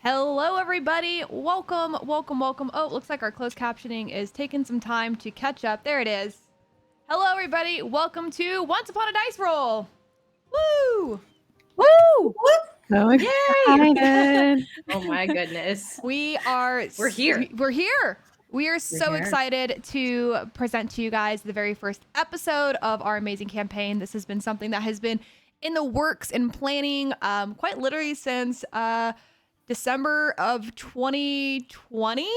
Hello, everybody. Welcome, welcome, welcome. Oh, it looks like our closed captioning is taking some time to catch up. There it is. Hello, everybody. Welcome to Once Upon a Dice Roll. Woo! Woo! So Yay! excited. Oh my goodness. We're here. We're here. We are so excited to present to you guys the very first episode of our amazing campaign. This has been something that has been in the works and planning quite literally since December of 2020,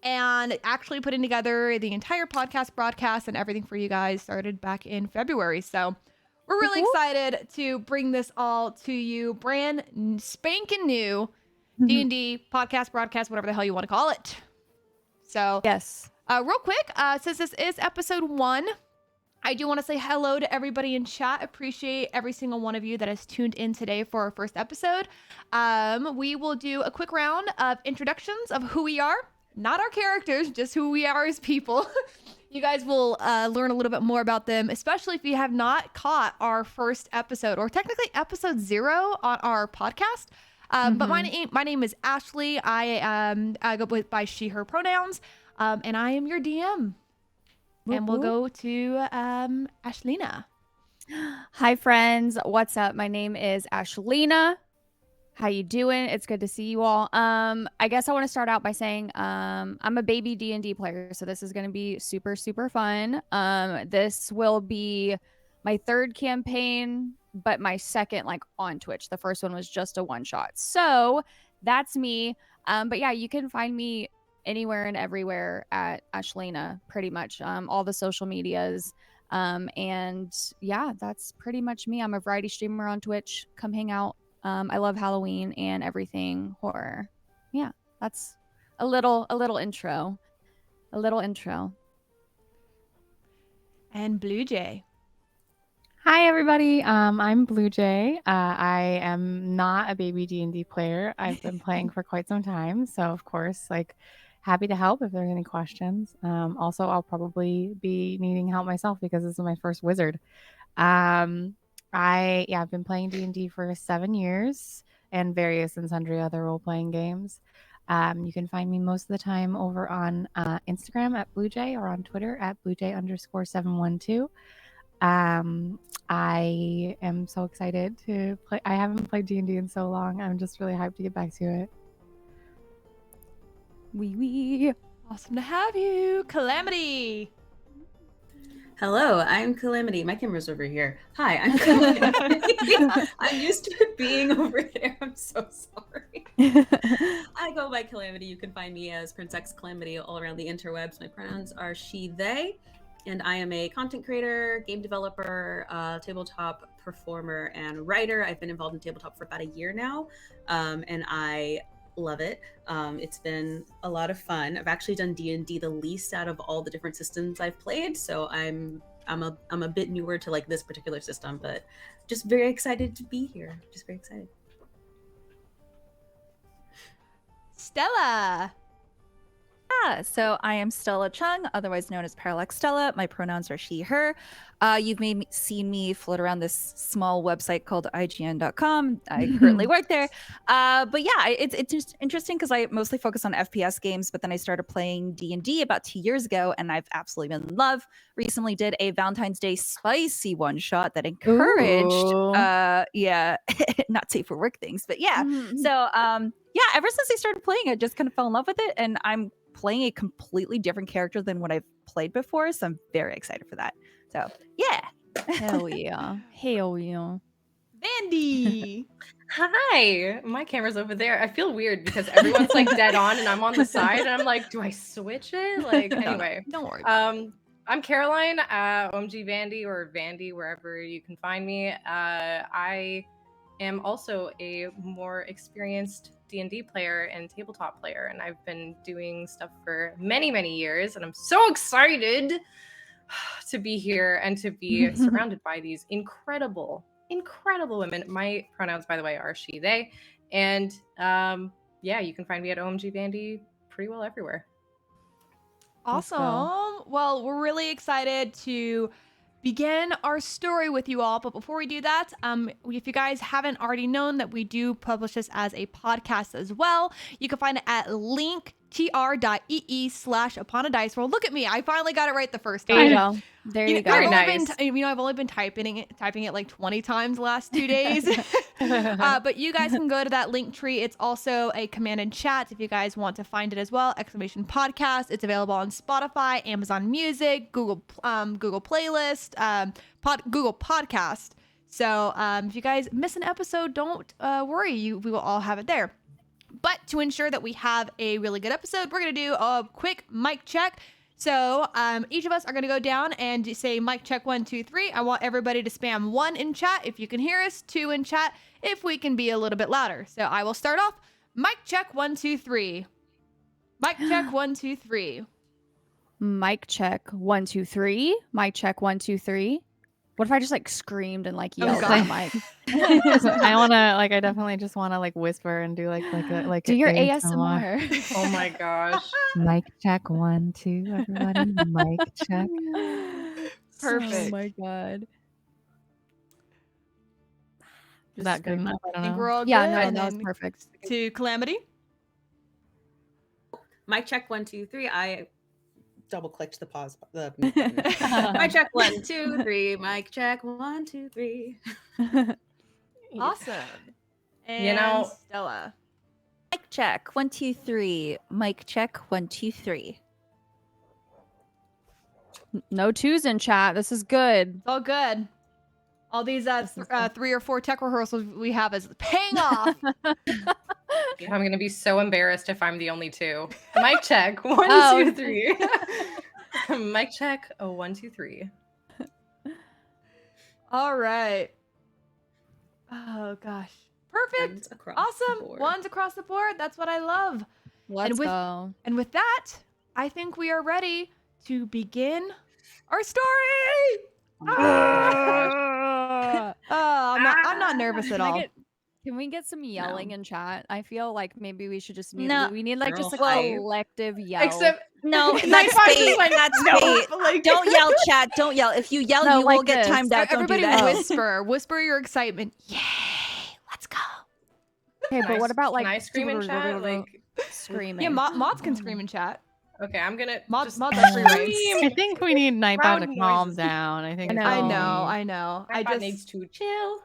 and actually putting together the entire podcast broadcast and everything for you guys started back in February. So we're really excited to bring this all to you, brand spanking new D&D podcast broadcast, whatever the hell you want to call it. So Yes. real quick, since this is episode 1, I do want to say hello to everybody in chat. Appreciate every single one of you that has tuned in today for our first episode. We will do a quick round of introductions of who we are, not our characters, just who we are as people. You guys will learn a little bit more about them, especially if you have not caught our first episode, or technically episode 0 on our podcast. But my name is Ashley. I go by she, her pronouns, and I am your DM. And we'll go to Ashlina. Hi, friends. What's up? My name is Ashlina. How you doing? It's good to see you all. I guess I want to start out by saying I'm a baby D&D player, so this is going to be super, super fun. This will be my third campaign, but my second on Twitch. The first one was just a one-shot. So that's me. But yeah, you can find me anywhere and everywhere at Ashlina, pretty much. All the social medias. And yeah, that's pretty much me. I'm a variety streamer on Twitch. Come hang out. I love Halloween and everything horror. Yeah, that's a little intro. A little intro. And Blue Jay. Hi everybody, I'm Blue Jay. I am not a baby D&D player. I've been playing for quite some time, so of course, happy to help if there's any questions. Also, I'll probably be needing help myself because this is my first wizard. I've been playing D&D for 7 years and various and sundry other role-playing games. You can find me most of the time over on Instagram at BlueJay or on Twitter at BlueJay_712. I am so excited to play. I haven't played D&D in so long. I'm just really hyped to get back to it. Wee. Awesome to have you. Calamity. Hello, I'm Calamity. My camera's over here. Hi, I'm Calamity. I'm used to it being over there. I'm so sorry. I go by Calamity. You can find me as Princess Calamity all around the interwebs. My pronouns are she, they, and I am a content creator, game developer, tabletop performer, and writer. I've been involved in tabletop for about a year now, and I love it. It's been a lot of fun. I've actually done D&D the least out of all the different systems I've played, so I'm a bit newer to this particular system, but just very excited to be here. Just very excited. Stella. So I am Stella Chung, otherwise known as Parallax Stella. My pronouns are she, her. You've seen me float around this small website called IGN.com. I currently work there. But yeah, it's just interesting because I mostly focus on FPS games, but then I started playing D&D about 2 years ago, and I've absolutely been in love. Recently did a Valentine's Day spicy one-shot that encouraged, not safe for work things, but yeah. So ever since I started playing, I just kind of fell in love with it, and I'm playing a completely different character than what I've played before, so I'm very excited for that. So yeah. Hell yeah. Hell yeah. Vandy. Hi, my camera's over there. I feel weird because everyone's dead on and I'm on the side and I'm like, do I switch it? Anyway. Don't worry. I'm Caroline, OMG Vandy or Vandy, wherever you can find me. I am also a more experienced D&D player and tabletop player, and I've been doing stuff for many, many years, and I'm so excited to be here and to be surrounded by these incredible women. My pronouns, by the way, are she, they, and you can find me at OMG Vandy pretty well everywhere. Awesome. Well, we're really excited to begin our story with you all. But before we do that, if you guys haven't already known that we do publish this as a podcast as well, you can find it at linktr.ee/upon a dice roll. Look at me. I finally got it right the first time. There you go. There you go. Very I've only nice. I've only been typing it like 20 times the last 2 days. But you guys can go to that link tree. It's also a command in chat if you guys want to find it as well. !podcast. It's available on Spotify, Amazon Music, Google Playlist, Google Podcast. So if you guys miss an episode, don't worry. We will all have it there. But to ensure that we have a really good episode, we're going to do a quick mic check. So each of us are going to go down and say mic check 1, 2, 3. I want everybody to spam 1 in chat if you can hear us, 2 in chat if we can be a little bit louder. So I will start off. Mic check 1, 2, 3. Mic check 1, 2, 3. Mic check 1, 2, 3. Mic check 1, 2, 3. What if I just like screamed and like yelled at the mic? I want to like. I definitely just want to like whisper and do like Do your ASMR. ASMR. Oh my gosh. Mic check 1, 2, everybody. Mic check. Perfect. Oh my god. Is that good enough? I I don't think know. we're all Yeah, good. no, And that was then perfect. to Calamity. Mic check 1, 2, 3. I double clicked the pause. The mute button. Mic check 1, 2, 3. Mic check 1, 2, 3. Awesome. And You know- Stella. Mic check 1, 2, 3. Mic check 1, 2, 3. No 2s in chat. This is good. It's all good. All these This is good. 3 or 4 tech rehearsals we have is paying off. I'm gonna be so embarrassed if I'm the only 2. Mic check 1, Oh. 2, 3. Mic check 1, 2, 3. All right. Oh gosh. Perfect. Ones across the Awesome. board. 1s across the board. That's what I love. Let's with- go. And with that, I think we are ready to begin our story. I'm not nervous at all. Can we get some yelling in chat? I feel like maybe we should just need No. we need like Girl just a hype. collective yell. Except No, Night that's Fox is bait. like, That's no, bait. like- Don't yell, chat. Don't yell. If you yell, No, you like will get this. timed out. Don't do Everybody that. whisper your excitement. Yay. Let's go. Okay, but what about like Can I scream in chat? Like, screaming? Yeah, mods can scream in chat. okay, I'm gonna Mods just are free reign. scream. I think we need Nightbot to Loud calm noises. down. I think I it's know. I all we know, need. I know. I My bot just needs to chill.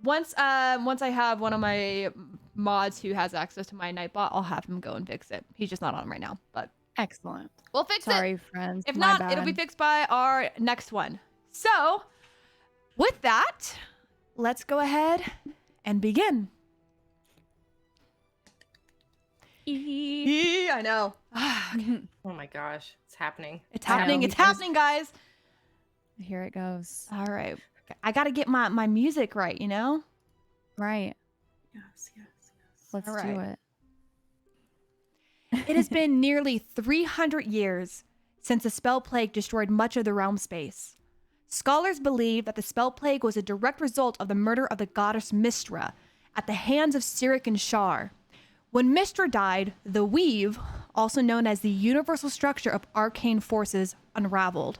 once I have one of my mods who has access to my Nightbot, I'll have him go and fix it. He's just not on right now, but Excellent. we'll fix it. Sorry, friends. If my not, it'll be bad. fixed by our next one. So, with that, let's go ahead and begin. I know. Oh my gosh, it's happening. It's I know. happening. It's happening, guys. Here it goes. All right. I got to get my music right, you know? Right. Yes, yes, yes. Let's All do right. it. It has been nearly 300 years since the spell plague destroyed much of the realm space. Scholars believe that the spell plague was a direct result of the murder of the goddess Mystra at the hands of Cyric and Shar. When Mystra died, the weave, also known as the universal structure of arcane forces, unraveled.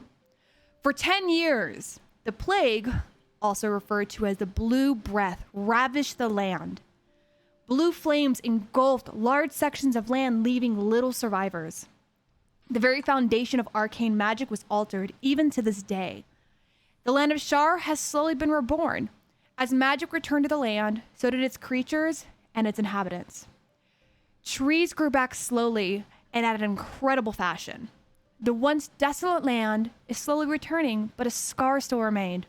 For 10 years, the plague, also referred to as the Blue Breath, ravaged the land. Blue flames engulfed large sections of land, leaving little survivors. The very foundation of arcane magic was altered, even to this day. The land of Shar has slowly been reborn. As magic returned to the land, so did its creatures and its inhabitants. Trees grew back slowly and at an incredible fashion. The once desolate land is slowly returning, but a scar still remained.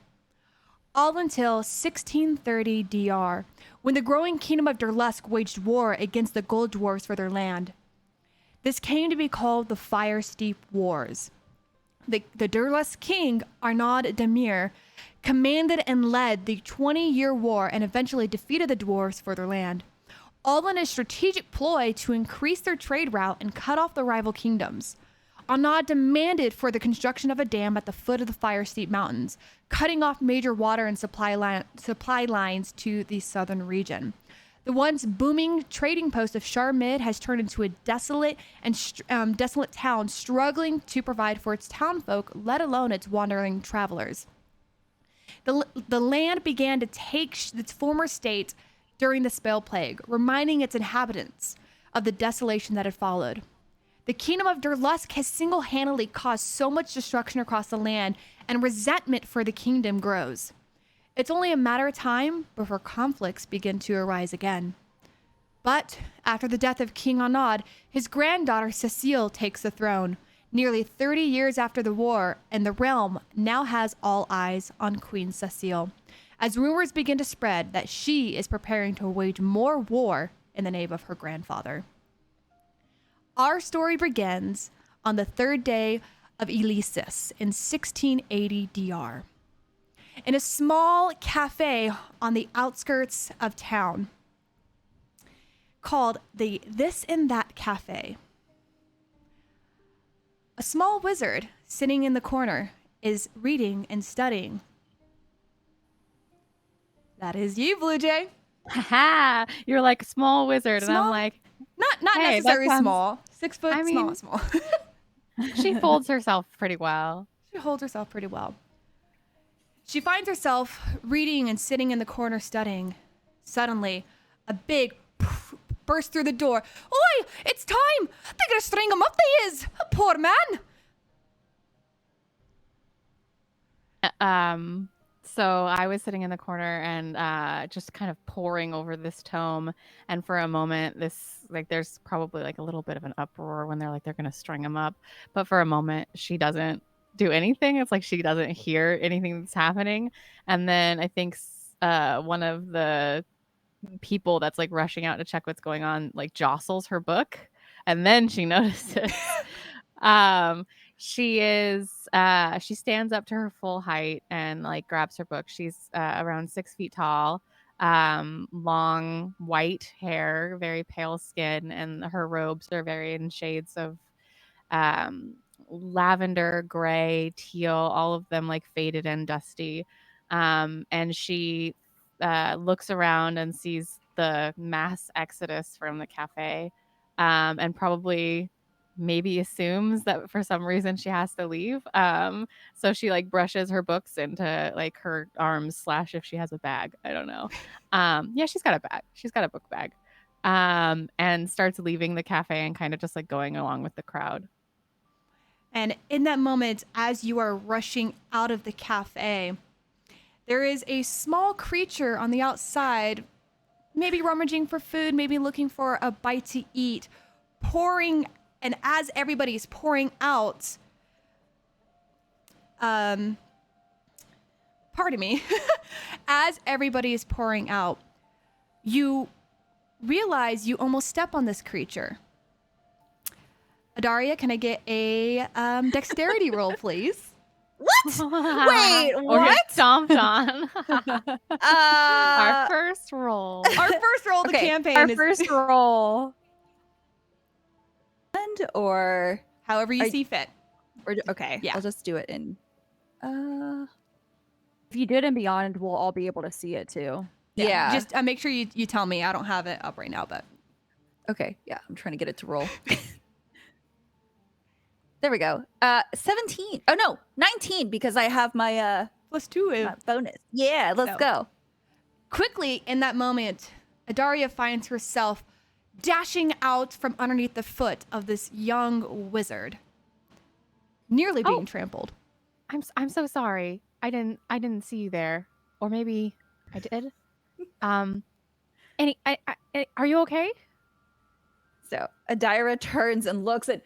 All until 1630 DR, when the growing kingdom of Durlusk waged war against the Gold Dwarfs for their land. This came to be called the Fire Steep Wars. The Durlusk king, Arnaud Demir, commanded and led the 20-year war and eventually defeated the dwarves for their land, all in a strategic ploy to increase their trade route and cut off the rival kingdoms. Arnaud demanded for the construction of a dam at the foot of the Fire Steep Mountains, cutting off major water and supply lines to the southern region. The once booming trading post of Shar Mid has turned into a desolate town, struggling to provide for its townfolk, let alone its wandering travelers. The land began to take its former state during the spell plague, reminding its inhabitants of the desolation that had followed. The kingdom of Durlusk has single-handedly caused so much destruction across the land, and resentment for the kingdom grows. It's only a matter of time before conflicts begin to arise again. But after the death of King Anad, his granddaughter Cecile takes the throne. Nearly 30 years after the war, and the realm now has all eyes on Queen Cecile, as rumors begin to spread that she is preparing to wage more war in the name of her grandfather. Our story begins on the third day of Elesis in 1680 DR, in a small cafe on the outskirts of town called the This and That Cafe. A small wizard sitting in the corner is reading and studying. That is you, Blue Jay. Haha, you're like small wizard, and I'm Small? like, Not Hey, that necessarily sounds- small. 6 foot, I mean- small. she folds herself pretty well. She holds herself pretty well. She finds herself reading and sitting in the corner studying. Suddenly, a big burst through the door. Oi, it's time! They're gonna string him up, they is! A poor man! So I was sitting in the corner and just kind of poring over this tome, and for a moment there's probably like a little bit of an uproar when they're gonna string him up, but for a moment she doesn't do anything. It's like she doesn't hear anything that's happening, and then I think one of the people that's like rushing out to check what's going on like jostles her book, and then she notices she stands up to her full height and like grabs her book. She's around 6 feet tall, long white hair, very pale skin, and her robes are varying shades of lavender, gray, teal, all of them like faded and dusty. And she looks around and sees the mass exodus from the cafe, and probably maybe assumes that for some reason she has to leave. So she like brushes her books into like her arms / if she has a bag. I don't know. Yeah, she's got a bag. She's got a book bag. And starts leaving the cafe and kind of just like going along with the crowd. And in that moment, as you are rushing out of the cafe, there is a small creature on the outside, maybe rummaging for food, maybe looking for a bite to eat, pouring. And as everybody's pouring out, pardon me, as everybody is pouring out, you realize you almost step on this creature. Adaria, can I get a dexterity roll, please? What? Wait, Or what? get stomped on. Our first roll. Our first roll of the Okay, campaign Our is first roll. Or however you see fit. okay, Yeah. I'll just do it in. If you did and beyond, we'll all be able to see it too. Yeah. Just make sure you tell me. I don't have it up right now, but Okay, yeah, I'm trying to get it to roll. There we go. 17. Oh no, 19 because I have my +2. my bonus. Yeah, let's So. go. Quickly, in that moment, Adaria finds herself dashing out from underneath the foot of this young wizard, nearly being trampled. I'm so sorry. I didn't see you there, or maybe I did. Are you okay? So Adira turns and looks at.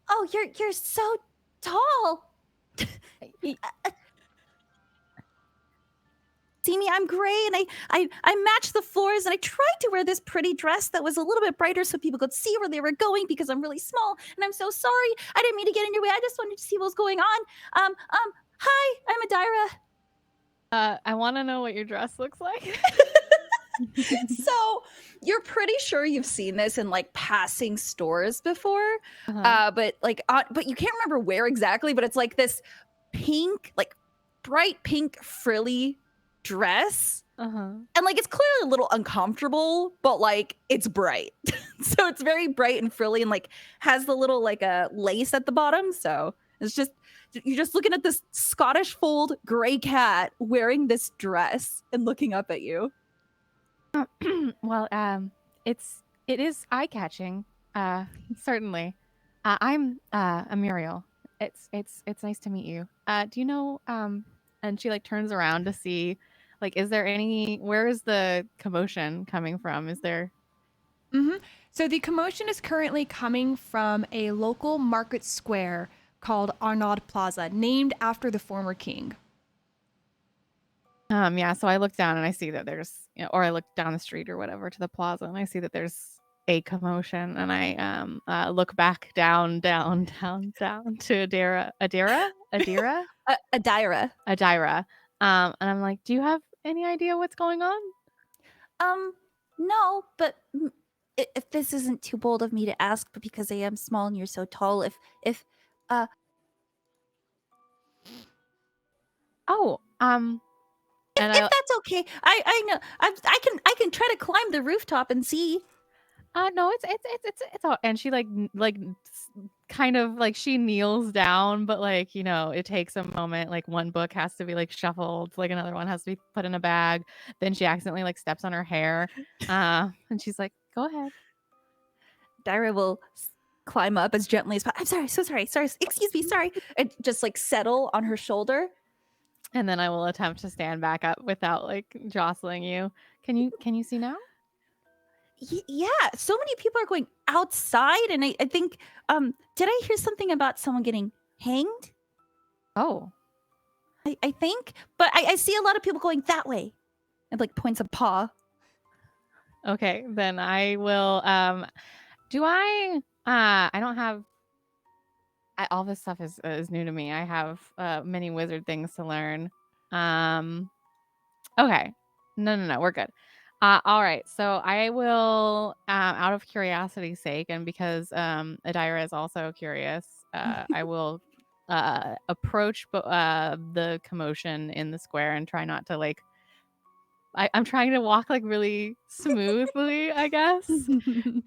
Oh, you're so tall. See me, I'm gray, and I match the floors, and I tried to wear this pretty dress that was a little bit brighter so people could see where they were going because I'm really small, and I'm so sorry. I didn't mean to get in your way. I just wanted to see what was going on. Hi, I'm Adira. I want to know what your dress looks like. So you're pretty sure you've seen this in like passing stores before, but you can't remember where exactly. But it's like this pink, like bright pink frilly dress, and like it's clearly a little uncomfortable, but like it's bright. So it's very bright and frilly, and like has the little like a lace at the bottom. So it's just you're just looking at this Scottish fold gray cat wearing this dress and looking up at you. Well, it is eye catching. Certainly. I'm Muriel. It's nice to meet you. Do you know? And she like turns around to see, like, is there any? Where is the commotion coming from? Is there? Mm-hmm. So the commotion is currently coming from a local market square called Arnaud Plaza, named after the former king. Yeah, so I look down and I see that there's, or I look down the street or whatever to the plaza and I see that there's a commotion and I look back down to Adira. Adira. And I'm like, do you have any idea what's going on? No, but if this isn't too bold of me to ask, but because I am small and you're so tall, if that's okay, I know I can try to climb the rooftop and see. No, it's all. And she kind of like she kneels down, but like it takes a moment. Like one book has to be like shuffled, like another one has to be put in a bag. Then she accidentally like steps on her hair, and she's like, "Go ahead." Dyra will climb up as gently as possible. I'm sorry, so sorry, excuse me, sorry, and just like settle on her shoulder. And then I will attempt to stand back up without like jostling you. Can you see now? Yeah, so many people are going outside, and I think did I hear something about someone getting hanged? Oh, I think, but I see a lot of people going that way, and like points a paw. Okay, then I will. Do I don't have. All this stuff is new to me. I have many wizard things to learn. Okay, no, we're good. All right, so I will, out of curiosity's sake, and because Adira is also curious, I will approach the commotion in the square and try not to like. I'm trying to walk like really smoothly, I guess,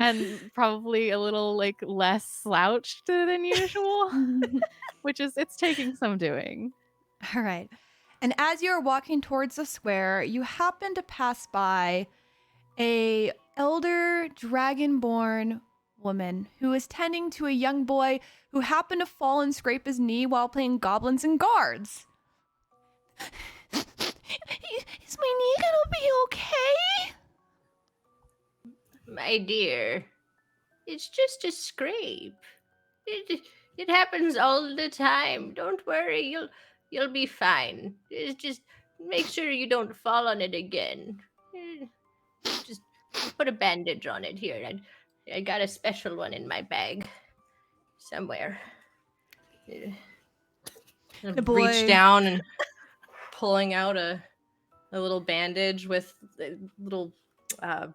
and probably a little like less slouched than usual, which is it's taking some doing. All right. And as you're walking towards the square, you happen to pass by a elder dragonborn woman who is tending to a young boy who happened to fall and scrape his knee while playing goblins and guards. Is my knee gonna be okay? My dear, it's just a scrape. It happens all the time. Don't worry, you'll be fine. It's just make sure you don't fall on it again. Just put a bandage on it here. I got a special one in my bag somewhere. The boy reach down and pulling out a little bandage with little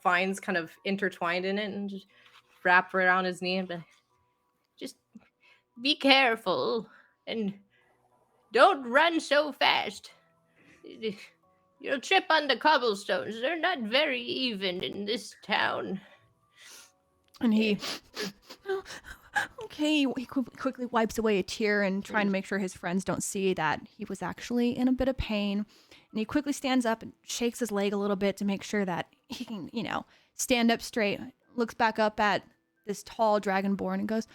vines kind of intertwined in it, and just wrap around his knee and just be careful and don't run so fast. You'll trip on the cobblestones. They're not very even in this town. And he okay, he quickly wipes away a tear and trying to make sure his friends don't see that he was actually in a bit of pain. And he quickly stands up and shakes his leg a little bit to make sure that he can, stand up straight. Looks back up at this tall dragonborn and goes,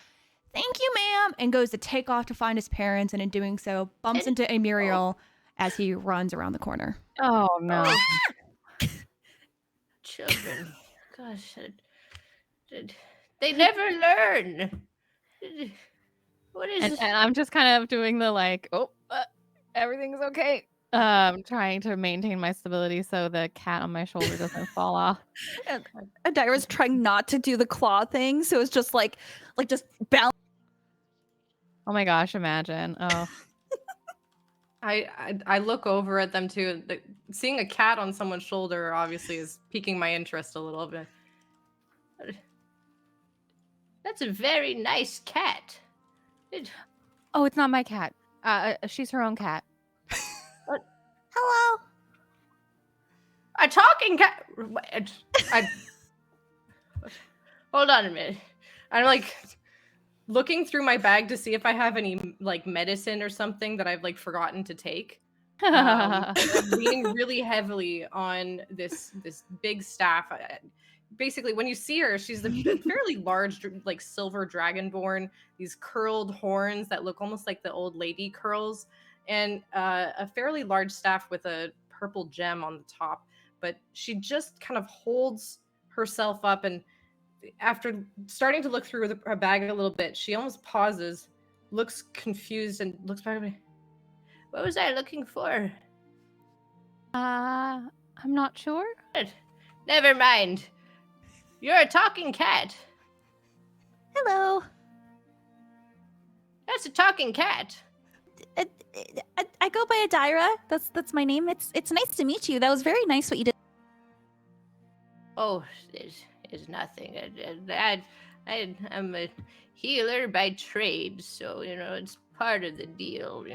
"Thank you, ma'am," and goes to take off to find his parents, and in doing so, bumps into a Muriel as he runs around the corner. Oh, no. Children. Gosh. They never learn. What is and I'm just kind of doing the like, everything's okay. Trying to maintain my stability so the cat on my shoulder doesn't fall off. And Adira's trying not to do the claw thing, so it's just like just balance. Oh my gosh, imagine. Oh. I look over at them too. Seeing a cat on someone's shoulder obviously is piquing my interest a little bit. That's a very nice cat. Oh, it's not my cat. She's her own cat. Hello. A talking cat. Hold on a minute. I'm like looking through my bag to see if I have any like medicine or something that I've like forgotten to take. I'm leaning really heavily on this big staff. Basically, when you see her, she's a fairly large, like silver dragonborn. These curled horns that look almost like the old lady curls, and a fairly large staff with a purple gem on the top. But she just kind of holds herself up, and after starting to look through her bag a little bit, she almost pauses, looks confused, and looks back at me. What was I looking for? I'm not sure. Never mind. You're a talking cat. Hello. That's a talking cat. I go by Adira. That's my name. It's nice to meet you. That was very nice what you did. Oh, it's nothing. I'm a healer by trade, so it's part of the deal.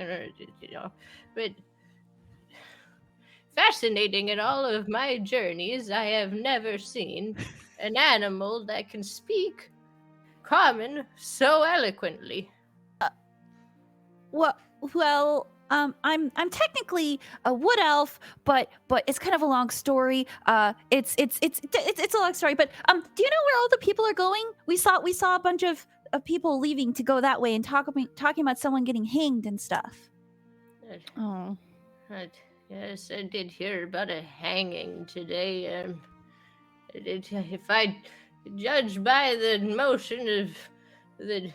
But fascinating in all of my journeys, I have never seen an animal that can speak common so eloquently. Well, I'm technically a wood elf, but it's kind of a long story. It's a long story. But do you know where all the people are going? We saw a bunch of people leaving to go that way and talking about someone getting hanged and stuff. Oh. Yes, I did hear about a hanging today. If I judge by the motion of the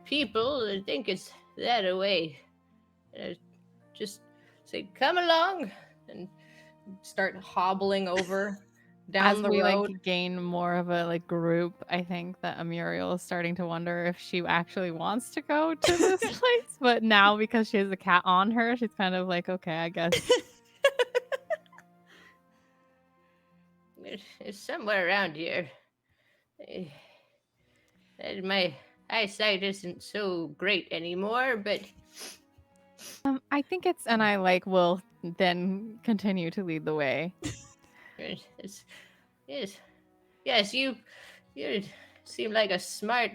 people, I think it's that away. Just say, "Come along," and start hobbling over down As the we road. like gain more of a like group, I think that Muriel is starting to wonder if she actually wants to go to this place. But now because she has a cat on her, she's kind of like, okay, I guess. It's somewhere around here. My eyesight isn't so great anymore, but I think it's, and I like will then continue to lead the way. Yes, you seem like a smart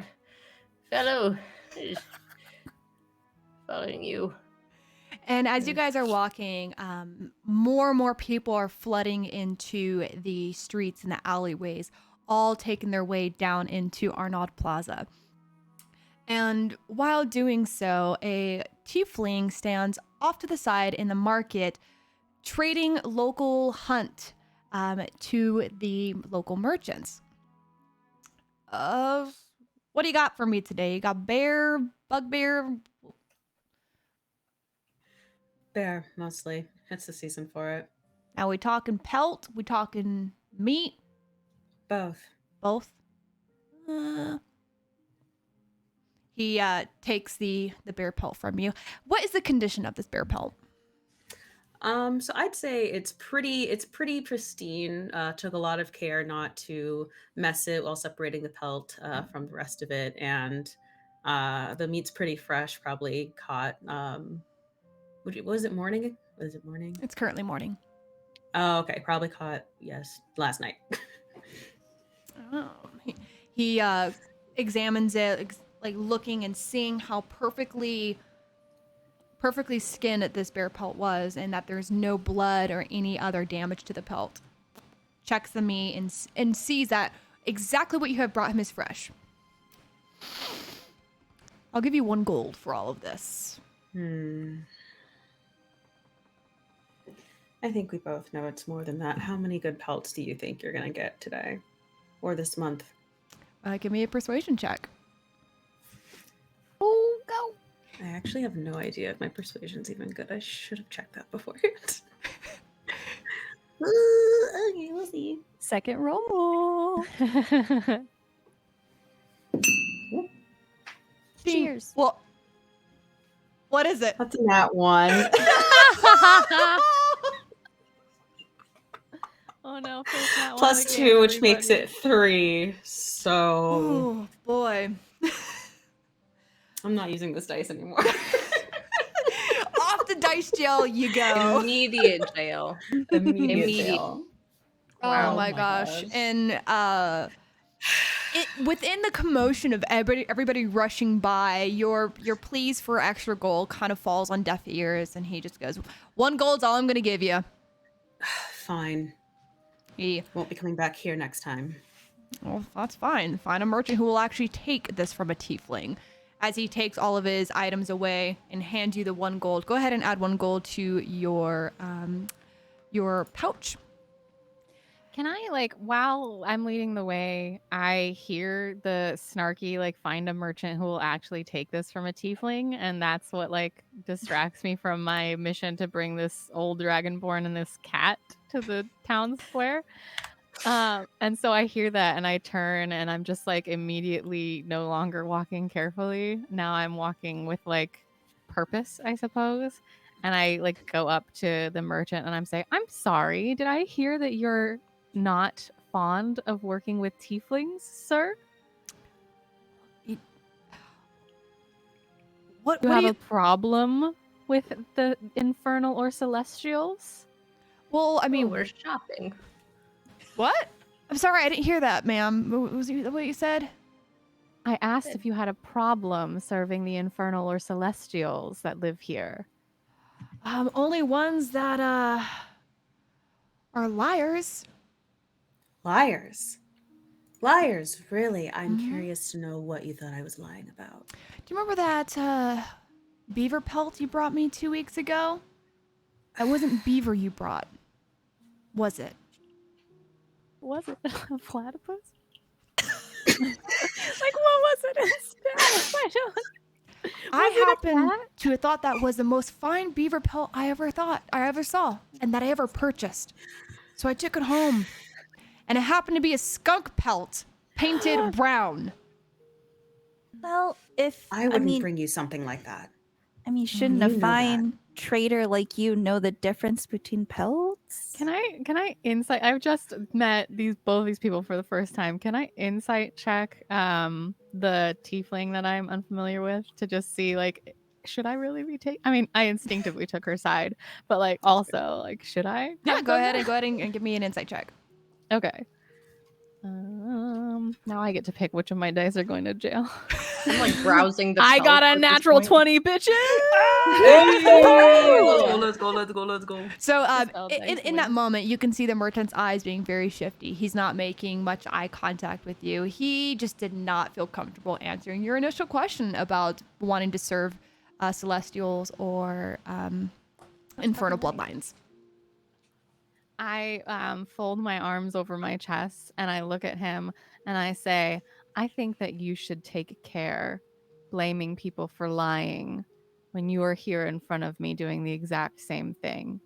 fellow. Following you. And as you guys are walking, more and more people are flooding into the streets and the alleyways, all taking their way down into Arnaud Plaza. And while doing so, a tiefling stands off to the side in the market, trading local hunt to the local merchants. What do you got for me today? You got bear, bugbear? Bear, mostly. It's the season for it. Are we talking pelt? We talking meat? Both. Both? He takes the bear pelt from you. What is the condition of this bear pelt? So I'd say it's pretty pristine. Took a lot of care not to mess it while separating the pelt from the rest of it, and the meat's pretty fresh. Probably caught. Was it morning? Was it morning? It's currently morning. Oh, okay. Probably caught. Yes, last night. Oh. He examines it, like looking and seeing how perfectly skinned this bear pelt was, and that there's no blood or any other damage to the pelt. Checks the meat and sees that exactly what you have brought him is fresh. I'll give you 1 gold for all of this. I think we both know it's more than that. How many good pelts do you think you're gonna get today, or this month? Give me a persuasion check. Oh, go. I actually have no idea if my persuasion's even good. I should have checked that beforehand. Okay, we'll see. Second roll. Cheers. Well, what is it? That's that one. Oh no, first not Plus 2, which makes it 3. So Oh boy. I'm not using this dice anymore. Off the dice jail you go. Immediate jail. Immediate jail. Oh Wow. my gosh. And Within the commotion of everybody rushing by, your pleas for extra gold kind of falls on deaf ears, and he just goes, 1 gold's all I'm gonna give you. Fine. He, Won't be coming back here next time. well, that's fine. Find a merchant who will actually take this from a tiefling. As he takes all of his items away and hands you the 1 gold, go ahead and add 1 gold to your pouch. Can I, like, while I'm leading the way, I hear the snarky, like, find a merchant who will actually take this from a tiefling, and that's what, like, distracts me from my mission to bring this old dragonborn and this cat to the town square. And so I hear that, and I turn, and I'm just, like, immediately no longer walking carefully. Now I'm walking with, like, purpose, I suppose. And I, like, go up to the merchant, and I'm saying, I'm sorry, did I hear that you're not fond of working with tieflings, sir? What You do have you... a problem with the infernal or celestials? Well, I mean, we're shopping. what? I'm sorry, I didn't hear that, ma'am. Was that what you said? I asked if you had a problem serving the infernal or celestials that live here. Only ones that are liars. Liars. Liars, really. I'm Mhm. curious to know what you thought I was lying about. Do you remember that beaver pelt you brought me 2 weeks ago? That wasn't beaver you brought, was it? Was it a platypus? Like, what was it instead? I Was it a happen cat? to have thought that was the most fine beaver pelt I ever saw, and that I ever purchased. So I took it home, and it happened to be a skunk pelt, painted brown. Well, if I wouldn't bring you something like that. shouldn't You a know that. fine trader like you know the difference between pelts? Can I insight? I've just met both these people for the first time. Can I insight check the tiefling that I'm unfamiliar with to just see, like, should I really be taking? I mean, I instinctively took her side, but, like, also, like, should I? Yeah, have go done ahead that? and give me an insight check. Okay. Now I get to pick which of my dice are going to jail. I'm like browsing the I got pelts a at this natural point. 20, bitches. Let's go. So Spell dice in that win. moment, you can see the merchant's eyes being very shifty. He's not making much eye contact with you. He just did not feel comfortable answering your initial question about wanting to serve celestials or infernal bloodlines. I fold my arms over my chest and I look at him and I say, I think that you should take care blaming people for lying when you are here in front of me doing the exact same thing.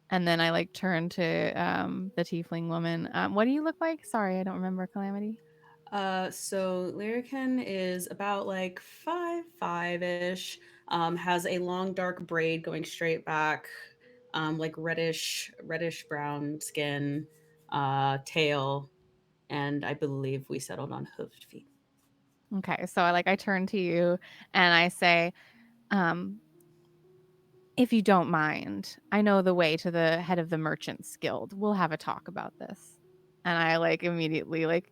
And then I, like, turn to the tiefling woman. What do you look like? Sorry, I don't remember, Calamity. So Lyrican is about like 5'5" ish. Has a long dark braid going straight back, like reddish brown skin, tail, and I believe we settled on hoofed feet. Okay, so I turn to you and I say, if you don't mind, I know the way to the head of the Merchants Guild. We'll have a talk about this. And I, like, immediately, like,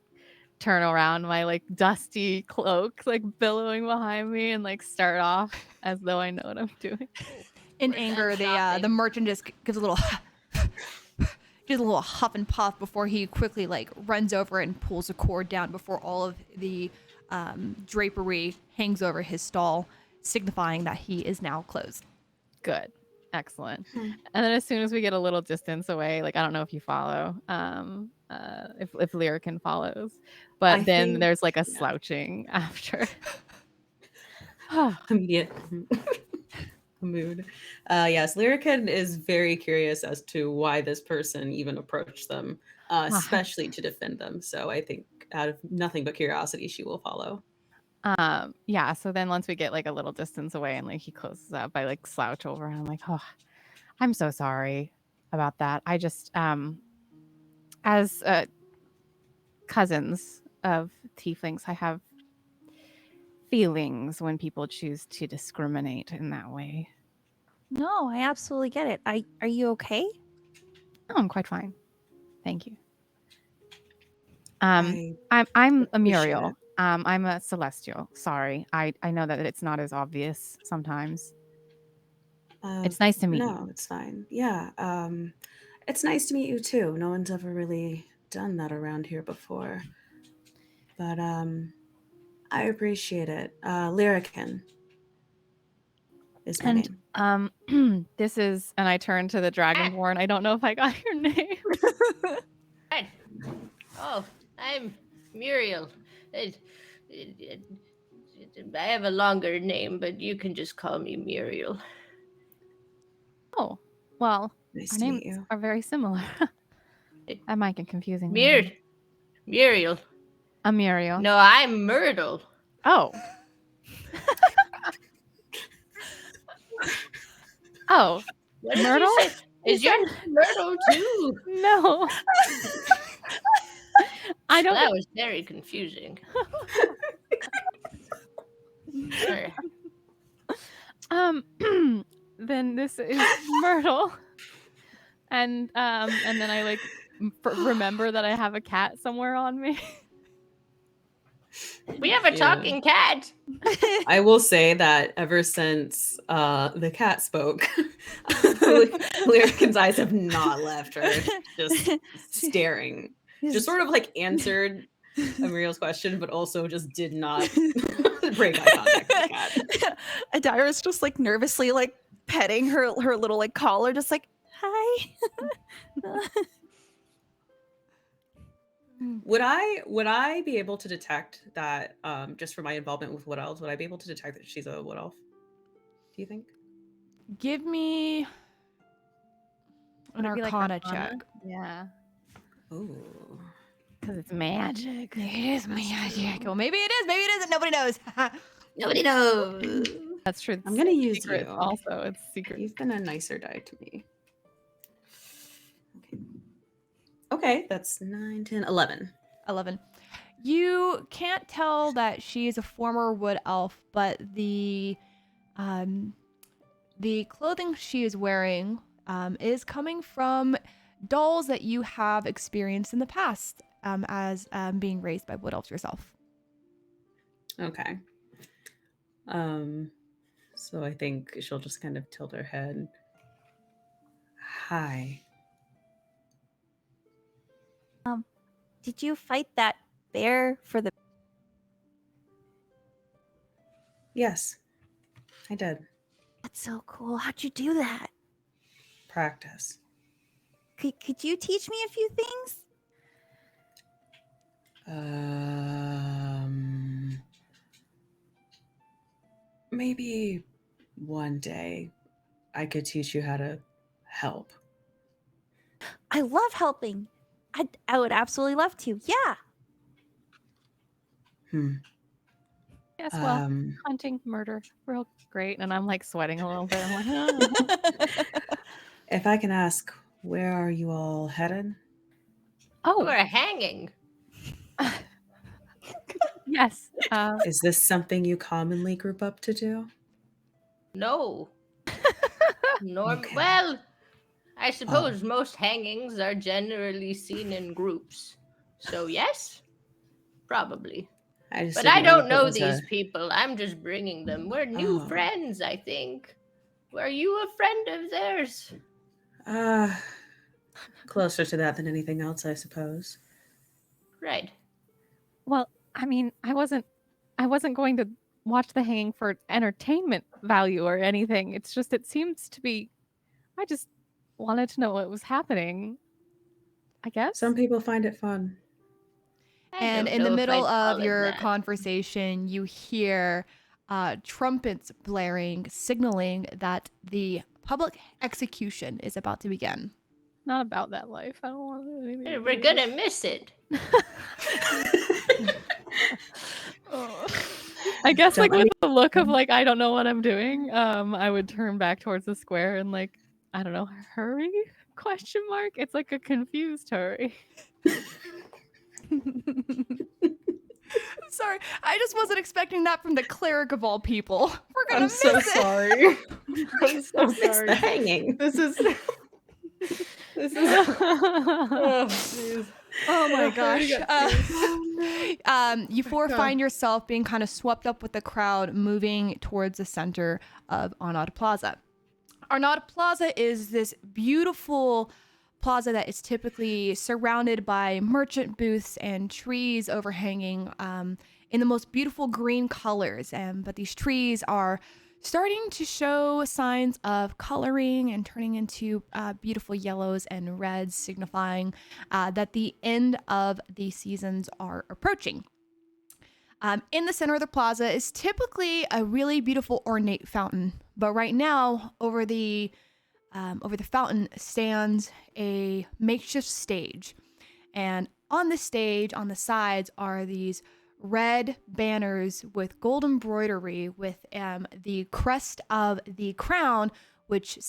turn around, my, like, dusty cloak, like, billowing behind me, and, like, start off as though I know what I'm doing. In We're anger, done the shopping. merchant just gives a little just a little huff and puff before he quickly, like, runs over and pulls a cord down before all of the drapery hangs over his stall, signifying that he is now closed. Good. Excellent. And then as soon as we get a little distance away, like, I don't know if you follow, if Lyrican follows, but I then think- there's, like, a yeah. slouching after. Immediate mood. Yes, Lyrican is very curious as to why this person even approached them, especially to defend them. So I think out of nothing but curiosity, she will follow. Yeah, so then once we get, like, a little distance away and, like, he closes up, I, like, slouch over and I'm like, oh, I'm so sorry about that. I just as cousins of tieflings, I have feelings when people choose to discriminate in that way. No, I absolutely get it. Are you okay? Oh, I'm quite fine. Thank you. I'm a appreciate Muriel. it. I'm a celestial. Sorry. I know that it's not as obvious sometimes. It's nice to meet you. No, it's fine. Yeah. It's nice to meet you too. No one's ever really done that around here before. But I appreciate it. Lyrican is my name. And this is, and I turn to the Dragonborn. I don't know if I got your name. Right. Oh, I'm Muriel. I have a longer name, but you can just call me Muriel. Oh, well, Nice our to meet names you. are very similar. That might get confusing. Muriel. I'm Muriel. No, I'm Myrtle. Oh. Oh. What did Myrtle? you say? Is your name Myrtle too? No. I don't. That was very confusing. Sorry. Then this is Myrtle, and then I like remember that I have a cat somewhere on me. We have a talking cat. I will say that ever since the cat spoke, Lyrican's eyes have not left her, just staring. Just sort of like answered Muriel's question, but also just did not break eye contact with the cat. Adira's just like nervously like petting her little like collar, just like, hi. Would I be able to detect that just from my involvement with Wood Elves, would I be able to detect that she's a Wood Elf? Do you think? Give me an Would it be like Arcana Arcana? check. Yeah, Ooh. because it's magic. It is magic. Well, maybe it is. Maybe it isn't. Nobody knows. Nobody knows. That's true. I'm gonna use secret. you. Also, it's secret. You've been a nicer die to me. Okay, that's 9, 10, 11. 11. You can't tell that she is a former wood elf, but the clothing she is wearing is coming from dolls that you have experienced in the past as being raised by wood elves yourself. Okay. So I think she'll just kind of tilt her head. Hi. Did you fight that bear for the... Yes, I did. That's so cool. How'd you do that? Practice. Could you teach me a few things? Maybe one day I could teach you how to help. I love helping. I would absolutely love to. Yeah. Yes, well, hunting, murder, real great. And I'm like sweating a little bit. I'm like, oh. If I can ask, where are you all headed? Oh, We're hanging. yes. Is this something you commonly group up to do? No. Okay. Well, I suppose most hangings are generally seen in groups. So yes, probably. But I don't know these people. I'm just bringing them. We're new friends, I think. Were you a friend of theirs? Closer to that than anything else, I suppose. Right. Well, I mean, I wasn't going to watch the hanging for entertainment value or anything. It's just, it seems to be, I just wanted to know what was happening, I guess. Some people find it fun. And in the middle of your conversation, you hear trumpets blaring, signaling that the public execution is about to begin. Not about that life. I don't want anything. We're gonna miss it. I guess like with the look of like, I don't know what I'm doing, I would turn back towards the square and like, I don't know, hurry? Question mark? It's like a confused hurry. Sorry, I just wasn't expecting that from the cleric of all people. We're gonna miss so it. sorry. I'm so It's the hanging. This is oh, Oh my I gosh. got tears. You four God. find yourself being kind of swept up with the crowd moving towards the center of Arnaud Plaza. Arnaud Plaza is this beautiful plaza that is typically surrounded by merchant booths and trees overhanging in the most beautiful green colors. But these trees are starting to show signs of coloring and turning into beautiful yellows and reds, signifying that the end of the seasons are approaching. In the center of the plaza is typically a really beautiful ornate fountain, but right now over the fountain stands a makeshift stage, and on the stage on the sides are these red banners with gold embroidery with the crest of the crown, which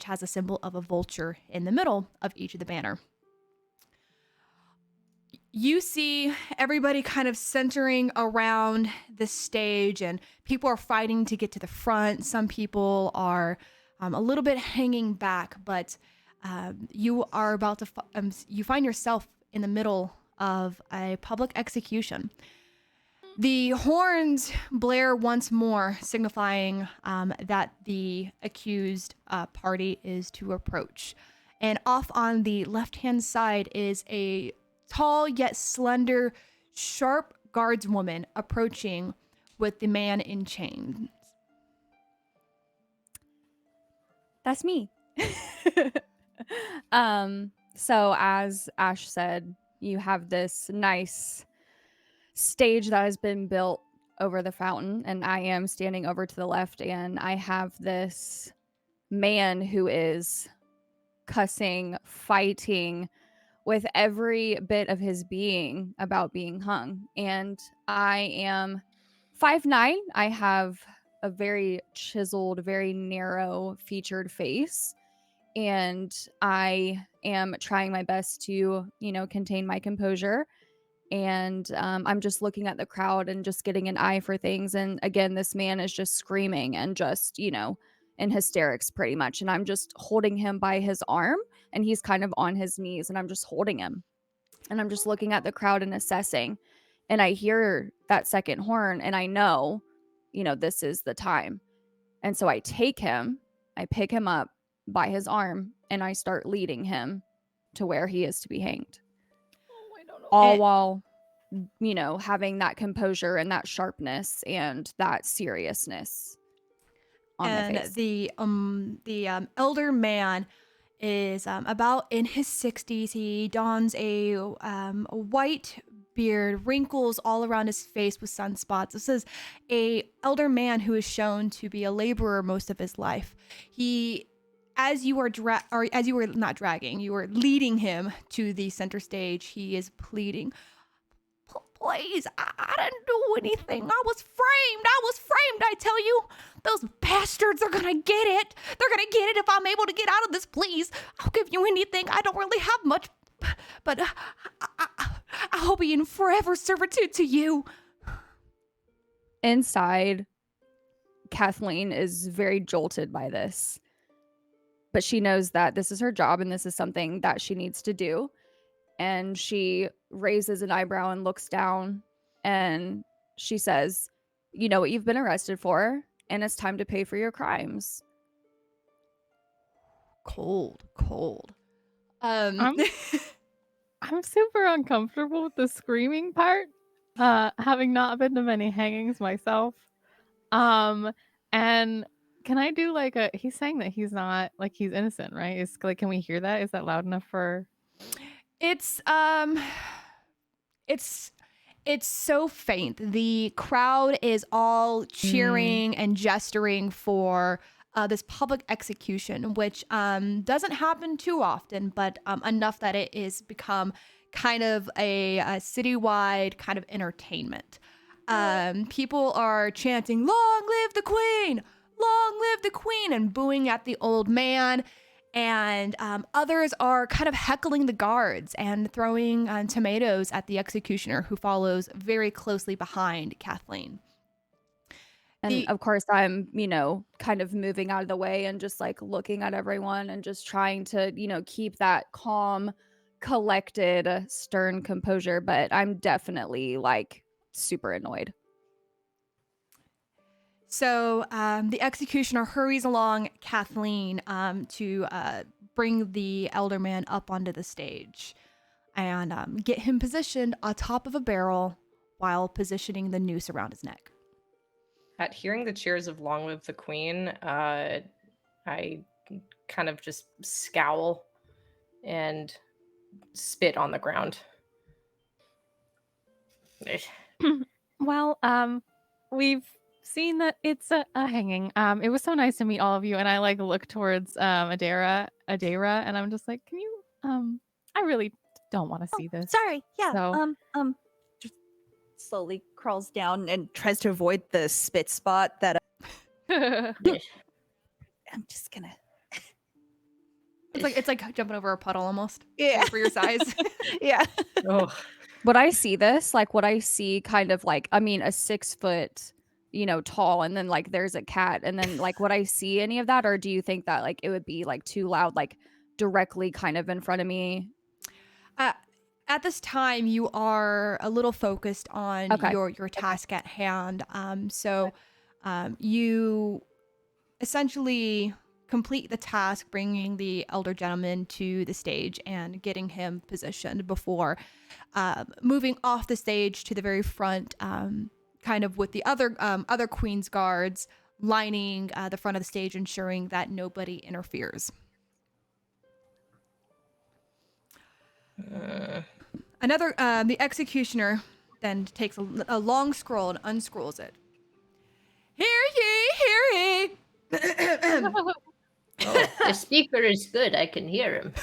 has a symbol of a vulture in the middle of each of the banner. You see everybody kind of centering around the stage, and people are fighting to get to the front. Some people are a little bit hanging back, but you are about to you find yourself in the middle of a public execution. The horns blare once more, signifying that the accused party is to approach. And off on the left-hand side is a tall yet slender, sharp guardswoman approaching with the man in chains. That's me. So as Ash said, you have this nice stage that has been built over the fountain, and I am standing over to the left, and I have this man who is cussing, fighting with every bit of his being about being hung. And I am 5'9". I have a very chiseled, very narrow featured face, and I am trying my best to, contain my composure. And I'm just looking at the crowd and just getting an eye for things. And again, this man is just screaming and just, in hysterics pretty much. And I'm just holding him by his arm, and he's kind of on his knees, and I'm just holding him. And I'm just looking at the crowd and assessing. And I hear that second horn, and I know, this is the time. And so I take him, I pick him up by his arm, and I start leading him to where he is to be hanged. All while, having that composure and that sharpness and that seriousness on my face. The elder man is about in his 60s. He dons a white beard, wrinkles all around his face with sunspots. This is a elder man who is shown to be a laborer most of his life. As you were leading him to the center stage, he is pleading, "Please, I didn't do anything. I was framed, I tell you. Those bastards are gonna get it. They're gonna get it if I'm able to get out of this, please. I'll give you anything. I don't really have much, but I'll be in forever servitude to you." Inside, Kathleen is very jolted by this. But she knows that this is her job and this is something that she needs to do. And she raises an eyebrow and looks down, and she says, "You know what you've been arrested for, and it's time to pay for your crimes." Cold. I'm super uncomfortable with the screaming part, having not been to many hangings myself. And can I do he's saying that he's not, he's innocent, right? Is can we hear that? Is that loud enough for? It's so faint. The crowd is all cheering and gesturing for this public execution, which doesn't happen too often, but enough that it is become kind of a citywide kind of entertainment. People are chanting, "Long live the Queen! Long live the Queen!" and booing at the old man. And others are kind of heckling the guards and throwing tomatoes at the executioner, who follows very closely behind Kathleen. And of course, I'm, kind of moving out of the way and just looking at everyone and just trying to, keep that calm collected, stern composure, but I'm definitely like super annoyed. So the executioner hurries along Kathleen to bring the elder man up onto the stage and get him positioned atop of a barrel while positioning the noose around his neck. At hearing the cheers of "Long Live the Queen," I kind of just scowl and spit on the ground. Well, we've seen that it's a hanging. It was so nice to meet all of you, and I like look towards Adara, and I'm just like, can you I really don't want to see this. Sorry. Yeah. So Just slowly crawls down and tries to avoid the spit spot that I'm just gonna. It's like jumping over a puddle almost. Yeah. For your size. Yeah. Oh, Would I see this? Like, would I see kind of like, I mean, a 6 foot, tall, and then like there's a cat, and then like, would I see any of that, or do you think that like it would be like too loud, like directly kind of in front of me? At this time, you are a little focused on Okay. your task at hand. So you essentially complete the task, bringing the elder gentleman to the stage and getting him positioned before moving off the stage to the very front, kind of with the other Queen's guards lining the front of the stage, ensuring that nobody interferes. The executioner then takes a long scroll and unscrolls it. Hear ye, hear ye. Oh, the speaker is good. I can hear him.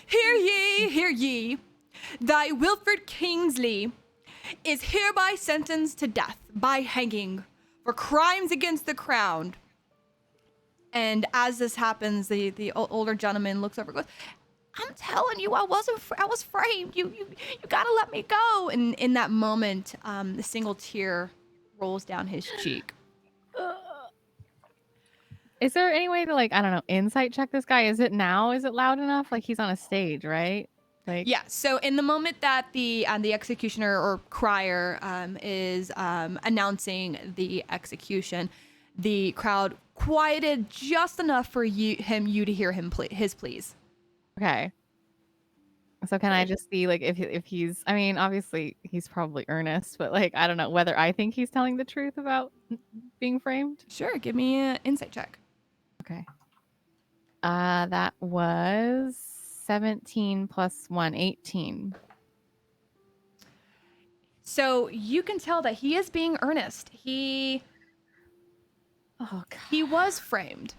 Hear ye. Thy Wilfred Kingsley is hereby sentenced to death by hanging for crimes against the crown. And as this happens, the older gentleman looks over and goes, I'm telling you, I was framed. You gotta let me go. And in that moment, a single tear rolls down his cheek. is there any way to like, I don't know, insight check this guy? Is it loud enough? Like he's on a stage, right? Like Yeah. So in the moment that the executioner or crier is announcing the execution, the crowd quieted just enough for you to hear his pleas. Okay. So can I just see like if he's, I mean, obviously he's probably earnest, but like I don't know whether I think he's telling the truth about being framed. Sure. Give me an insight check. Okay. That was 17 plus 1, 18. So you can tell that he is being earnest. He Oh god. was framed,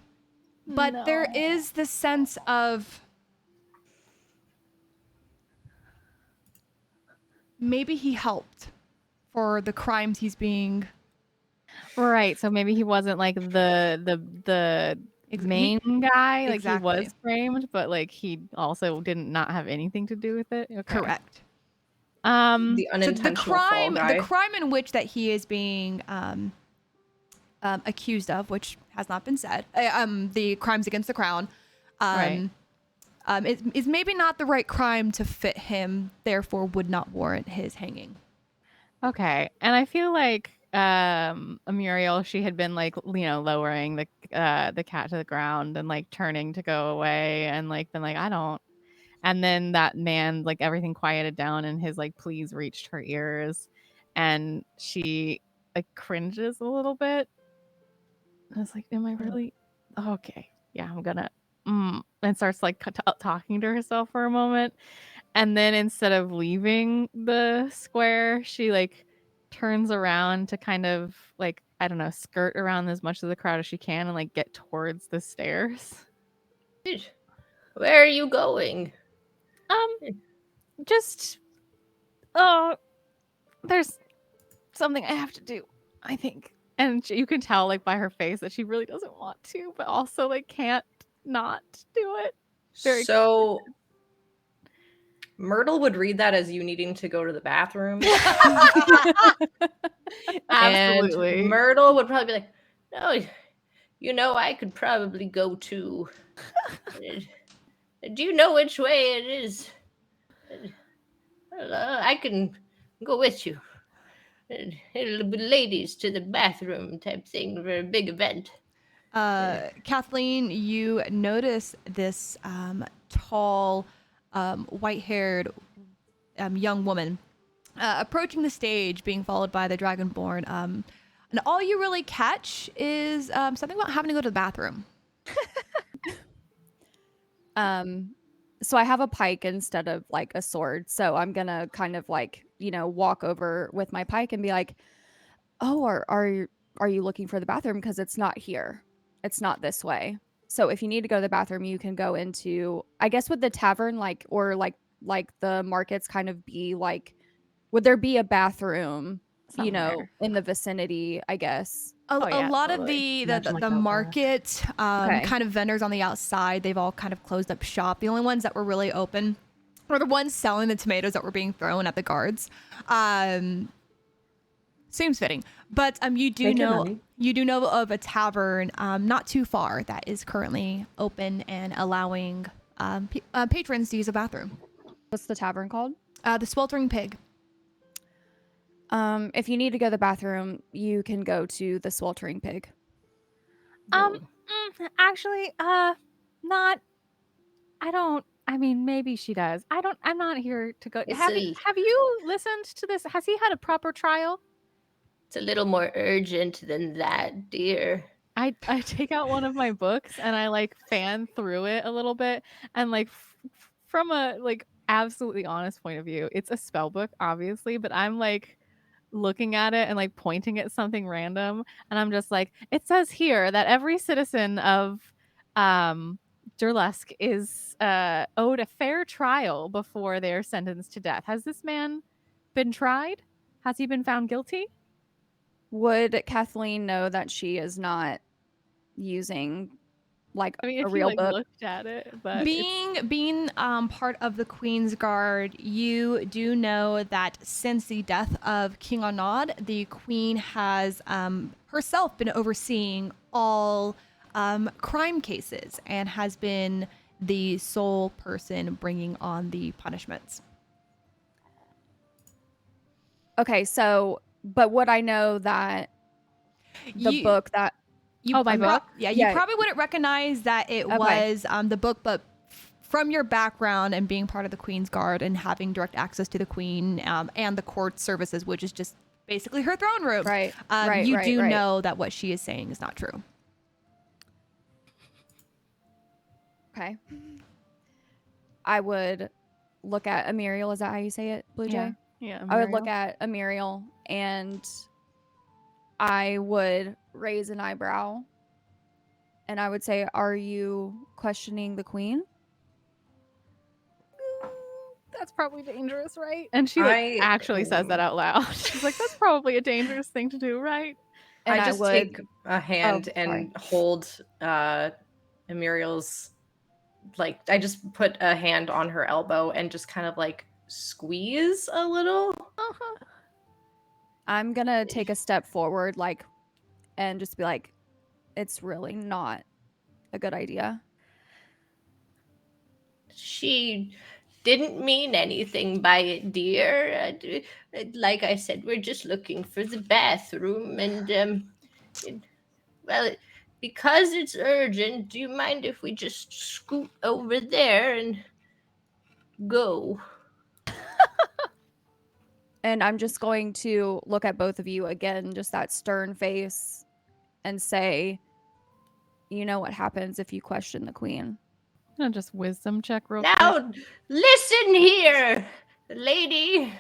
but there is this sense of maybe he helped for the crimes he's being. Right. So maybe he wasn't like the main guy. Like he Exactly. was framed, but like he also didn't not have anything to do with it. Okay. Correct. the So unintentional fall guy. the crime in which that he is being accused of, which has not been said, the crimes against the crown, Right. is maybe not the right crime to fit him, therefore would not warrant his hanging. Okay. And I feel like Muriel, she had been like, lowering the cat to the ground and like turning to go away and like been like, I don't. And then that man, like everything quieted down and his like pleas reached her ears and she like cringes a little bit. I was like, am I really okay? Yeah, I'm gonna and starts like talking to herself for a moment. And then instead of leaving the square, she like turns around to kind of like, I don't know, skirt around as much of the crowd as she can and like get towards the stairs. Where are you going? Just there's something I have to do, I think. And you can tell like by her face that she really doesn't want to, but also like can't not do it. Very So Myrtle would read that as you needing to go to the bathroom. Absolutely. And Myrtle would probably be like, no, I could probably go too. Do you know which way it is? Well, I can go with you. It'll be ladies to the bathroom type thing for a big event. Kathleen, you notice this tall, white-haired young woman approaching the stage, being followed by the Dragonborn. And all you really catch is something about having to go to the bathroom. So I have a pike instead of like a sword. So I'm gonna kind of like, walk over with my pike and be like, "Oh, are you looking for the bathroom? Because it's not here. It's not this way. So if you need to go to the bathroom, you can go into, I guess, would the tavern or the markets kind of be like, would there be a bathroom, Somewhere. in the vicinity, I guess?" A yeah, lot totally. of Imagine like the Belfast. market Okay. kind of vendors on the outside, they've all kind of closed up shop. The only ones that were really open were the ones selling the tomatoes that were being thrown at the guards. Seems fitting, but you do Thank you, know honey. of a tavern not too far that is currently open and allowing patrons to use a bathroom. What's the tavern called? The Sweltering Pig. If you need to go to the bathroom, you can go to the Sweltering Pig. Actually, not. I don't. I mean, maybe she does. I'm not here to go. It's Have a- you listened to this? Has he had a proper trial? It's a little more urgent than that, dear. I take out one of my books and I like fan through it a little bit and like from a like absolutely honest point of view, it's a spell book, obviously, but I'm like looking at it and like pointing at something random and I'm just like, it says here that every citizen of Durlesk is owed a fair trial before they are sentenced to death. Has this man been tried? Has he been found guilty? Would Kathleen know that she is not using like I mean, a if he real like book? looked at it, but Being part of the Queen's Guard, you do know that since the death of King Anod, the Queen has herself been overseeing all crime cases and has been the sole person bringing on the punishments. Okay, so but would I know that the book that You, my book? Yeah, you Yeah. probably wouldn't recognize that it was the book, but from your background and being part of the Queen's Guard and having direct access to the Queen and the court services, which is just basically her throne room, Right, you right, do right. know that what she is saying is not true. Okay. I would look at Amiriel. Is that how you say it, Blue Jay? yeah, I would look Muriel. at Amiriel and I would raise an eyebrow and I would say, "Are you questioning the Queen?" That's probably dangerous, right? And she like actually says that out loud. She's like, "That's probably a dangerous thing to do, right?" And I I just would take a hand sorry. and hold Muriel's, like, I just put a hand on her elbow and just kind of like squeeze a little. I'm gonna take a step forward, like, and just be like, "It's really not a good idea." She didn't mean anything by it, dear. Like I said, we're just looking for the bathroom, and well, because it's urgent, do you mind if we just scoot over there and go? And I'm just going to look at both of you again, just that stern face, and say, "You know what happens if you question the Queen." I'm gonna just wisdom check real quick. Now, listen here, lady.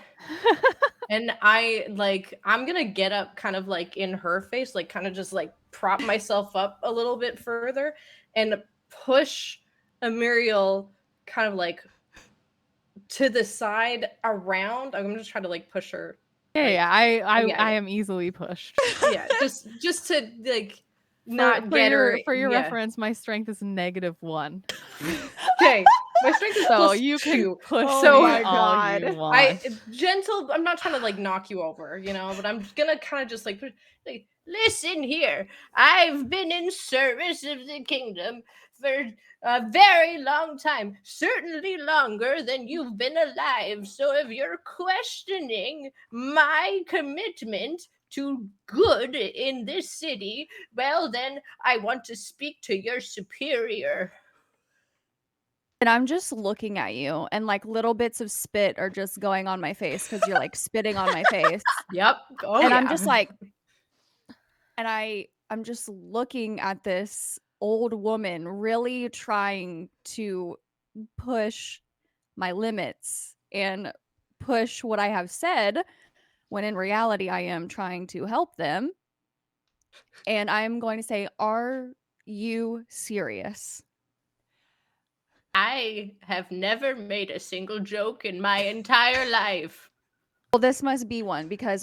And I'm gonna get up kind of like in her face, like kind of just like prop myself up a little bit further and push Muriel kind of like to the side around. I'm gonna try to like push her. Yeah, like, I am easily pushed. Yeah, just to like not get her. For your yeah. reference, my strength is -1. Okay, my strength is So plus you can 2. push So me all you want. I'm not trying to like knock you over, but I'm gonna kind of just like Listen here. I've been in service of the kingdom for a very long time, certainly longer than you've been alive. So if you're questioning my commitment to good in this city, well, then I want to speak to your superior. And I'm just looking at you, and like little bits of spit are just going on my face because you're like spitting on my face. Yep. Oh, And yeah. I'm just like, and I'm just looking at this old woman really trying to push my limits and push what I have said, when in reality I am trying to help them. And I'm going to say, are you serious? I have never made a single joke in my entire life. Well, this must be one, because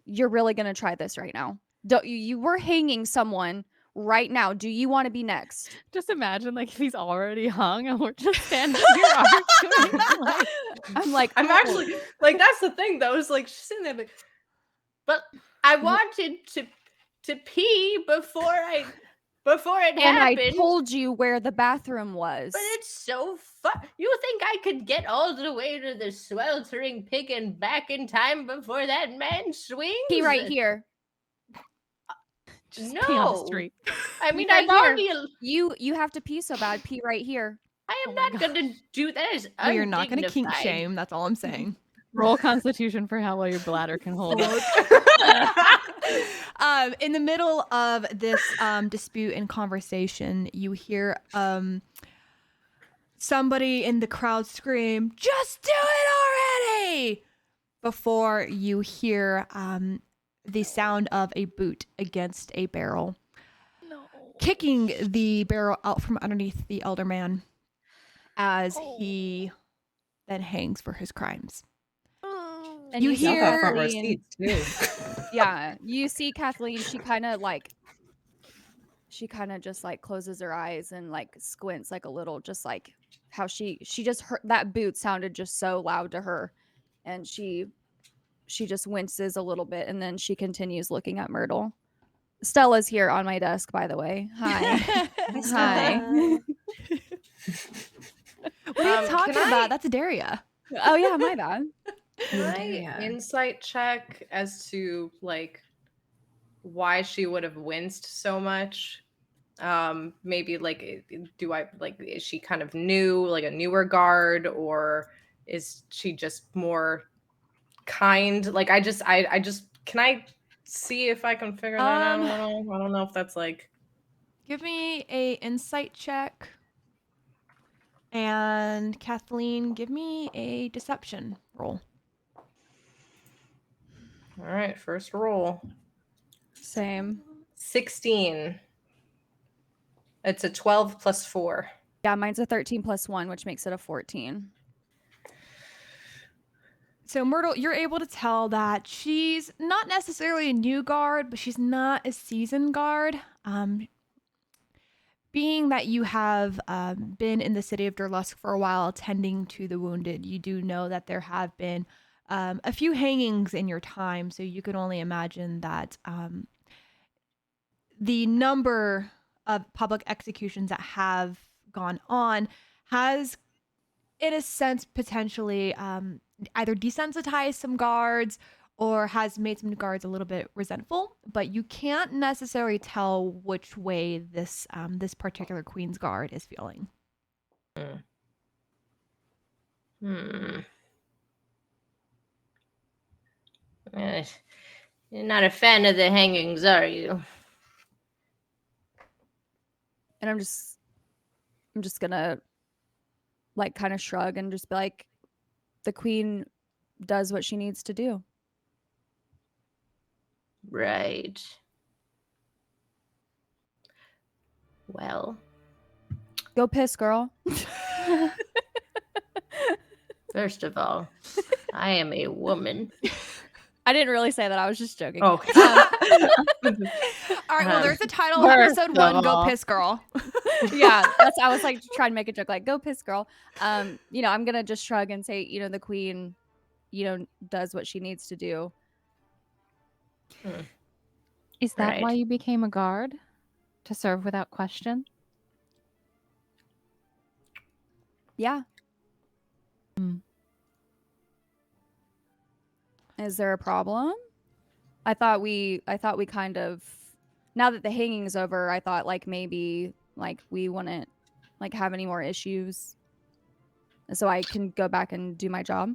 you're really going to try this right now? Don't you were hanging someone right now. Do you want to be next? Just imagine like if he's already hung and we're just standing here arguing. Like, I'm I'm actually like, that's the thing though. Is like she's sitting there like, But I wanted to pee before it and I happened. told you where the bathroom was. But it's so fun. You think I could get all the way to the sweltering pig and back in time before that man swings? Pee right here. just pee on the No. street. I mean, Right I've here. already. You have to pee so bad. Pee right here. I am Oh my not going to do that. Is We are not going to kink undignified. shame. That's all I'm saying. Roll Constitution for how well your bladder can hold it. In the middle of this dispute and conversation, you hear somebody in the crowd scream, "Just do it already!" Before you hear the sound of a boot against a barrel, kicking the barrel out from underneath the elder man as he then hangs for his crimes. And You see hear- Jump out from our Kathleen- seats too. Yeah, you see Kathleen. She kind of just like closes her eyes and like squints like a little, just like how she just heard that boot sounded just so loud to her, and she just winces a little bit, and then she continues looking at Myrtle. Stella's here on my desk, by the way. Hi. Hi. What are you talking can I- about? That's Daria. Oh yeah, my bad. Can I Yeah. insight check as to like why she would have winced so much? Maybe like, do I like, is she kind of new, like a newer guard, or is she just more kind? Like, I just can I see if I can figure that out? I don't know if that's like. Give me a insight check. And Kathleen, give me a deception roll. All right, first roll. Same. 16. It's a 12 plus 4. Yeah, mine's a 13 plus 1, which makes it a 14. So Myrtle, you're able to tell that she's not necessarily a new guard, but she's not a seasoned guard. Being that you have been in the city of Durlusk for a while, tending to the wounded, you do know that there have been a few hangings in your time. So you can only imagine that the number of public executions that have gone on has, in a sense, potentially either desensitized some guards or has made some guards a little bit resentful, but you can't necessarily tell which way this this particular Queen's Guard is feeling. You're not a fan of the hangings, are you? And I'm just gonna like kind of shrug and just be like, the queen does what she needs to do. Right. Well, Go piss, girl. first of all, I am a woman. I didn't really say that. I was just joking. Oh. All right, well, there's the title of First episode of 1, Go all. Piss Girl. Yeah, I was like trying to make a joke, like, go piss, girl. I'm gonna just shrug and say, the queen, does what she needs to do. Is that Right. why you became a guard? to serve without question? Yeah. Is there a problem? I thought we kind of, now that the hanging's over, I thought like maybe like we wouldn't like have any more issues, so I can go back and do my job.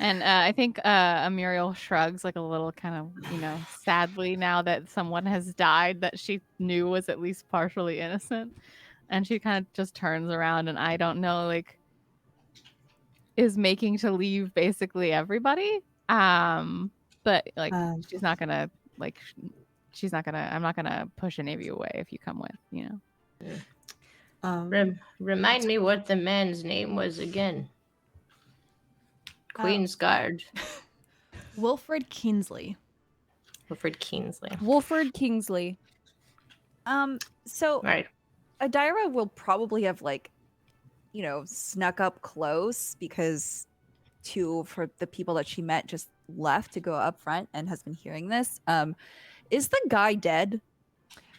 And I think Muriel shrugs like a little kind of, sadly now that someone has died that she knew was at least partially innocent. And she kind of just turns around and I don't know, like, is making to leave basically everybody. But like, she's not gonna, like, I'm not gonna push any of you away if you come with, Remind me what the man's name was again. Queen's Guard. Wilfred Kingsley. Wilfred Kingsley. Wolford Kingsley. So Right. Adira will probably have like, snuck up close because two for the people that she met just left to go up front and has been hearing this. Is the guy dead?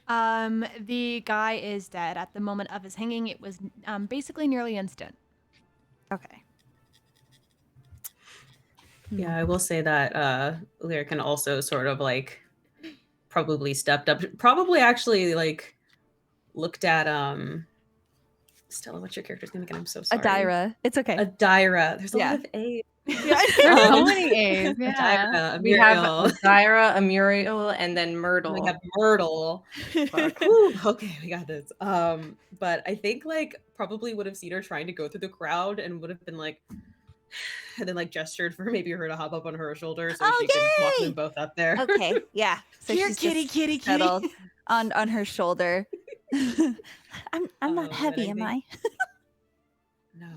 The guy is dead at the moment of his hanging. It was basically nearly instant. Okay. Yeah, I will say that Lyrican also sort of like probably stepped up, probably actually like looked at Stella, what's your character's name again? I'm so sorry. Adira. It's okay. Adira. There's a Yeah. lot of A's. There's so many A's. Yeah. Adira, We have Muriel. Adira, Amuriel, and then Myrtle. We have Myrtle. Fuck. Whew, okay, we got this. But I think like probably would have seen her trying to go through the crowd and would have been like, and then like gestured for maybe her to hop up on her shoulder so she can walk them both up there. Okay. Yeah. So Here, she's kitty, just kitty, settled kitty. on her shoulder. I'm not and heavy, am I? No.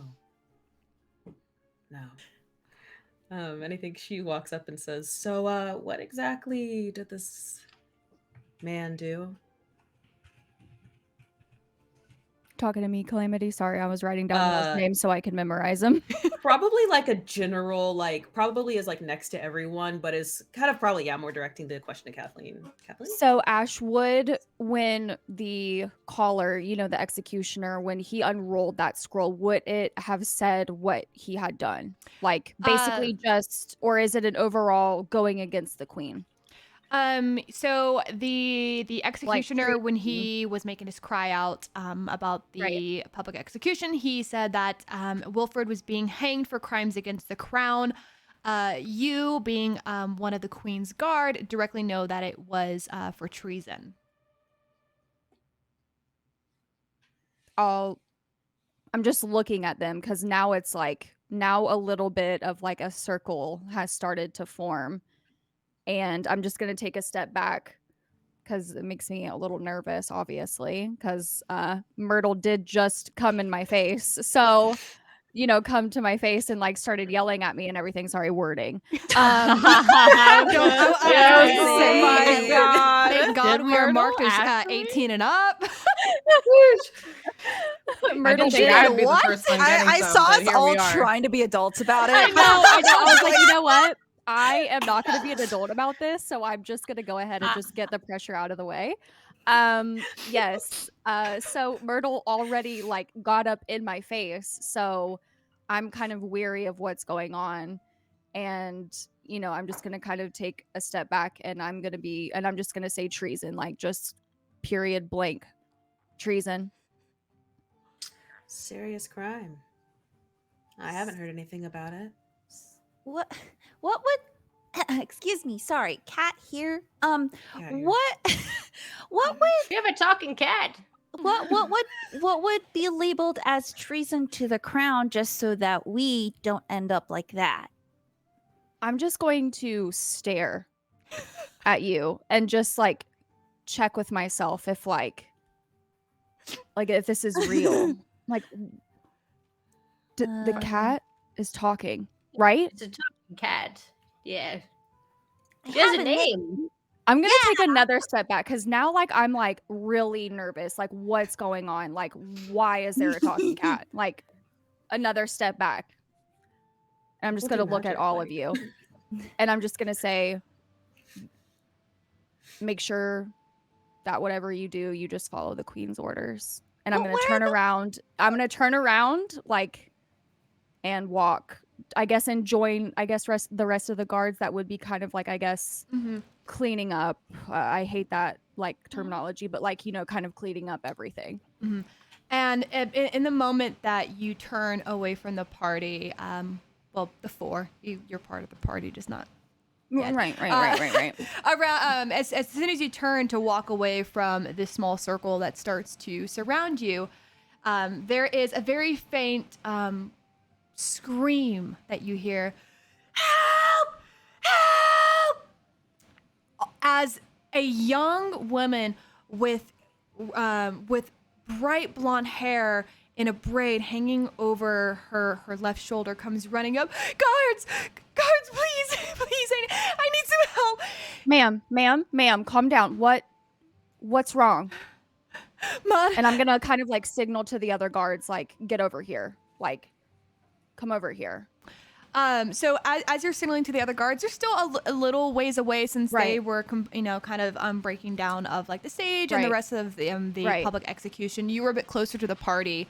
And I think she walks up and says, "So, what exactly did this man do?" Talking to me, Calamity. Sorry, I was writing down those names so I could memorize them. Probably like a general, like probably is like next to everyone, but is kind of probably more directing the question to Kathleen. Kathleen? So Ashwood, when the caller, the executioner, when he unrolled that scroll, would it have said what he had done? Like basically just, or is it an overall going against the queen? So the executioner, when he was making his cry out about the public execution, he said that Wilfred was being hanged for crimes against the crown. You, being one of the Queen's Guard, directly know that it was for treason. I'm just looking at them because now it's like, now a little bit of like a circle has started to form. And I'm just going to take a step back because it makes me a little nervous, obviously, because Myrtle did just come in my face. So, come to my face and like started yelling at me and everything. Sorry, wording. Oh my God. Thank God we are marked as 18 and up. Myrtle think did I would be the what? first one getting I some, saw but us here all we are. trying to be adults about it. I know. I was like, you know what? I am not going to be an adult about this, so I'm just going to go ahead and just get the pressure out of the way. Yes. So Myrtle already like got up in my face, so I'm kind of weary of what's going on, and I'm just going to kind of take a step back, and I'm just going to say treason, like just period blank treason. Serious crime. I haven't heard anything about it. What would excuse me, sorry, cat here. Yeah, What would We have a talking cat. what would be labeled as treason to the crown just so that we don't end up like that? I'm just going to stare at you and just like check with myself if like if this is real. Like the cat is talking, right? It's a talking cat. Yeah. I She has have a name. I'm gonna take another step back because now like I'm like really nervous. Like what's going on? Like why is there a talking cat? Like another step back. And I'm just We'll do gonna look at magic, all like- of you. And I'm just gonna say, make sure that whatever you do, you just follow the queen's orders. And I'm But gonna where turn the- around. I'm gonna turn around like and walk. I guess and join. I guess the rest of the guards that would be kind of like I guess cleaning up. I hate that like terminology, but like kind of cleaning up everything. And in the moment that you turn away from the party, well, the four, you're part of the party, just not yet. Right. Around, as soon as you turn to walk away from this small circle that starts to surround you, there is a very faint scream that you hear. Help! Help! As a young woman with bright blonde hair in a braid hanging over her left shoulder comes running up. Guards, please, I need some help. Ma'am, calm down. What's wrong? Mud. And I'm gonna kind of like signal to the other guards, like, get over here, like, come over here. So as you're signaling to the other guards, you're still a little ways away since they were, kind of breaking down of like the stage and the rest of the public execution. You were a bit closer to the party.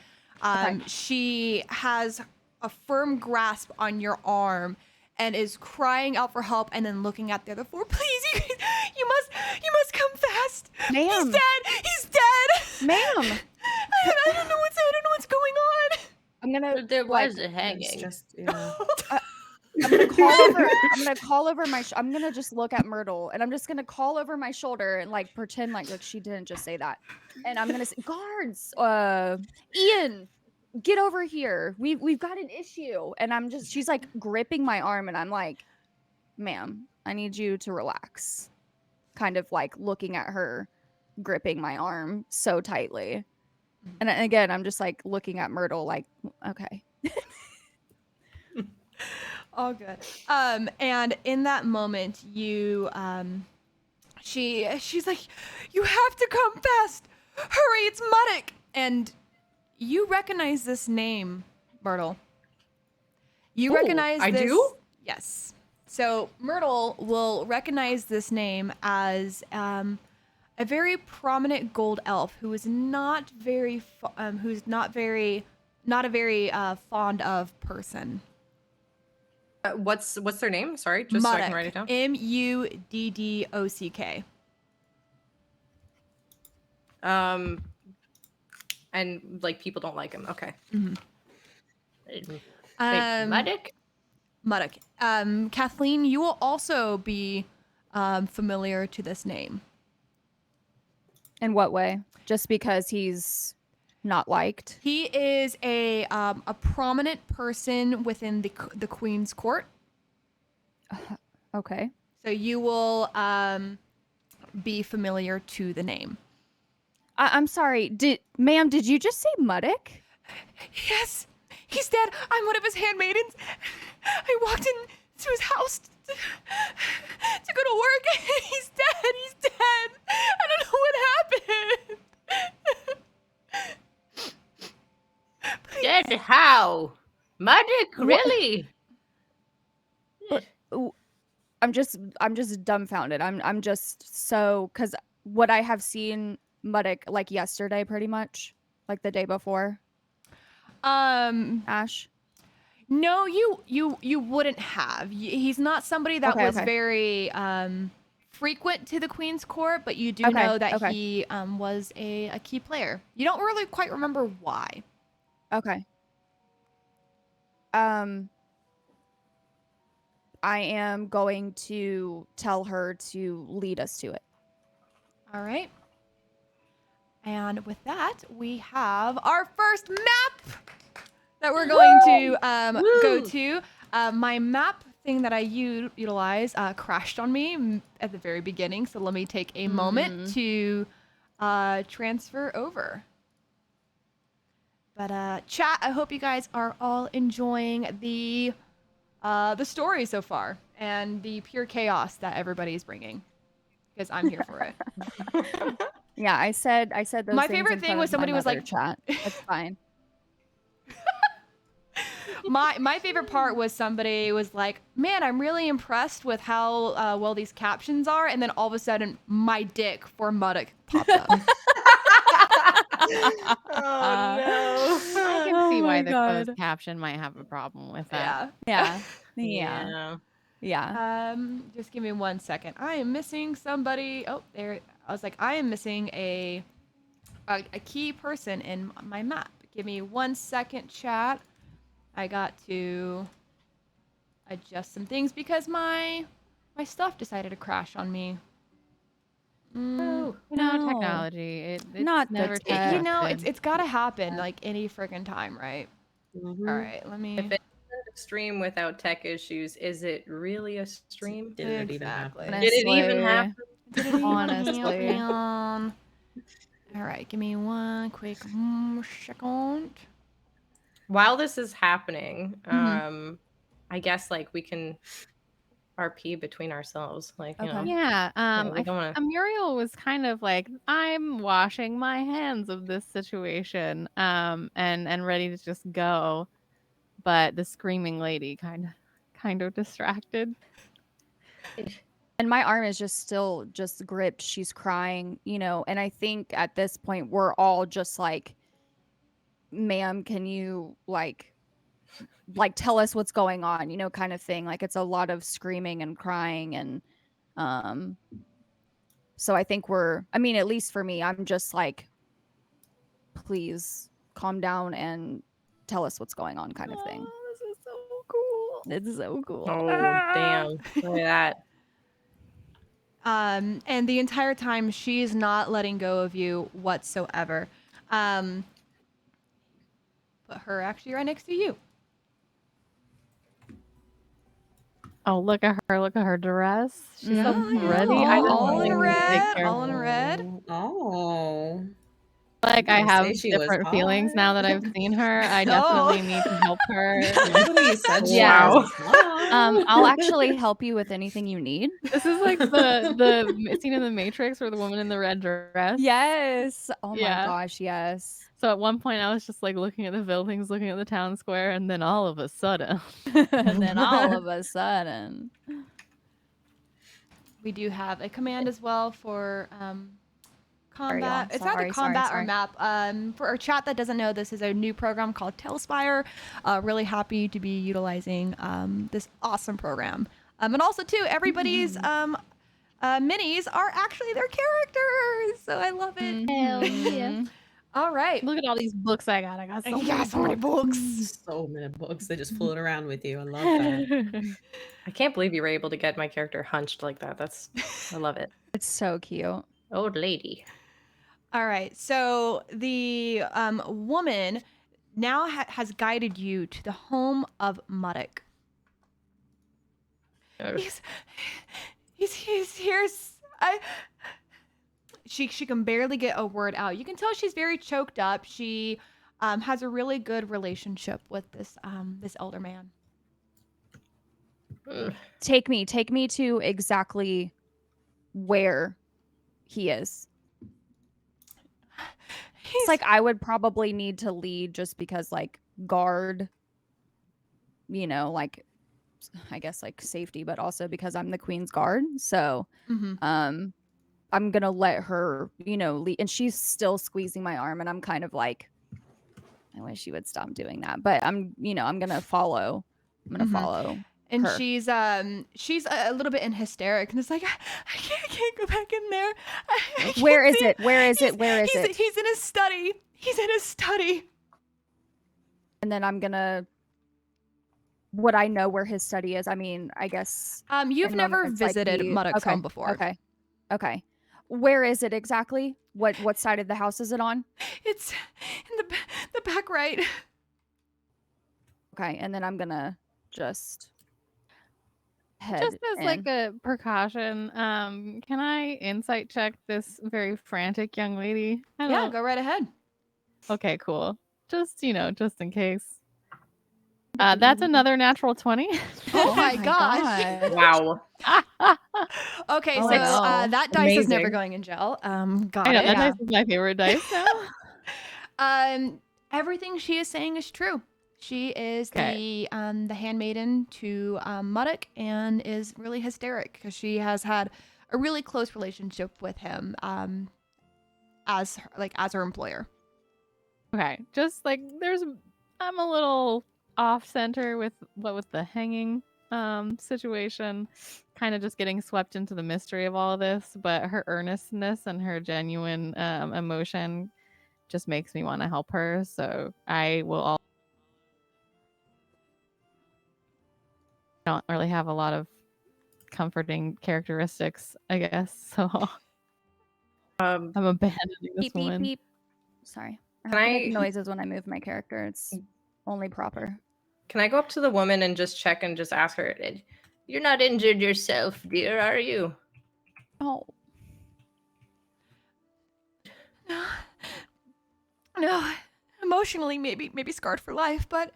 She has a firm grasp on your arm and is crying out for help and then looking at the other four. Please, you must come fast. Ma'am. He's dead. Ma'am. I don't know what's going on. I'm gonna. There was a It's hanging. just, yeah. I'm gonna call over. I'm gonna call over my. I'm gonna just look at Myrtle, and I'm just gonna call over my shoulder and like pretend like she didn't just say that. And I'm gonna say, guards, Ian, get over here. We've got an issue. And she's like gripping my arm, and I'm like, ma'am, I need you to relax. Kind of like looking at her, gripping my arm so tightly. And again, I'm just like looking at Myrtle, like, okay. All good. And in that moment, you, she's like, you have to come fast. Hurry, it's Muddock. And you recognize this name, Myrtle. You recognize this. I do? Yes. So Myrtle will recognize this name as a very prominent gold elf who is not very, not a very fond of person. What's their name? Sorry, just so I can write it down. Muddock. And like people don't like him. Okay. Wait, Muddock? Muddock. Kathleen, you will also be familiar to this name. In what way? Just because he's not liked? He is a prominent person within the Queen's court. Okay. So you will be familiar to the name. I'm sorry. Ma'am, did you just say Muddock? Yes, he's dead. I'm one of his handmaidens. I walked into his house to go to work. He's dead. He's dead. I don't know what happened. Dead how? Muddock, really? I'm just dumbfounded. I'm just so, because what I have seen Muddock like yesterday, pretty much, like the day before. Ash. No, you wouldn't have. He's not somebody that was very frequent to the Queen's court, but you do know that he was a key player. You don't really quite remember why. Okay. I am going to tell her to lead us to it. All right. And with that, we have our first map that we're going to go to. My map thing that I utilize crashed on me at the very beginning, so let me take a moment to transfer over. But chat, I hope you guys are all enjoying the story so far and the pure chaos that everybody's bringing, because I'm here for it. Yeah, I said those My things favorite in thing front was of somebody my was mother, like, chat. That's fine. My favorite part was somebody was like, man, I'm really impressed with how well these captions are, and then all of a sudden my dick for Muddock popped up. Oh I can Oh see why my the closed God. caption might have a problem with that. Yeah. Yeah. Yeah. Just give me 1 second. I am missing somebody. Oh, there. I was like, I am missing a key person in my map. Give me 1 second, chat. I got to adjust some things because my stuff decided to crash on me. no. Technology. It's Not the never tech. too You know, good. it's got to happen like any friggin' time, right? Mhm. All right, let me. If it isn't a stream without tech issues, is it really a stream? Did it even Exactly. happen? Did it even happen? Did it even Honestly. happen? All right, give me 1 quick second. While this is happening, Mhm. I guess like we can RP between ourselves, like you Okay. know. Yeah. we don't wanna... Muriel was kind of like, I'm washing my hands of this situation, and ready to just go, but the screaming lady kind of distracted. And my arm is just still just gripped. She's crying, you know, and I think at this point we're all just like, ma'am, can you like tell us what's going on, you know, kind of thing. Like it's a lot of screaming and crying and so I think I mean, at least for me, I'm just like, please calm down and tell us what's going on, kind of thing. This is so cool. It's so cool. Oh damn! Look at that. And the entire time she's not letting go of you whatsoever. Put her actually right next to you. Oh, look at her! Look at her dress. She's so Yeah, pretty. yeah. I just All want in to red, take care of all in red. Oh. Like I gonna have say she was different feelings now that I've seen her. I definitely need to help her. Somebody said she Yeah. was hot. I'll actually help you with anything you need. This is like the scene in the Matrix where the woman in the red dress. Yes. Oh Yeah. my gosh, yes. So at one point I was just like looking at the buildings, looking at the town square, and then all of a sudden, And then all of a sudden, We do have a command as well for combat. y'all. It's either combat Sorry. or map. For our chat that doesn't know, this is a new program called Telspire. Really happy to be utilizing this awesome program. And also too, everybody's minis are actually their characters, so I love it. hell yeah! All right. Look at all these books I got. I got so Yeah, so many books. So many books. They just float around with you. I love that. I can't believe you were able to get my character hunched like that. I love it. it's so cute. Old lady. All right. So the woman now has guided you to the home of Muddock. He's here. She can barely get a word out. You can tell she's very choked up. She has a really good relationship with this elder man. Take me to exactly where he is. It's like I would probably need to lead just because like guard, you know, like I guess like safety, but also because I'm the queen's guard. So I'm gonna let her, you know, lead. And she's still squeezing my arm and I'm kind of like, I wish she would stop doing that. But I'm gonna follow. Follow. And her. she's a little bit in hysterics and it's like, I can't go back in there. Where is it? He's in his study. And then I'm gonna. Would I know where his study is? I mean, I guess. You've never visited Muddock's home before. Okay. Where is it exactly? What side of the house is it on? It's in the back right. Okay, and then I'm gonna just head just as in. like a precaution, can I insight check this very frantic young lady? Yeah, go right ahead. Okay, cool. Just in case. That's another natural 20. Oh my gosh. Wow. Okay, Oh, so wow. that dice is never Amazing. going in jail. Got I know it. that dice is my favorite dice now. Everything she is saying is true. She is Okay. the handmaiden to Muddock and is really hysteric because she has had a really close relationship with him. as her employer. Okay, just like I'm a little off center with the hanging situation, kind of just getting swept into the mystery of all of this, but her earnestness and her genuine emotion just makes me want to help her. So I will all don't really have a lot of comforting characteristics, I guess. So I'm abandoning this Beep beep woman. beep. Sorry, I Can have to make I- noises when I move my character. It's only proper. Can I go up to the woman and just check and just ask her, "You're not injured yourself, dear, are you?" Oh, No, emotionally maybe scarred for life, but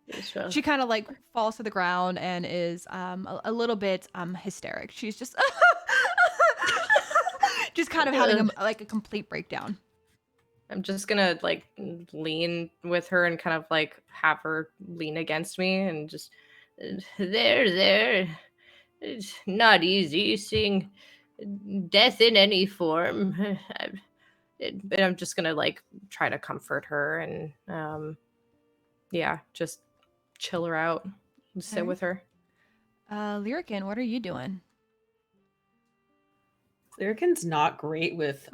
Yes, well, she kind of like falls to the ground and is a little bit hysteric. She's just just kind of having a complete breakdown. I'm just gonna like lean with her and kind of like have her lean against me and just there. It's not easy seeing death in any form. But I'm just gonna like try to comfort her and yeah, just chill her out and sit Alright. with her. Lyrican, what are you doing? Lyrican's not great with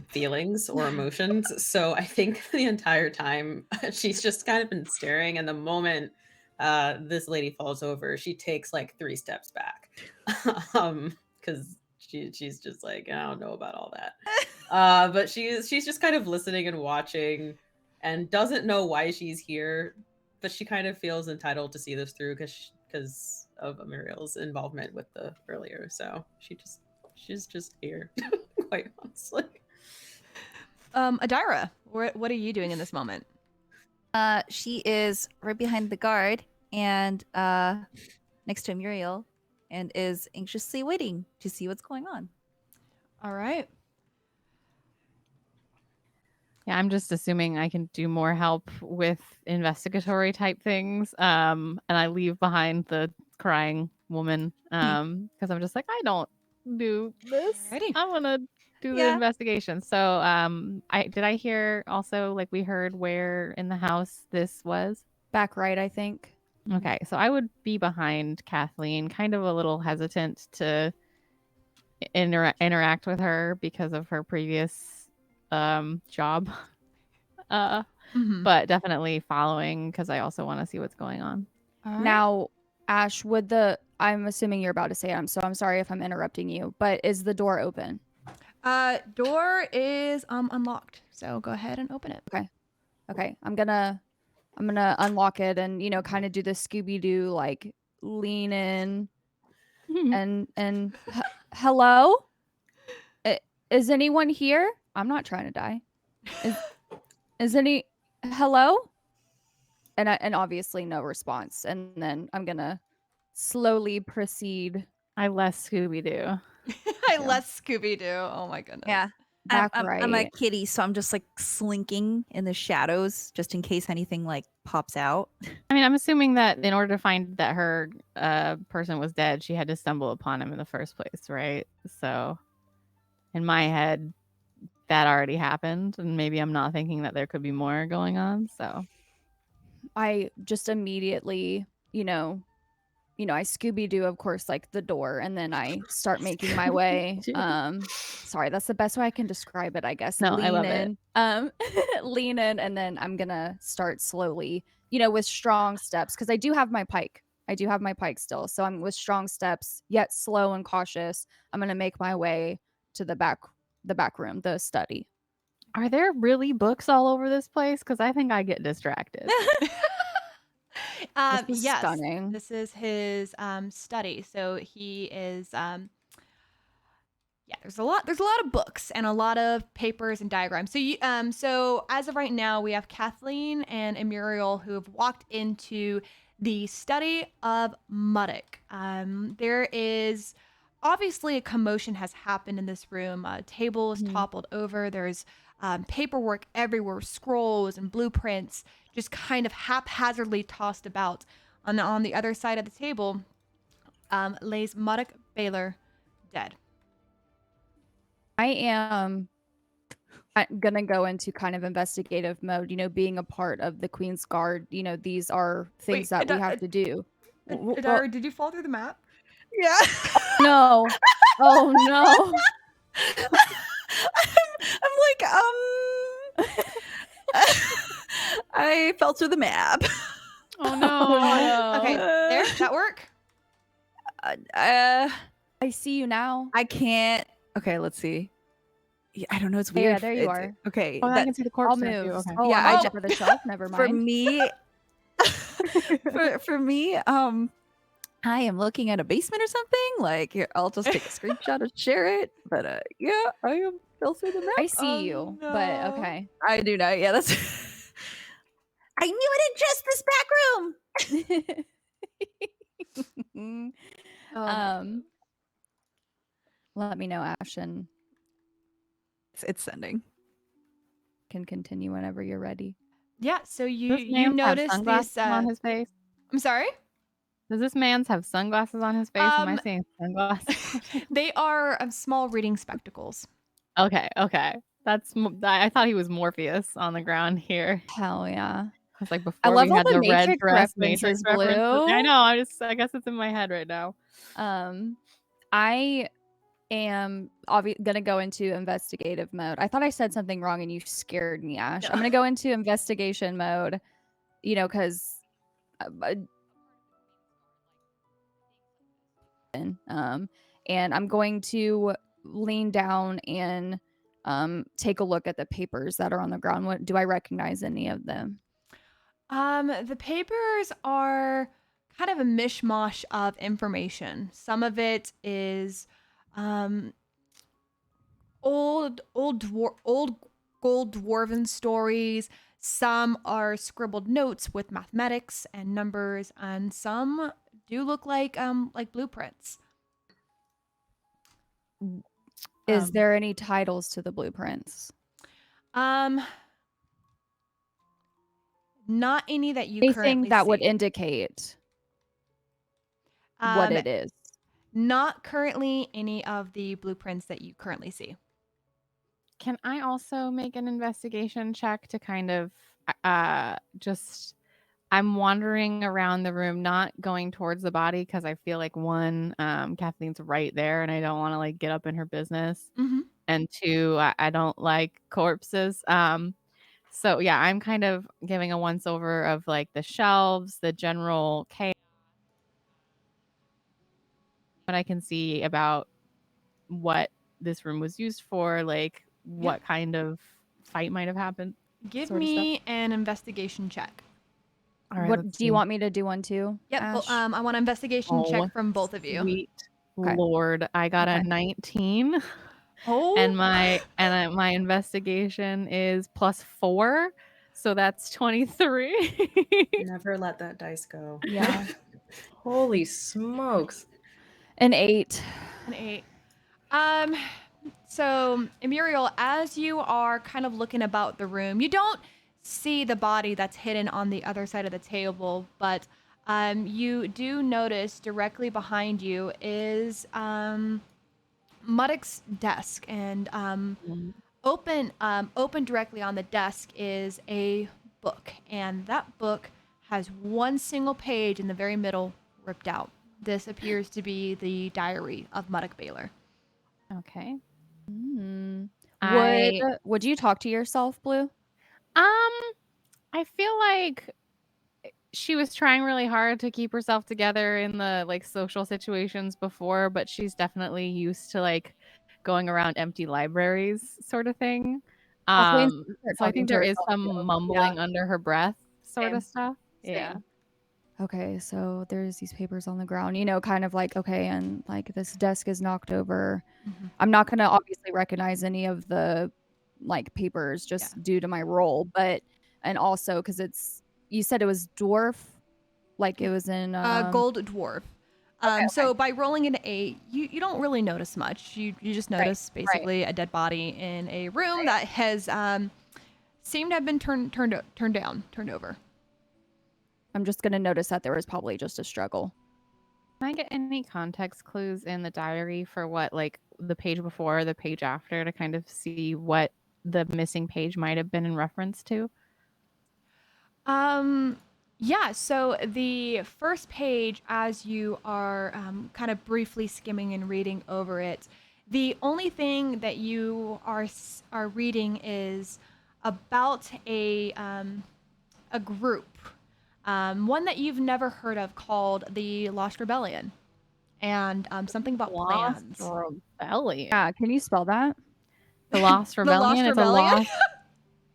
feelings or emotions, so I think the entire time she's just kind of been staring, and the moment this lady falls over, she takes like 3 steps back. Because she's just like, I don't know about all that. But she's just kind of listening and watching and doesn't know why she's here, but she kind of feels entitled to see this through because of Muriel's involvement with the earlier. So she's just here, quite honestly. Adira, what are you doing in this moment? She is right behind the guard and next to Muriel and is anxiously waiting to see what's going on. All right. Yeah, I'm just assuming I can do more help with investigatory type things. And I leave behind the crying woman because I'm just like, I don't do this. Alrighty. I want to do the Yeah. investigation. So I hear also like we heard where in the house this was. back right, I think. Okay, so I would be behind Kathleen, kind of a little hesitant to interact with her because of her previous job. Mhm. But definitely following because I also want to see what's going on. All right. Now, Ash, I'm assuming you're about to say it, so I'm sorry if I'm interrupting you, but is the door open? Door is unlocked, so go ahead and open it. Okay, I'm gonna unlock it and kind of do the Scooby-Doo like lean in and hello? Is anyone here? I'm not trying to die. Is any hello? And obviously no response. And then I'm gonna slowly proceed I less Scooby Doo. I less Scooby-Doo. Oh my goodness. Yeah. back I'm a right. kitty, so I'm just like slinking in the shadows just in case anything like pops out. I mean, I'm assuming that in order to find that her person was dead, she had to stumble upon him in the first place, right? So in my head, that already happened, and maybe I'm not thinking that there could be more going on. So I just immediately, I Scooby-Doo, of course, like the door, and then I start making my way. Sorry, that's the best way I can describe it, I guess. No, lean I love in, lean in, and then I'm gonna start slowly, with strong steps, because I do have my pike. I do have my pike still, so I'm with strong steps, yet slow and cautious. I'm gonna make my way to the back room, the study. are there really books all over this place? Because I think I get distracted. This is Yes, stunning. this is his study. So he is yeah, there's a lot of books and a lot of papers and diagrams. So as of right now, we have Kathleen and Muriel who have walked into the study of Muddock. There is obviously a commotion has happened in this room. A table is toppled over. There's paperwork everywhere, scrolls and blueprints just kind of haphazardly tossed about. On the other side of the table lays Muddock Baylor dead. am gonna go into kind of investigative mode. You know, being a part of the Queen's Guard. You know, these are things that we have to do. Adara, did you fall through the map? Yeah. No. Oh no. I'm like, I fell through the map. Oh no. no. Okay, there, that work? I see you now. I can't. Okay, let's see. Yeah, I don't know. It's Yeah, weird. there you are. Okay. Oh, I can see the corpse I'll there, move. too. Okay. Oh, Yeah, I'm I over the shelf. Never mind. For me, for me, I am looking at a basement or something. Like, here, I'll just take a screenshot and share it. But yeah, I am fell through the map. I see you, but no. okay. I do know. Yeah, that's. I knew I didn't trust this back room. Let me know, Ash, and It's sending. can continue whenever you're ready. Yeah, so Does you this man have notice sunglasses this on his face? I'm sorry? Does this man's have sunglasses on his face? Am I Um, seeing sunglasses? They are small reading spectacles. Okay. That's. I thought he was Morpheus on the ground here. Hell yeah. It's like I before love we all had the the red Matrix dress references, Matrix references. I Blue. know. I guess it's in my head right now. I am gonna go into investigative mode. I thought I said something wrong and you scared me, Ash. I'm gonna go into investigation mode, you know, because and I'm going to lean down and take a look at the papers that are on the ground. What do I recognize any of them? The papers are kind of a mishmash of information. Some of it is old gold dwarven stories. Some are scribbled notes with mathematics and numbers, and some do look like blueprints. Is there any titles to the blueprints? Not any that you Anything currently that see. would indicate what it is. Not currently any of the blueprints that you currently see. Can I also make an investigation check to kind of just I'm wandering around the room, not going towards the body because I feel like one, Kathleen's right there and I don't want to like get up in her business. Mm-hmm. And two, I don't like corpses. So yeah, I'm kind of giving a once over of like the shelves, the general chaos. What I can see about what this room was used for, like what kind of fight might have happened. Give me an investigation check. All right, What do you want me to do one too? Yep. Ash? I want an investigation check from both of you. Sweet Okay. Lord, I got a Okay. 19. Oh. And my investigation is +4, so that's 23. Never let that dice go. Yeah. Holy smokes. An 8. An 8. So Muriel, as you are kind of looking about the room, you don't see the body that's hidden on the other side of the table, but you do notice directly behind you is Muddock's desk, and open directly on the desk is a book, and that book has one single page in the very middle ripped out. This appears to be the diary of Muddock Baylor. Okay. Would you talk to yourself, Blue? I feel like she was trying really hard to keep herself together in the like social situations before, but she's definitely used to like going around empty libraries sort of thing. So I think there is some mumbling under her breath sort of stuff. Same. Yeah. Okay, so there's these papers on the ground, you know, kind of like, okay, and like this desk is knocked over. Mm-hmm. I'm not going to obviously recognize any of the like papers just due to my role, but, and also because you said it was dwarf, like it was in gold dwarf. So by rolling an 8, you don't really notice much. You just notice basically a dead body in a room that has seemed to have been turned over. I'm just going to notice that there was probably just a struggle. Can I get any context clues in the diary for what, like, the page before, the page after, to kind of see what the missing page might have been in reference to? Yeah, so the first page, as you are kind of briefly skimming and reading over it, the only thing that you are reading is about a group, one that you've never heard of, called the Lost Rebellion, and something about Lost plans. Rebellion. Yeah, can you spell that? The Lost The Lost Rebellion is a Rebellion? lost.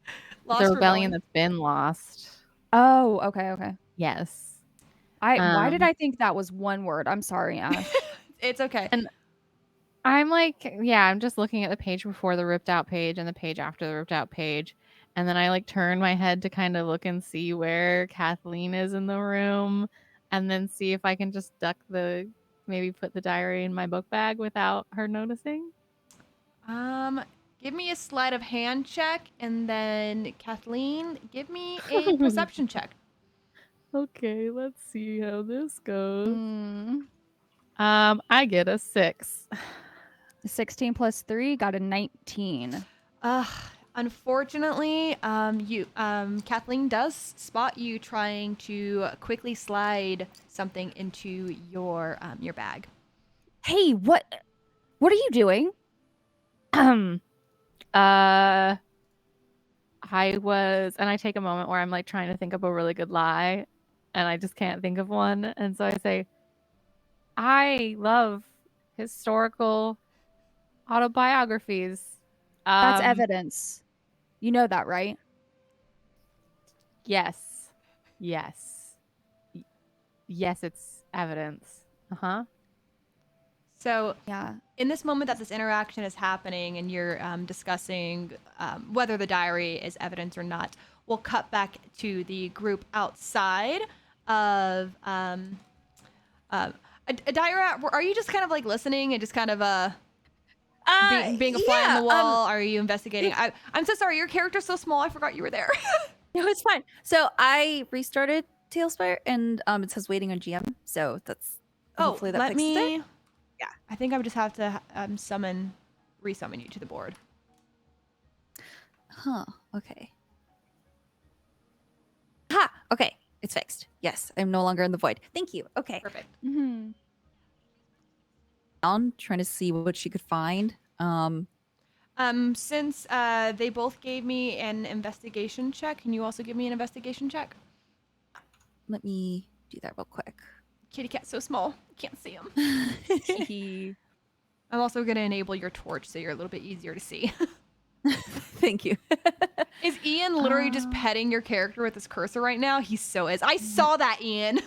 It's Lost a rebellion Rebellion. that's been lost. Oh, okay. Yes. Why did I think that was one word? I'm sorry, Ash. It's okay. And I'm like, yeah, I'm just looking at the page before the ripped out page and the page after the ripped out page. And then I like turn my head to kind of look and see where Kathleen is in the room, and then see if I can just maybe put the diary in my book bag without her noticing. Give me a sleight of hand check, and then Kathleen, give me a perception check. Okay, let's see how this goes. Mm, I get a 6. 16 plus 3 got a 19. Unfortunately, Kathleen does spot you trying to quickly slide something into your bag. Hey, what are you doing? I take a moment where I'm like trying to think of a really good lie, and I just can't think of one. And so I say, I love historical autobiographies. That's evidence. You know that, right? Yes. Yes, it's evidence. So Yeah. in this moment that this interaction is happening and you're discussing whether the diary is evidence or not, we'll cut back to the group outside of a diary. Are you just kind of like listening and just kind of being a fly on the wall? Are you investigating? I'm so sorry. Your character's so small. I forgot you were there. No, it's fine. So I restarted Tailspire, and it says waiting on GM. So that's hopefully that fixes it. Yeah, I think I would just have to resummon you to the board. Huh. Okay. Ha. Okay. It's fixed. Yes, I'm no longer in the void. Thank you. Okay. Perfect. Mm-hmm. Down, trying to see what she could find. Since they both gave me an investigation check, can you also give me an investigation check? Let me do that real quick. Kitty cat's so small, can't see him. I'm also going to enable your torch so you're a little bit easier to see. Thank you. Is Ian literally just petting your character with his cursor right now? He so is. I saw that, Ian.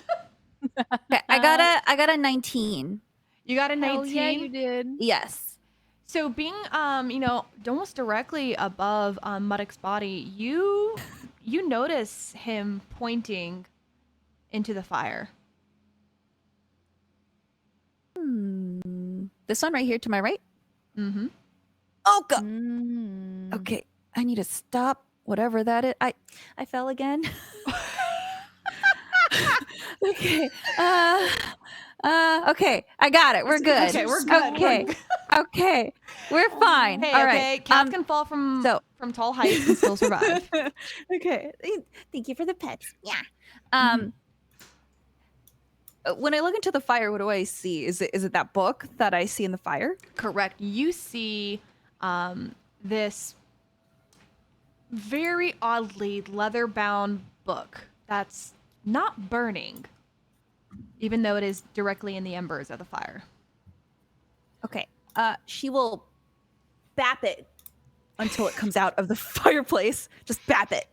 Okay, I got a 19. You got a 19? Hell yeah, you did. Yes. So being, almost directly above Muddock's body, you notice him pointing into the fire. This one right here to my right? Mm-hmm. Oh, God. Mm. Okay, I need to stop whatever that is. I fell again. Okay. Okay, I got it. We're good. Okay, we're good. Okay. Okay. We're fine. Hey, all okay. right. Cats can fall from tall heights and still survive. Okay. Thank you for the pets. Yeah. When I look into the fire, what do I see? Is it that book that I see in the fire? Correct. You see this very oddly leather-bound book that's not burning, even though it is directly in the embers of the fire. Okay. She will bap it until it comes out of the fireplace. Just bap it.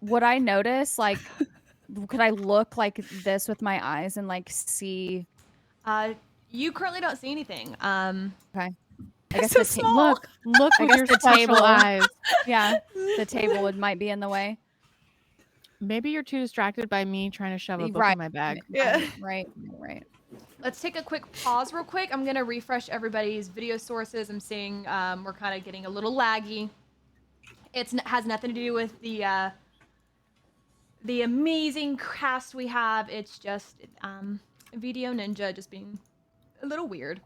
Would I notice, like, could I look like this with my eyes and like see? You currently don't see anything. Okay. I guess so the small. Look with your special eyes. Yeah, the table might be in the way. Maybe you're too distracted by me trying to shove a book Right. in my bag. Yeah. Right. Let's take a quick pause real quick. I'm going to refresh everybody's video sources. I'm seeing we're kind of getting a little laggy. It has nothing to do with the the amazing cast we have. It's just Video Ninja just being a little weird.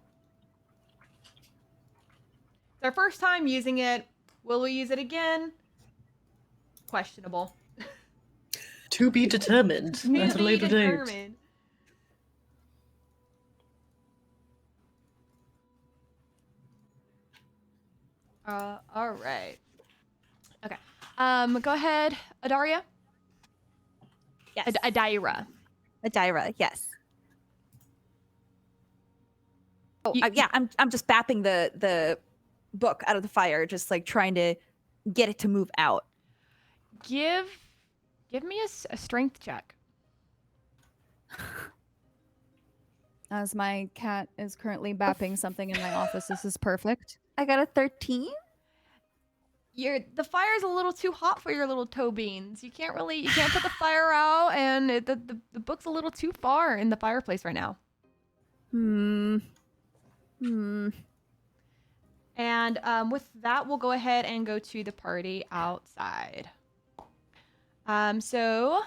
It's our first time using it. Will we use it again? Questionable. To be determined To at a be later date. determined. All right. Okay. Go ahead, Adaria. Yes. Adaira. Adira, yes. Oh, You- yeah, I'm just bapping the book out of the fire, just like trying to get it to move out. Give me a strength check. As my cat is currently bapping something in my office, this is perfect. I got a 13. The fire's a little too hot for your little toe beans. You can't put the fire out, and the book's a little too far in the fireplace right now. And with that, we'll go ahead and go to the party outside. So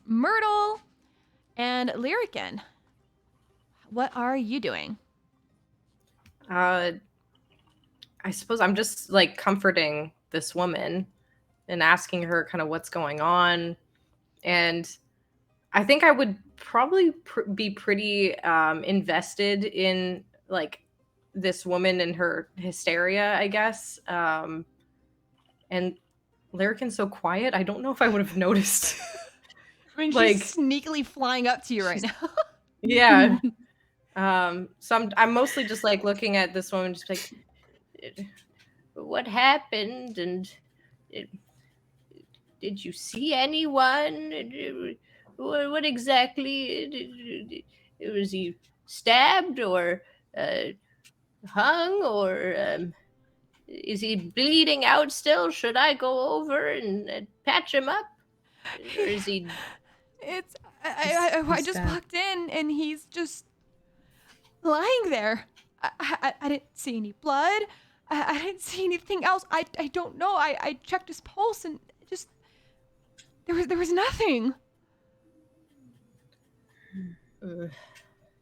Myrtle and Lyrican, what are you doing? I suppose I'm just like comforting this woman and asking her kind of what's going on. And I think I would probably be pretty invested in like this woman and her hysteria, I guess. And Lyrican's so quiet, I don't know if I would have noticed. I mean, Like- she's sneakily flying up to you right now. Yeah. So I'm mostly just like looking at this woman, just like, what happened, and did you see anyone? What exactly? Was he stabbed or hung, or is he bleeding out still? Should I go over and patch him up, or is he? It's I just stabbed. walked in and he's just lying there. I didn't see any blood. I didn't see anything else. I don't know. I checked his pulse and just there was nothing.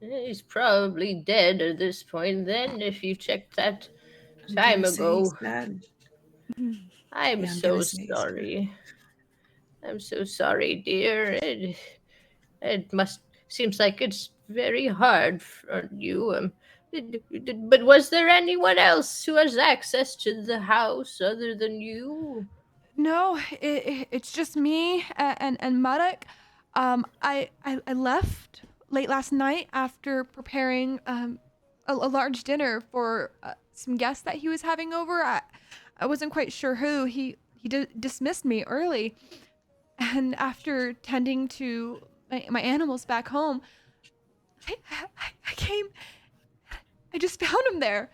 He's probably dead at this point then, if you checked that time ago. I'm Yeah, I'm so gonna say he's sorry. I'm so sorry, dear. It seems like it's very hard for you. But was there anyone else who has access to the house other than you? No, it's just me and Muddock. I left late last night after preparing a large dinner for some guests that he was having over. I wasn't quite sure who. He dismissed me early, and after tending to my animals back home, I came. I just found him there.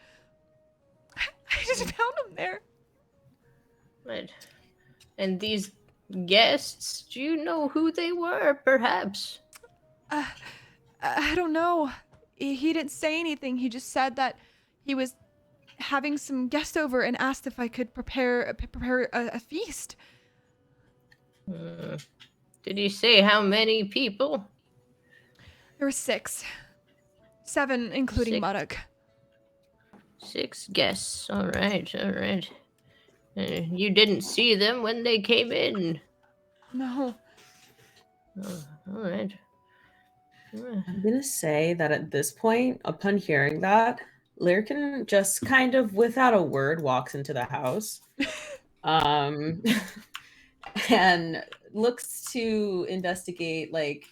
I just found him there. Right. And these guests, do you know who they were, perhaps? I don't know. He didn't say anything. He just said that he was having some guests over and asked if I could prepare a feast. Did he say how many people? There were 6. 7, including 6. Muddock. 6 guests. All right. You didn't see them when they came in. No. Oh, all right. I'm gonna say that at this point, upon hearing that, Lyrican just kind of, without a word, walks into the house, and looks to investigate, like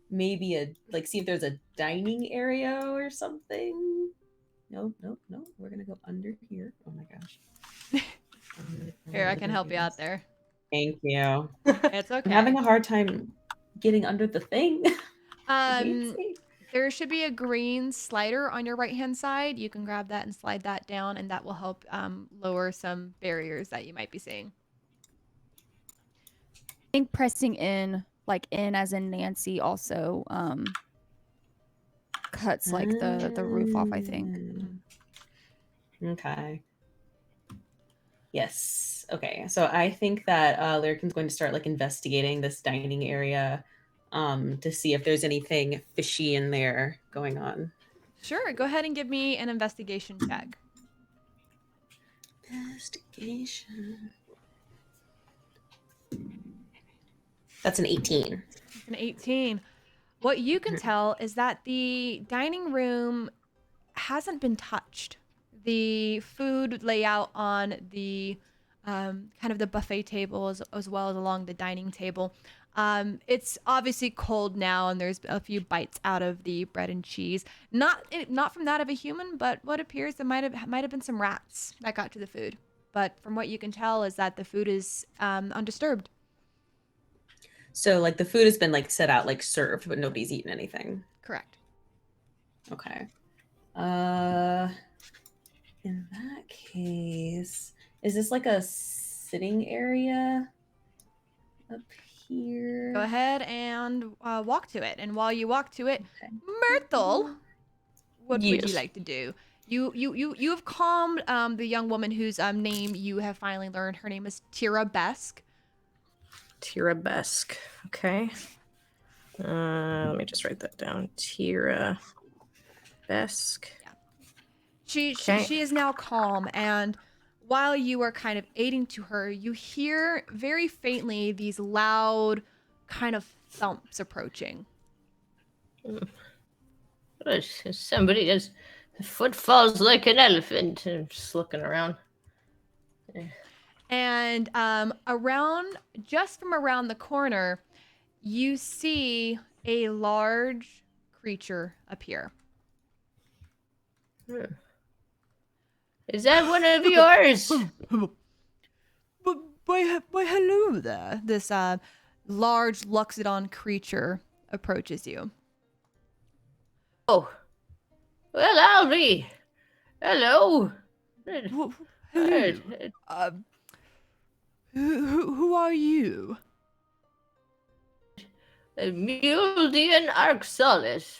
maybe see if there's a dining area or something. No. We're gonna go under here. Oh my gosh. Here, I can help you out there. Thank you. It's okay. I'm having a hard time getting under the thing. There should be a green slider on your right-hand side. You can grab that and slide that down, and that will help lower some barriers that you might be seeing. I think pressing in, like in as in Nancy, also cuts like the roof off, I think. Okay. Yes. Okay. So I think that Lyrican's going to start like investigating this dining area to see if there's anything fishy in there going on. Sure, go ahead and give me an investigation check. Investigation. That's an 18. An 18. What you can tell is that the dining room hasn't been touched. The food layout on the kind of the buffet table as well as along the dining table. It's obviously cold now, and there's a few bites out of the bread and cheese. Not from that of a human, but what appears there might have been some rats that got to the food. But from what you can tell is that the food is undisturbed. So like the food has been like set out, like served, but nobody's eaten anything. Correct. Okay. In that case, is this like a sitting area up here? Go ahead and walk to it. And while you walk to it, Okay. Myrtle, what would you Yes. like to do? You have calmed the young woman whose name you have finally learned. Her name is Tira Besk. Tirabesk. Okay. Let me just write that down. Tirabesk. She Okay. is now calm, and while you are kind of aiding to her, you hear very faintly these loud kind of thumps approaching. Somebody has footfalls like an elephant. I'm just looking around. And just from around the corner, you see a large creature appear. Is that one of yours? Why, hello there. This large Luxodon creature approaches you. Oh. Well, I'll be. Hello. Hello. Who are you? Muldian Arxalis.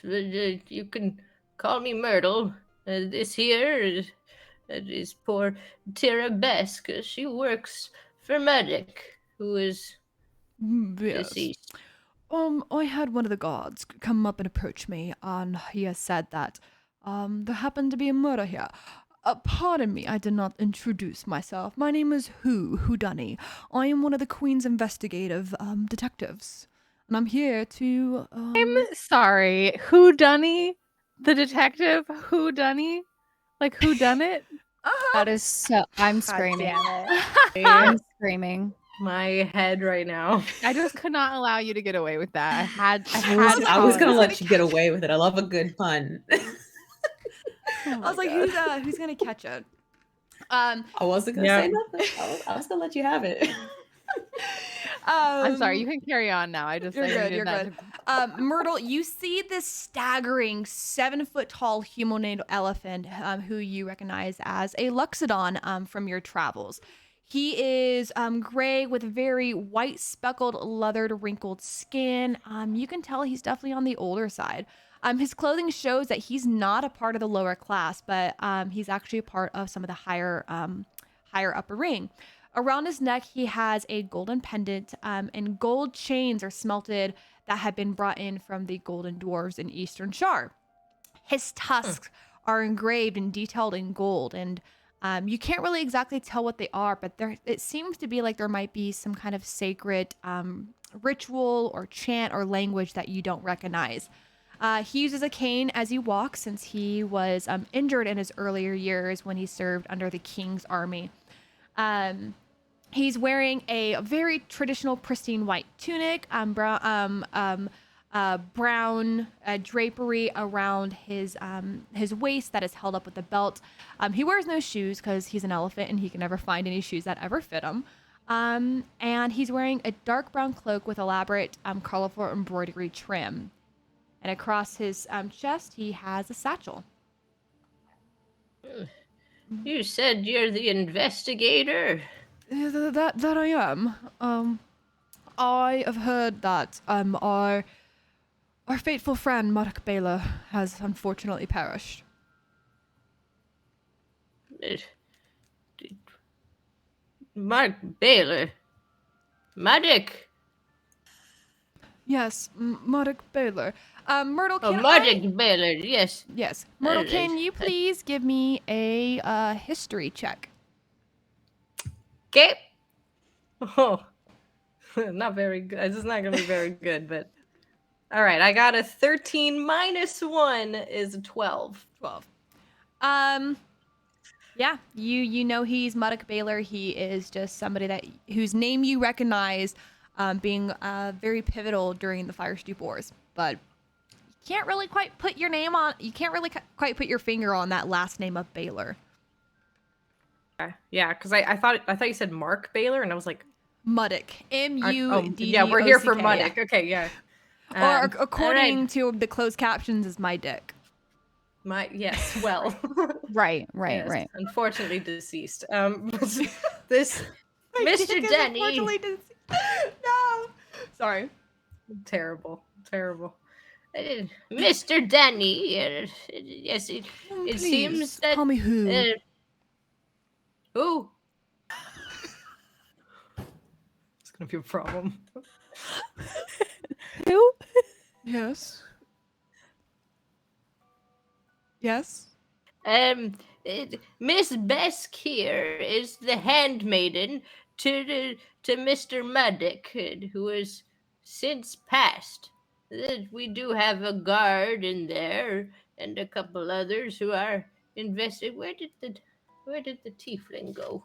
You can call me Myrtle. This here is poor Tirabesk. She works for Medic, who is Yes. deceased. I had one of the guards come up and approach me, and he has said that there happened to be a murder here. Pardon me, I did not introduce myself. My name is Whodunny. I am one of the Queen's investigative detectives, and I'm here to. I'm sorry. Who Dunny? The detective? Who Dunny? Like who done it? That is so. I'm God screaming. damn it. I'm screaming. My head right now. I just could not allow you to get away with that. I had I was gonna to. let you get away with it. I love a good pun. I was like, who's gonna catch it? I wasn't gonna Yeah. say nothing. I was gonna let you have it. I'm sorry. You can carry on now. I just You're I good. needed You're that good. to- Myrtle, you see this staggering 7-foot-tall humanoid elephant, who you recognize as a Luxodon from your travels. He is gray with very white, speckled, leathered, wrinkled skin. You can tell he's definitely on the older side. His clothing shows that he's not a part of the lower class, but he's actually a part of some of the higher upper ring. Around his neck, he has a golden pendant, and gold chains are smelted that have been brought in from the golden dwarves in Eastern Shar. His tusks are engraved and detailed in gold, and you can't really exactly tell what they are, but it seems to be like there might be some kind of sacred ritual or chant or language that you don't recognize. He uses a cane as he walks, since he was injured in his earlier years when he served under the king's army. He's wearing a very traditional, pristine white tunic, brown drapery around his waist that is held up with a belt. He wears no shoes because he's an elephant and he can never find any shoes that ever fit him. And he's wearing a dark brown cloak with elaborate, colorful embroidery trim. And across his chest, he has a satchel. You said you're the investigator. That I am. I have heard that our fateful friend Mark Baylor has unfortunately perished. Mark Baylor. Muddick. Yes, Muddick Baylor. Myrtle, Oh, can Muddick Baylor, yes. Yes. Myrtle, There it can is. you please give me a history check? Okay. Oh, not very good. This is not going to be very good, but all right. I got a 13 minus 1 is a 12. 12. Yeah, you know he's Muddick Baylor. He is just somebody whose name you recognize, being very pivotal during the Firestoop Wars. But you can't really quite put your name on. You can't really quite put your finger on that last name of Baylor. Yeah, because I thought you said Mark Baylor, and I was like, Muddick. M-U-D-D-O-C-K. yeah, we're here for Yeah. Muddick. Okay, yeah. Or according alright. to the closed captions, is my dick. Yes, well. Right. Yes, unfortunately deceased. This Mr. Denny. No. Sorry. Terrible. Mr. Denny. Yes, it Please, seems that. call me who? Who? It's gonna be a problem. Who? Yes. Yes. Miss Besk here is the handmaiden to Mr. Muddick, who has since passed. We do have a guard in there and a couple others who are invested. Where did the tiefling go?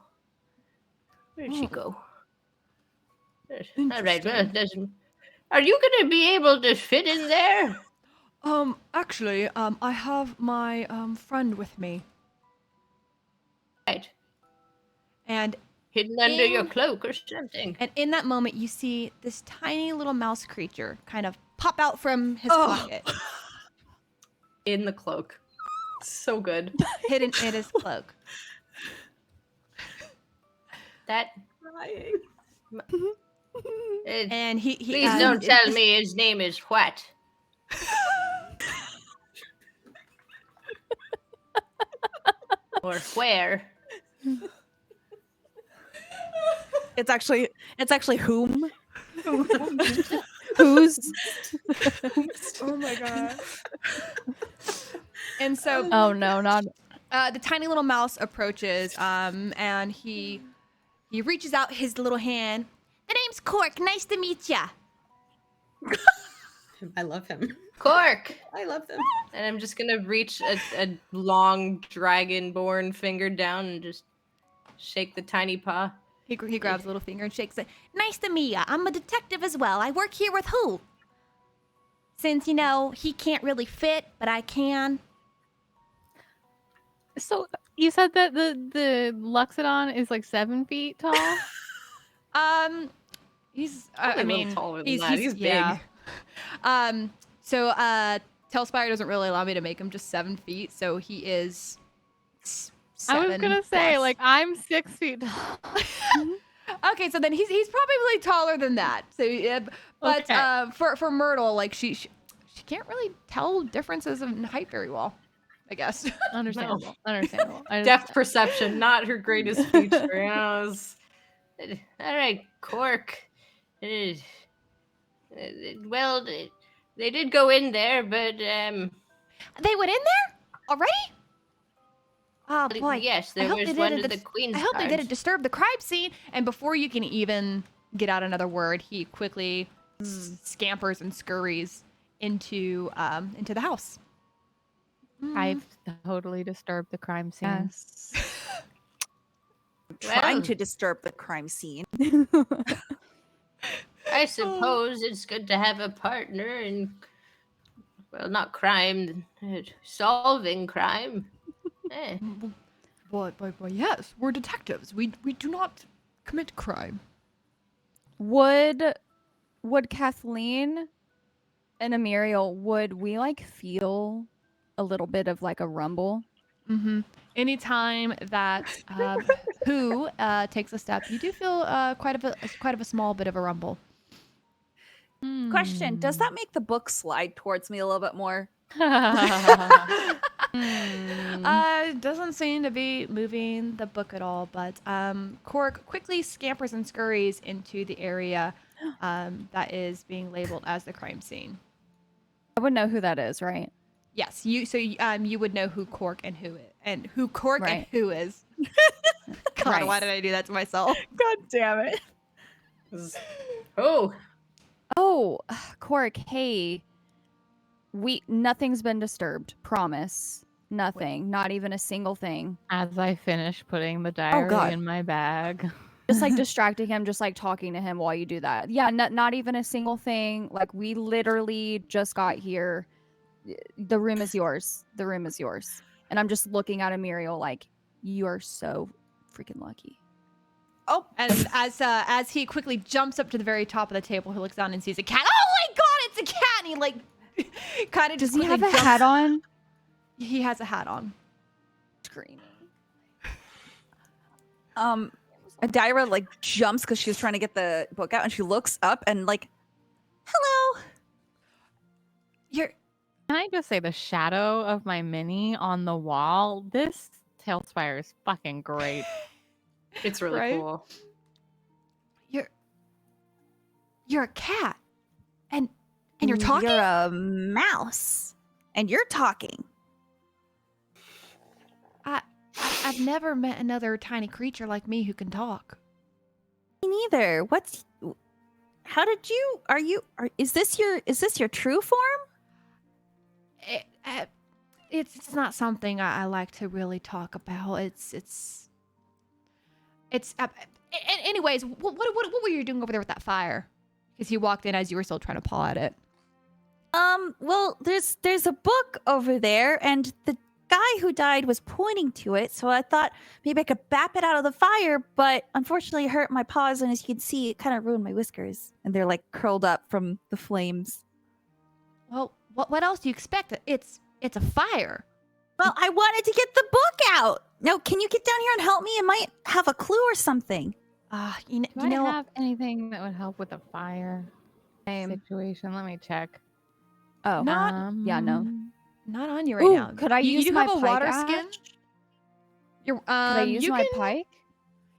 Where did she go? All right. Well, it doesn't. Are you gonna be able to fit in there? Actually, I have my friend with me, Right. and Hidden under your cloak or something. in that moment, you see this tiny little mouse creature kind of pop out from his pocket, In the cloak. So good. hidden in his cloak. That. Crying. And he Please don't tell me his name is what. Or where. It's actually whom? Who's? Oh my god. And so Oh no, not. the tiny little mouse approaches, and he reaches out his little hand. The name's Cork. Nice to meet ya. I love him. Cork! I love him. And I'm just gonna reach a long dragonborn finger down and just shake the tiny paw. He grabs a little finger and shakes it. Nice to meet ya. I'm a detective as well. I work here with who? Since, he can't really fit, but I can. So you said that the Luxodon is like 7 feet tall. He's, Probably I a little mean, taller than that. He's big. yeah. So, Tailspire doesn't really allow me to make him just 7 feet, so he is 7 I was gonna say, plus. like, I'm 6 feet tall. Okay, so then he's probably taller than that. So, yeah, but Okay. For Myrtle, like she can't really tell differences in height very well, I guess. Understandable. Understandable. Depth perception, not her greatest feature. All right, Cork. Well, they did go in there, but They went in there already? Oh boy! yes, I there hope was they one didn't of the Queen's I hope they didn't guards. disturb the crime scene. And before you can even get out another word, he quickly scampers and scurries into the house. I've totally disturbed the crime scene. Yes. Trying Well. to disturb the crime scene. I suppose it's good to have a partner in, well, not crime, solving crime. But yes, we're detectives. We do not commit crime. Would Kathleen and Amiriel, would we like feel a little bit of like a rumble? Mm-hmm. Anytime that who takes a step, you do feel quite of a small bit of a rumble. Question: does that make the book slide towards me a little bit more? Doesn't seem to be moving the book at all, but Cork quickly scampers and scurries into the area that is being labeled as the crime scene. I would know who that is, right? Yes, you would know who Cork and who and who is. God, why did I do that to myself? God damn it. Oh, Oh, Cork, hey. Nothing's been disturbed. Promise. Nothing. Not even a single thing. As I finish putting the diary God. in my bag. Just like distracting him, just like talking to him while you do that. Yeah, not even a single thing. Like we literally just got here. The room is yours. The room is yours. And I'm just looking at Muriel like, you are so freaking lucky. Oh, and as he quickly jumps up to the very top of the table, he looks down and sees a cat. Oh my God, it's a cat! And he like kind of Does he have a hat on? He has a hat on. Screaming. Adira like jumps because she was trying to get the book out, and she looks up and like, hello. You're Can I just say the shadow of my mini on the wall? This Tailspire is fucking great. it's really Right? cool. You're a cat, and you're talking. You're a mouse, and you're talking. I've never met another tiny creature like me who can talk. Me neither. How did you? Is this your true form? It's not something I like to really talk about. Anyways, what were you doing over there with that fire? Because he walked in as you were still trying to paw at it. Well, there's a book over there, and the guy who died was pointing to it, so I thought maybe I could bap it out of the fire, but unfortunately it hurt my paws, and as you can see, it kind of ruined my whiskers, and they're like curled up from the flames. Well, what else do you expect? It's a fire. Well, I wanted to get the book out. No, can you get down here and help me? I might have a clue or something. You Do know, I have anything that would help with a fire situation? Let me check. Oh. Yeah, no. Not on you right Ooh, now. could I use you my have a pike, water Ash? skin? Could I use my pike?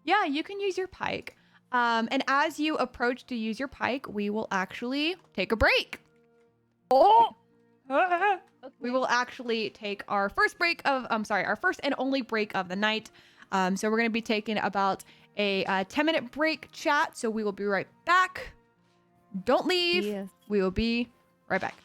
Yeah, you can use your pike. And as you approach to use your pike, we will actually take a break. Oh! We will actually take our first and only break of the night. So we're going to be taking about a 10-minute break chat. So we will be right back. Don't leave. Yes. We will be right back.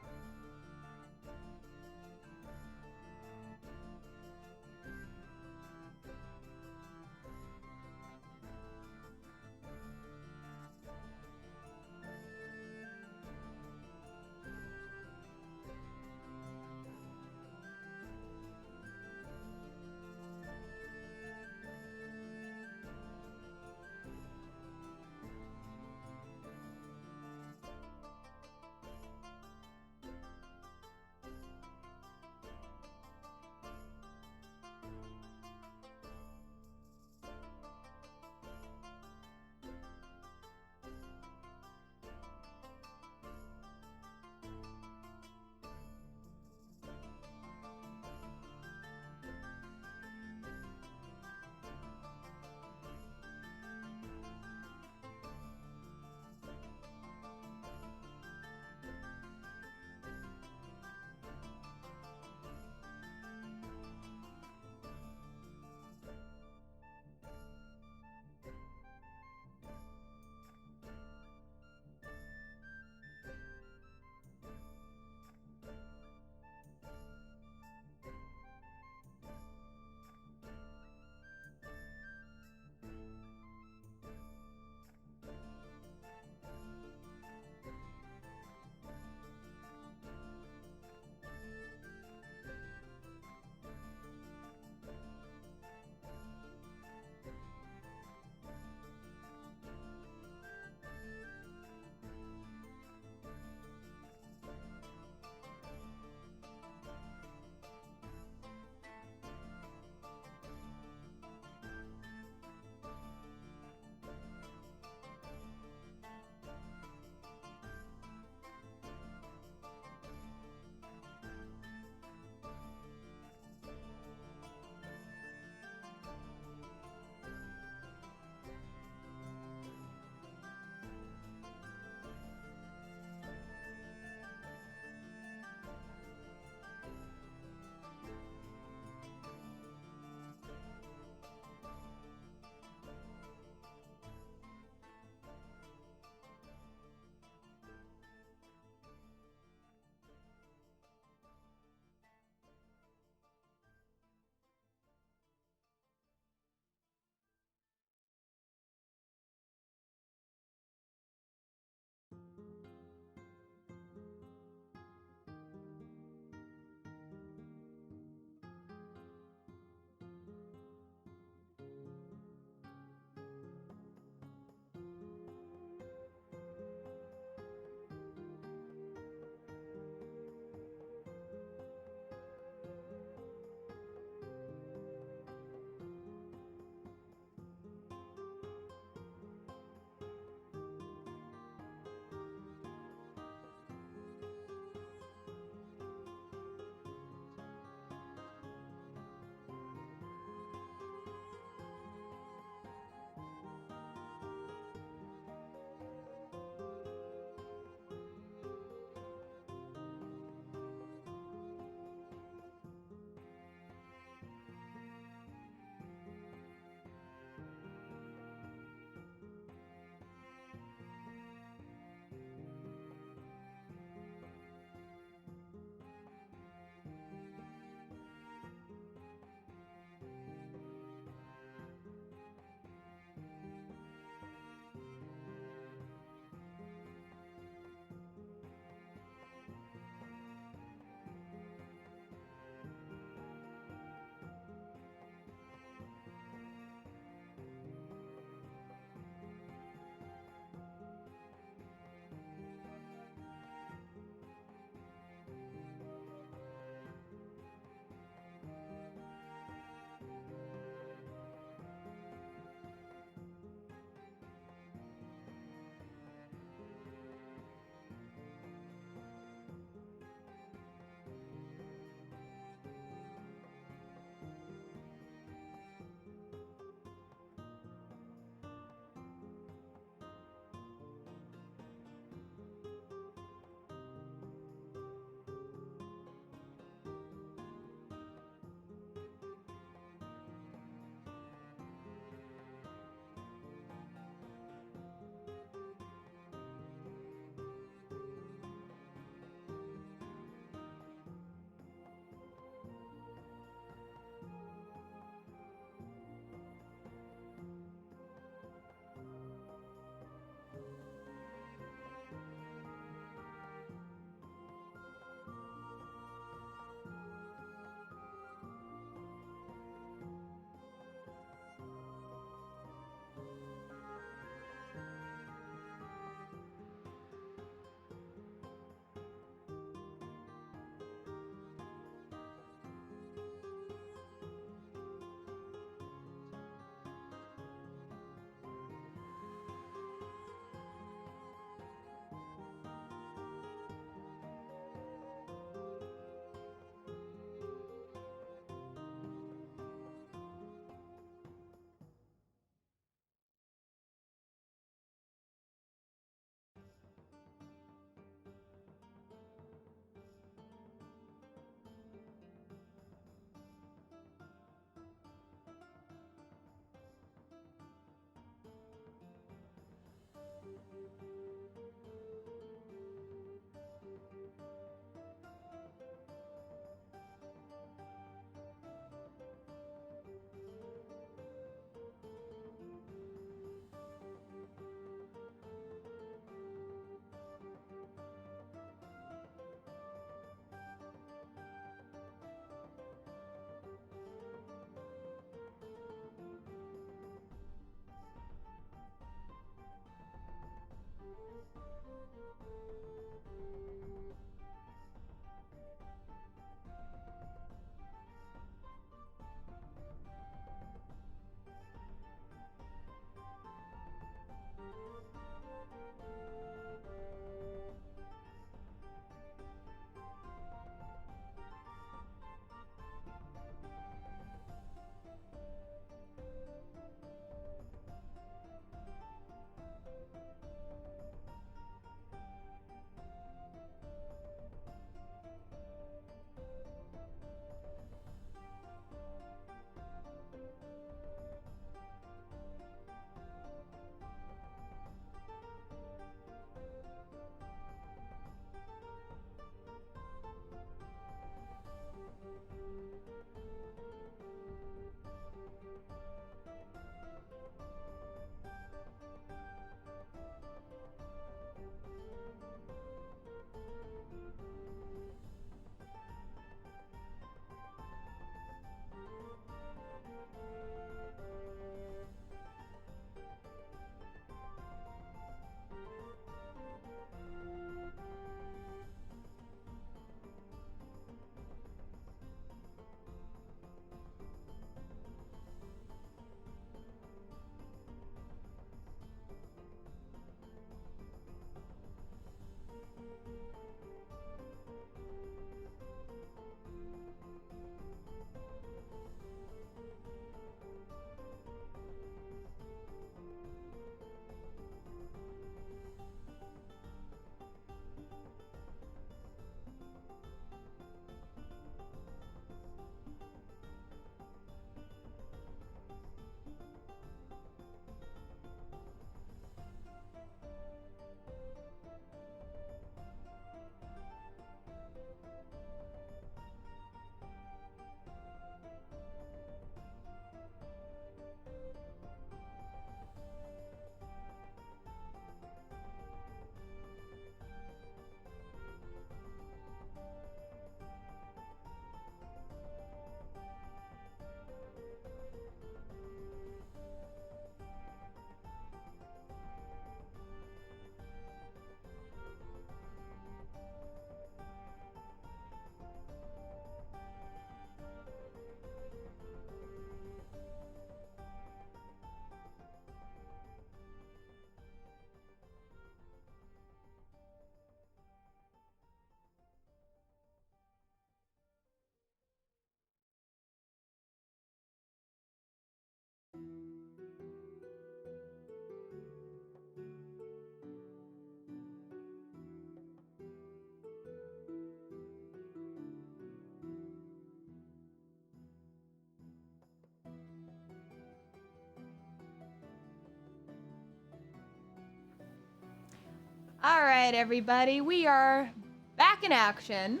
All right, everybody, we are back in action.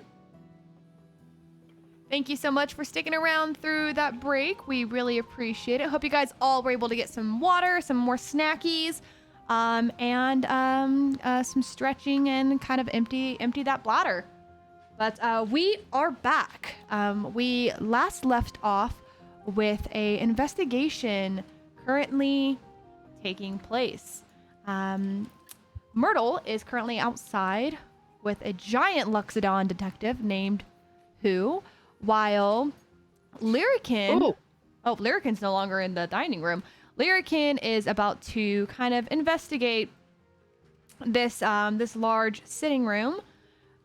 Thank you so much for sticking around through that break. We really appreciate it. Hope you guys all were able to get some water, some more snackies, and some stretching and kind of empty that bladder. But we are back. We last left off with a investigation currently taking place. Myrtle is currently outside with a giant Luxodon detective named Who, while Lyrican... Oh, Lyrican's no longer in the dining room. Lyrican is about to kind of investigate this this large sitting room.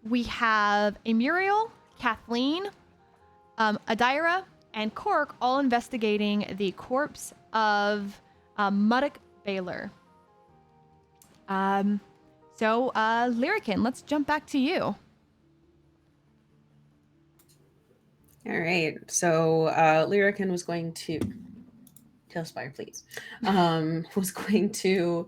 We have a Muriel, Kathleen, Adira, and Cork all investigating the corpse of Muddock Baylor. So Lyrican, let's jump back to you. All right. So Lyrican was going to Tailspire, please. Was going to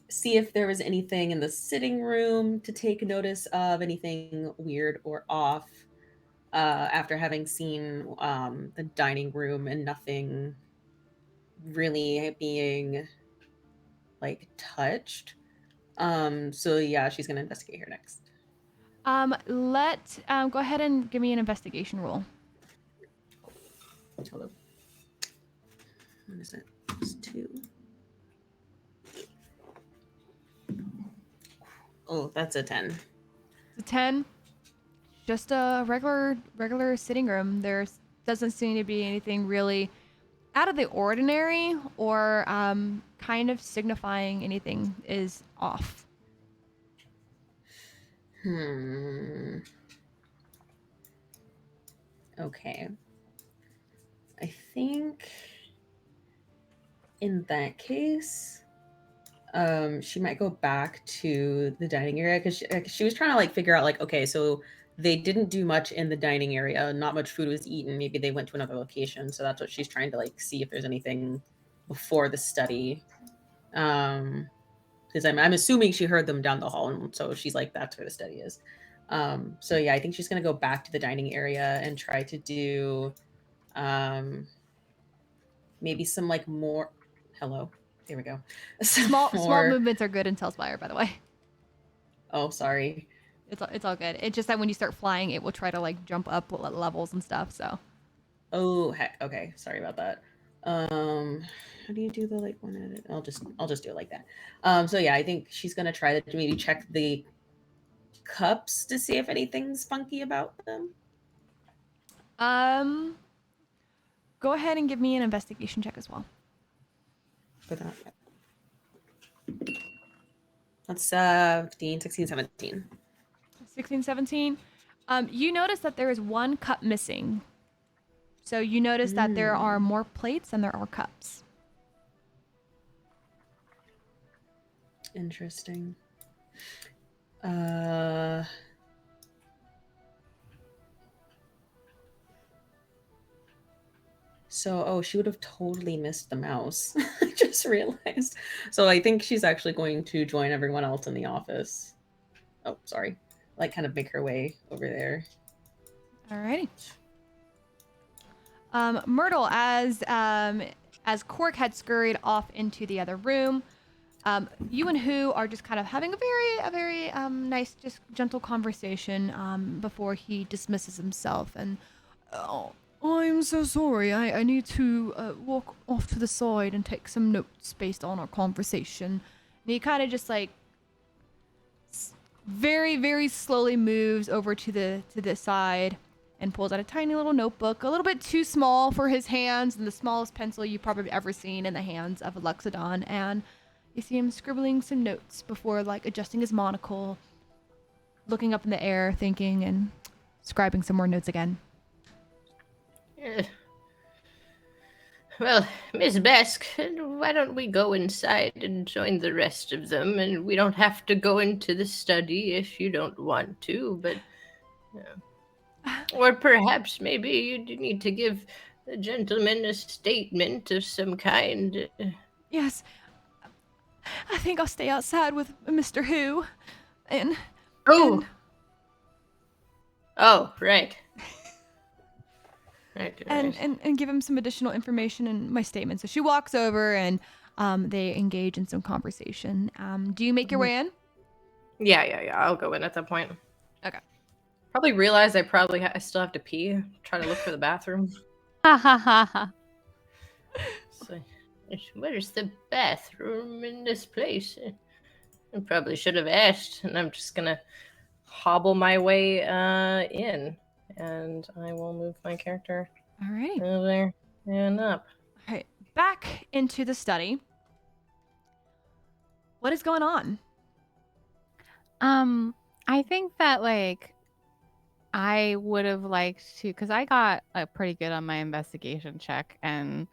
see if there was anything in the sitting room to take notice of, anything weird or off. After having seen the dining room and nothing really being like touched. So yeah, she's gonna investigate here next. Go ahead and give me an investigation roll. Hello. What is it? It's 2. Oh, that's a 10. It's a 10. Just a regular sitting room. There doesn't seem to be anything really out of the ordinary or kind of signifying anything is off. Okay. I think in that case, she might go back to the dining area because she was trying to like figure out like, okay, so they didn't do much in the dining area. Not much food was eaten. Maybe they went to another location. So that's what she's trying to like see if there's anything before the study. Because I'm assuming she heard them down the hall, and so she's like, that's where the study is. So yeah, I think she's gonna go back to the dining area and try to do maybe some like more. Hello, there we go. Small movements are good in Tailspire, by the way. Oh, sorry. It's all good. It's just that when you start flying, it will try to like jump up levels and stuff. So. Oh heck. Okay, sorry about that. How do you do the like one edit? I'll just do it like that. So yeah, I think she's gonna try to maybe check the cups to see if anything's funky about them. Go ahead and give me an investigation check as well. For that. That's 15, 16, 17. 16, 17. You notice that there is one cup missing. So you notice that there are more plates than there are cups. Interesting. So, she would have totally missed the mouse. I just realized. So I think she's actually going to join everyone else in the office. Oh, sorry. Like kind of make her way over there. Alrighty. Myrtle, as Cork had scurried off into the other room, you and Who are just kind of having a very nice, just gentle conversation before he dismisses himself. And I'm so sorry. I need to walk off to the side and take some notes based on our conversation. And he kind of just like very, very slowly moves over to the side and pulls out a tiny little notebook, a little bit too small for his hands, and the smallest pencil you've probably ever seen in the hands of a Luxodon. And you see him scribbling some notes before like adjusting his monocle, looking up in the air, thinking, and scribing some more notes again. Well, Miss Besk, why don't we go inside and join the rest of them? And we don't have to go into the study if you don't want to, but... Or perhaps maybe you need to give the gentleman a statement of some kind. Yes. I think I'll stay outside with Mr. Who, and Oh. and, Oh, right. Right. and give him some additional information in my statement. So she walks over and they engage in some conversation. Do you make your way in? Yeah. I'll go in at that point. Okay. Probably realize I still have to pee. Try to look for the bathroom. Ha ha ha ha. So, where's the bathroom in this place? I probably should have asked, and I'm just gonna Hobble my way in, and I will move my character All right. over there and up. All right. Back into the study. What is going on? I think that like I would have liked to, because I got pretty good on my investigation check, and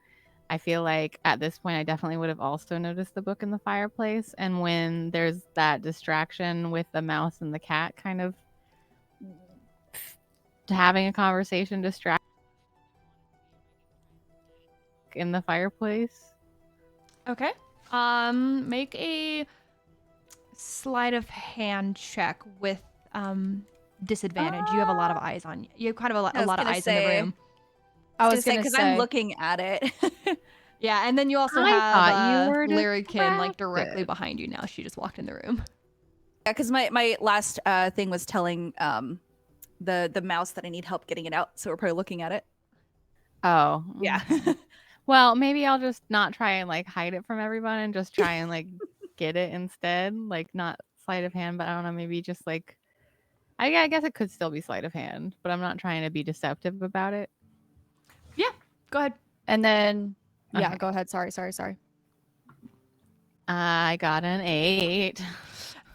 I feel like at this point I definitely would have also noticed the book in the fireplace. And when there's that distraction with the mouse and the cat kind of having a conversation distract in the fireplace. Okay. Make a sleight of hand check with disadvantage. You have a lot of eyes on you. You have kind of a lot of eyes in the room. I was gonna because say I'm looking at it. Yeah, and then you also I have thought you were Larrykin like directly distracted. behind you now. She just walked in the room. Yeah, because my last thing was telling the mouse that I need help getting it out, so we're probably looking at it. Oh, Yeah. Well, maybe I'll just not try and like hide it from everyone and just try and like get it instead. Like not sleight of hand, but I don't know, maybe just like I guess it could still be sleight of hand, but I'm not trying to be deceptive about it. Go ahead. And then yeah, Okay. go ahead. Sorry. I got an 8.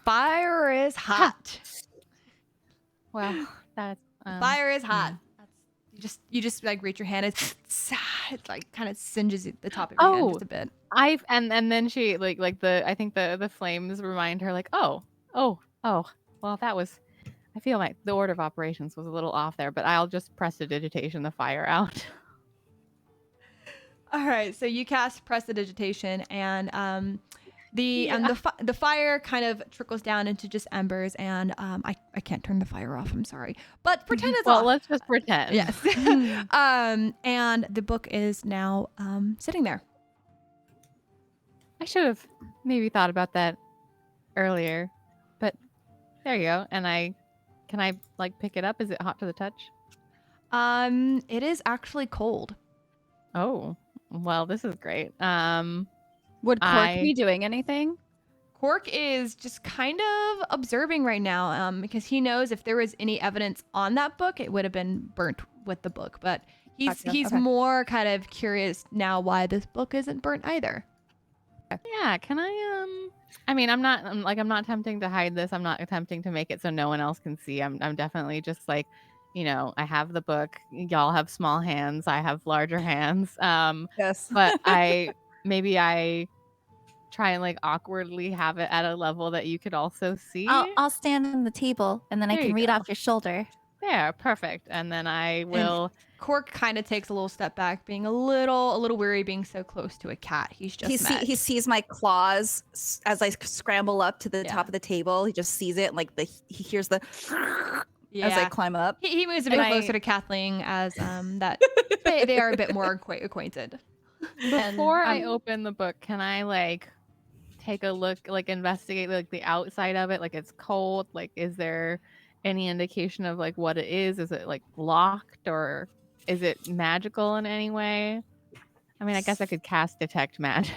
Fire is hot. Well, that's Fire is hot. You just like reach your hand. It like kind of singes the top of your hand just a bit. and then she like I think the flames remind her like oh well that was, I feel like the order of operations was a little off there, but I'll just prestidigitation the fire out. All right, so you cast prestidigitation, and the fire kind of trickles down into just embers, and I can't turn the fire off. I'm sorry, but pretend it's Well, off. let's just pretend. Yes. And the book is now sitting there. I should have maybe thought about that earlier, but there you go. And can I like pick it up? Is it hot to the touch? It is actually cold. Oh, well, this is great. Would Cork be doing anything? Cork is just kind of observing right now, because he knows if there was any evidence on that book, it would have been burnt with the book. But he's Okay. more kind of curious now why this book isn't burnt either. Yeah, can I mean, I'm not attempting to hide this. I'm not attempting to make it so no one else can see. I'm definitely just like, you know, I have the book. Y'all have small hands. I have larger hands. Yes. But I try and like awkwardly have it at a level that you could also see. I'll stand on the table and then I There can you read go. off your shoulder. There, perfect. And then I will. Cork kind of takes a little step back, being a little weary being so close to a cat he's just met. He sees my claws as I scramble up to the top of the table. He just sees it, and like he hears the as I climb up. He moves a bit And closer to Kathleen as that they are a bit more acquainted. Before I open the book, can I like take a look, like investigate like the outside of it? Like it's cold. Like is there any indication of like what it is? Is it like locked or is it magical in any way? I mean, I guess I could cast detect magic.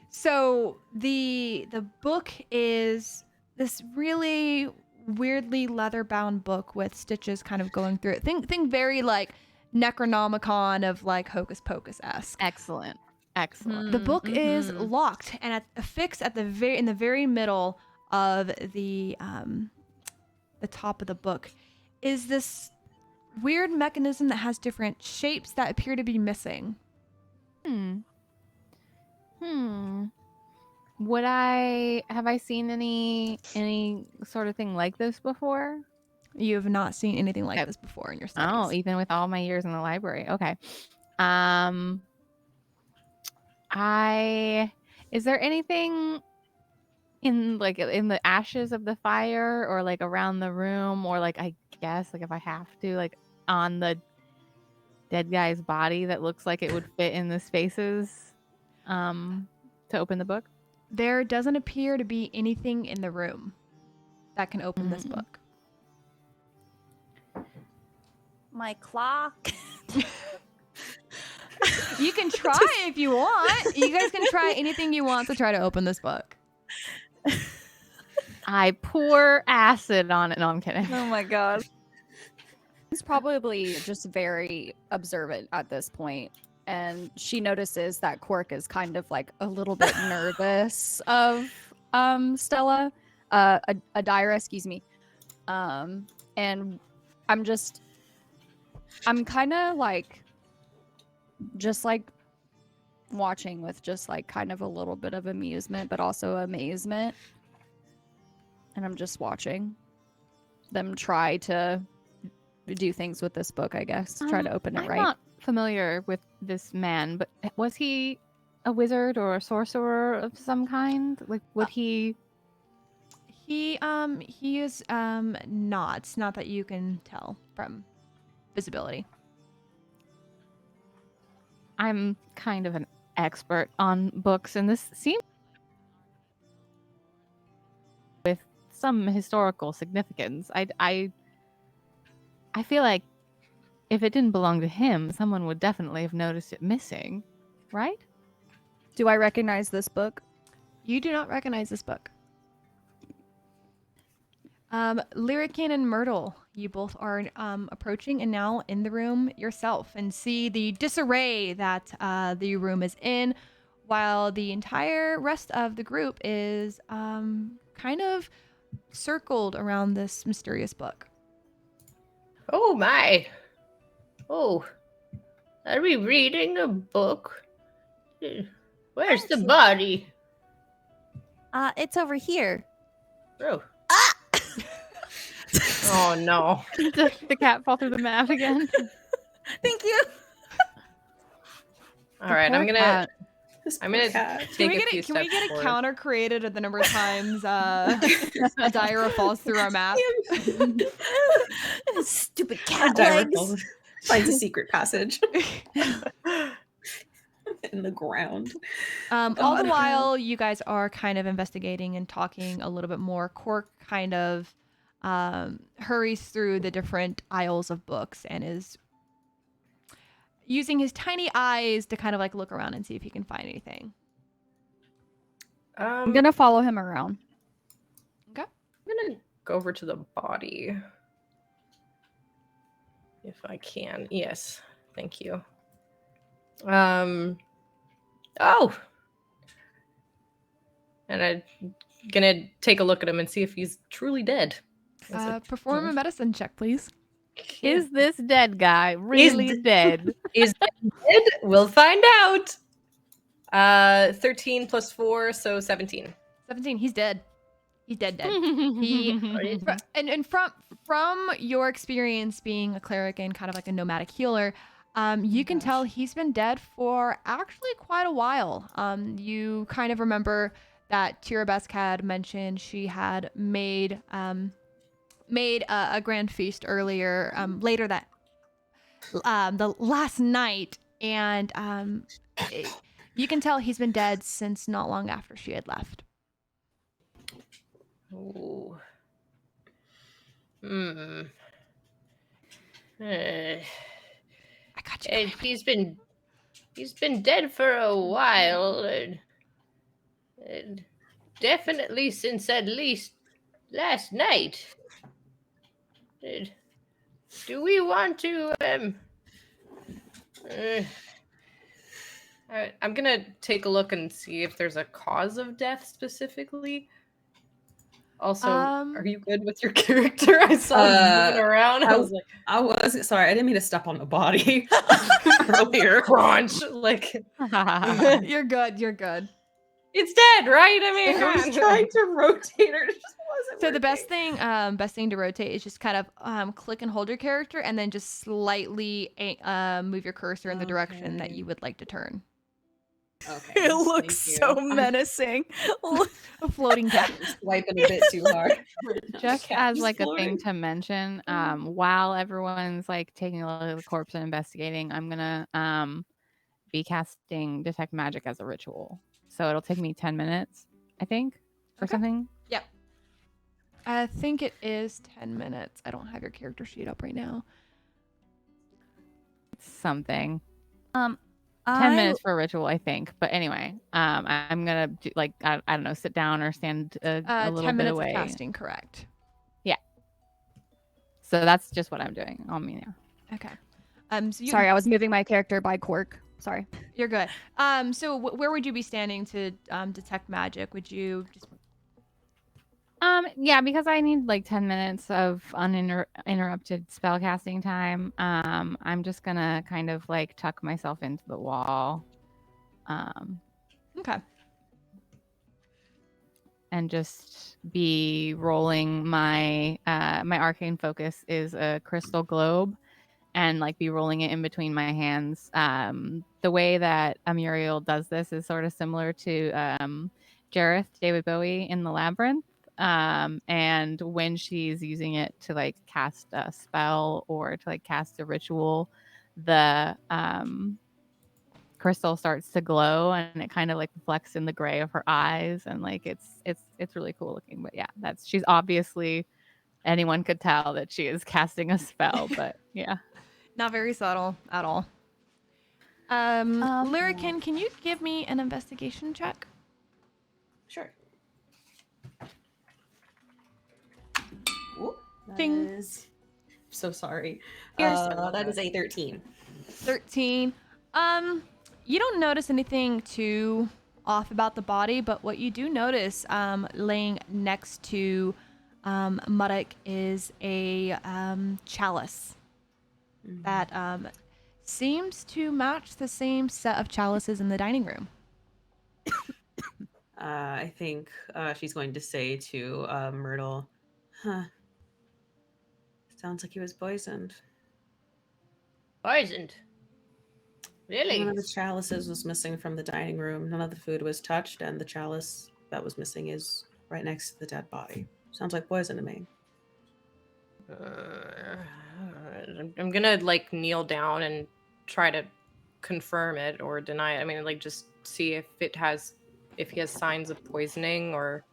So the book is this really weirdly leather-bound book with stitches kind of going through it. Think very like Necronomicon of like Hocus Pocus-esque. Excellent. The book is locked and affixed at in the very middle of the top of the book is this weird mechanism that has different shapes that appear to be missing. Would have I seen any sort of thing like this before? You have not seen anything like this before in your studies. Oh, even with all my years in the library. Okay. Is there anything in the ashes of the fire, or like around the room, or like, I guess, like if I have to, like on the dead guy's body that looks like it would fit in the spaces to open the book? There doesn't appear to be anything in the room that can open this book. My clock. You can try if you want. You guys can try anything you want to try to open this book. I pour acid on it. No, I'm kidding. Oh my god. He's probably just very observant at this point, and she notices that Quark is kind of like a little bit nervous of Stella, Adira, excuse me. And I'm kind of like just like watching with just like kind of a little bit of amusement, but also amazement. And I'm just watching them try to do things with this book, I guess. Try to open it I'm right. not familiar with this man, but was he a wizard or a sorcerer of some kind? Like, would he? He is not that you can tell from visibility. I'm kind of an expert on books, and this seems with some historical significance. I feel like if it didn't belong to him, someone would definitely have noticed it missing, right? Do I recognize this book? You do not recognize this book. Lyrican and Myrtle, you both are approaching and now in the room yourself, and see the disarray that the room is in, while the entire rest of the group is kind of circled around this mysterious book. Oh my. Oh. Are we reading a book? Where's the body? It's over here. Oh. Oh no. Does the cat fall through the mat again? Thank you. All right, I'm gonna take a few steps Can we get a forward. counter created at the number of times Adira falls through our map? Stupid cat Adira legs. finds a secret passage in the ground. All the while, you guys are kind of investigating and talking a little bit more. Quark kind of hurries through the different aisles of books and is using his tiny eyes to kind of like look around and see if he can find anything. I'm gonna follow him around. Okay. I'm gonna go over to the body. If I can. Yes. Thank you. Oh. And I'm gonna take a look at him and see if he's truly dead. Perform a medicine check, please. Is this dead guy really dead? Is he dead? We'll find out. 13 plus 4, so 17. 17. He's dead. He's dead. He and from your experience being a cleric and kind of like a nomadic healer, you can tell he's been dead for actually quite a while. You kind of remember that Tirabesk had mentioned she had made a grand feast earlier, later that the last night, and you can tell he's been dead since not long after she had left. Ooh. I got you. And he's been dead for a while, and definitely since at least last night. Do we want to I'm gonna take a look and see if there's a cause of death specifically. Also, are you good with your character? I saw him moving around. I was sorry, I didn't mean to step on the body earlier. crunch. Like, You're good. You're good. it's dead, right? I mean, I was trying to rotate her. It just wasn't So the working. best thing to rotate is just kind of click and hold your character, and then just slightly move your cursor in the direction that you would like to turn. Okay. It looks thank so you. menacing. A floating cat. I'm swiping a bit too hard. Just Cat as just like a thing floating. to mention, while everyone's like taking a look at the corpse and investigating, I'm gonna be casting detect magic as a ritual. So it'll take me 10 minutes, I think, or Okay. something. Yep. I think it is 10 minutes. I don't have your character sheet up right now. Something. 10 I minutes for a ritual, I think. But anyway, I'm gonna do, like I don't know, sit down or stand a little 10 bit minutes away. of casting, correct. So that's just what I'm doing on me now. Okay. So you, Sorry, I was moving my character by quirk. Sorry. you're good. So where would you be standing to detect magic? Would you just Yeah, because I need like 10 minutes of uninterrupted spell casting time. I'm just gonna kind of like tuck myself into the wall. Okay. And just be rolling my my arcane focus is a crystal globe, and like be rolling it in between my hands. The way that Muriel does this is sort of similar to Jareth, David Bowie in the Labyrinth. And when she's using it to like cast a spell or to like cast a ritual, the crystal starts to glow and it kind of like reflects in the gray of her eyes, and like it's really cool looking. But yeah, she's obviously, anyone could tell that she is casting a spell, but yeah. Not very subtle at all. Lyrican, can you give me an investigation check? Sure. Ooh, that Ding. is... So sorry. You're That is a 13. 13. You don't notice anything too off about the body, but what you do notice laying next to Muddock is a chalice that seems to match the same set of chalices in the dining room. I think she's going to say to Myrtle, huh. Sounds like he was poisoned. Poisoned. Really? One of the chalices was missing from the dining room. None of the food was touched, and the chalice that was missing is right next to the dead body. Sounds like poison to me. I'm gonna like kneel down and try to confirm it or deny it. I mean, like just see if he has signs of poisoning or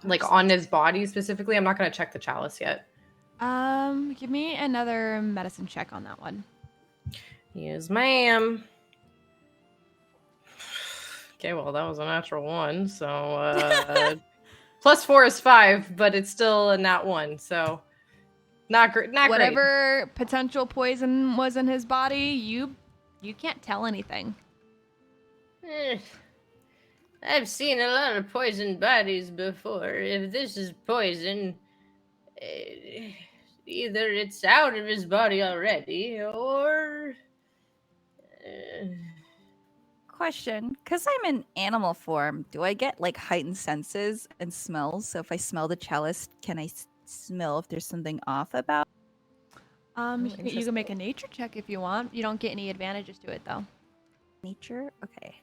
like on his body specifically. I'm not gonna check the chalice yet. Give me another medicine check on that one. Yes, ma'am. Okay, well that was a natural one, so +4 is 5, but it's still a nat 1, so not great. Whatever potential poison was in his body, you can't tell anything. I've seen a lot of poisoned bodies before. If this is poison, either it's out of his body already, or... question, because I'm in animal form, do I get like heightened senses and smells? So if I smell the chalice, can I smell if there's something off about? You can make a nature check if you want. You don't get any advantages to it though. Nature? Okay.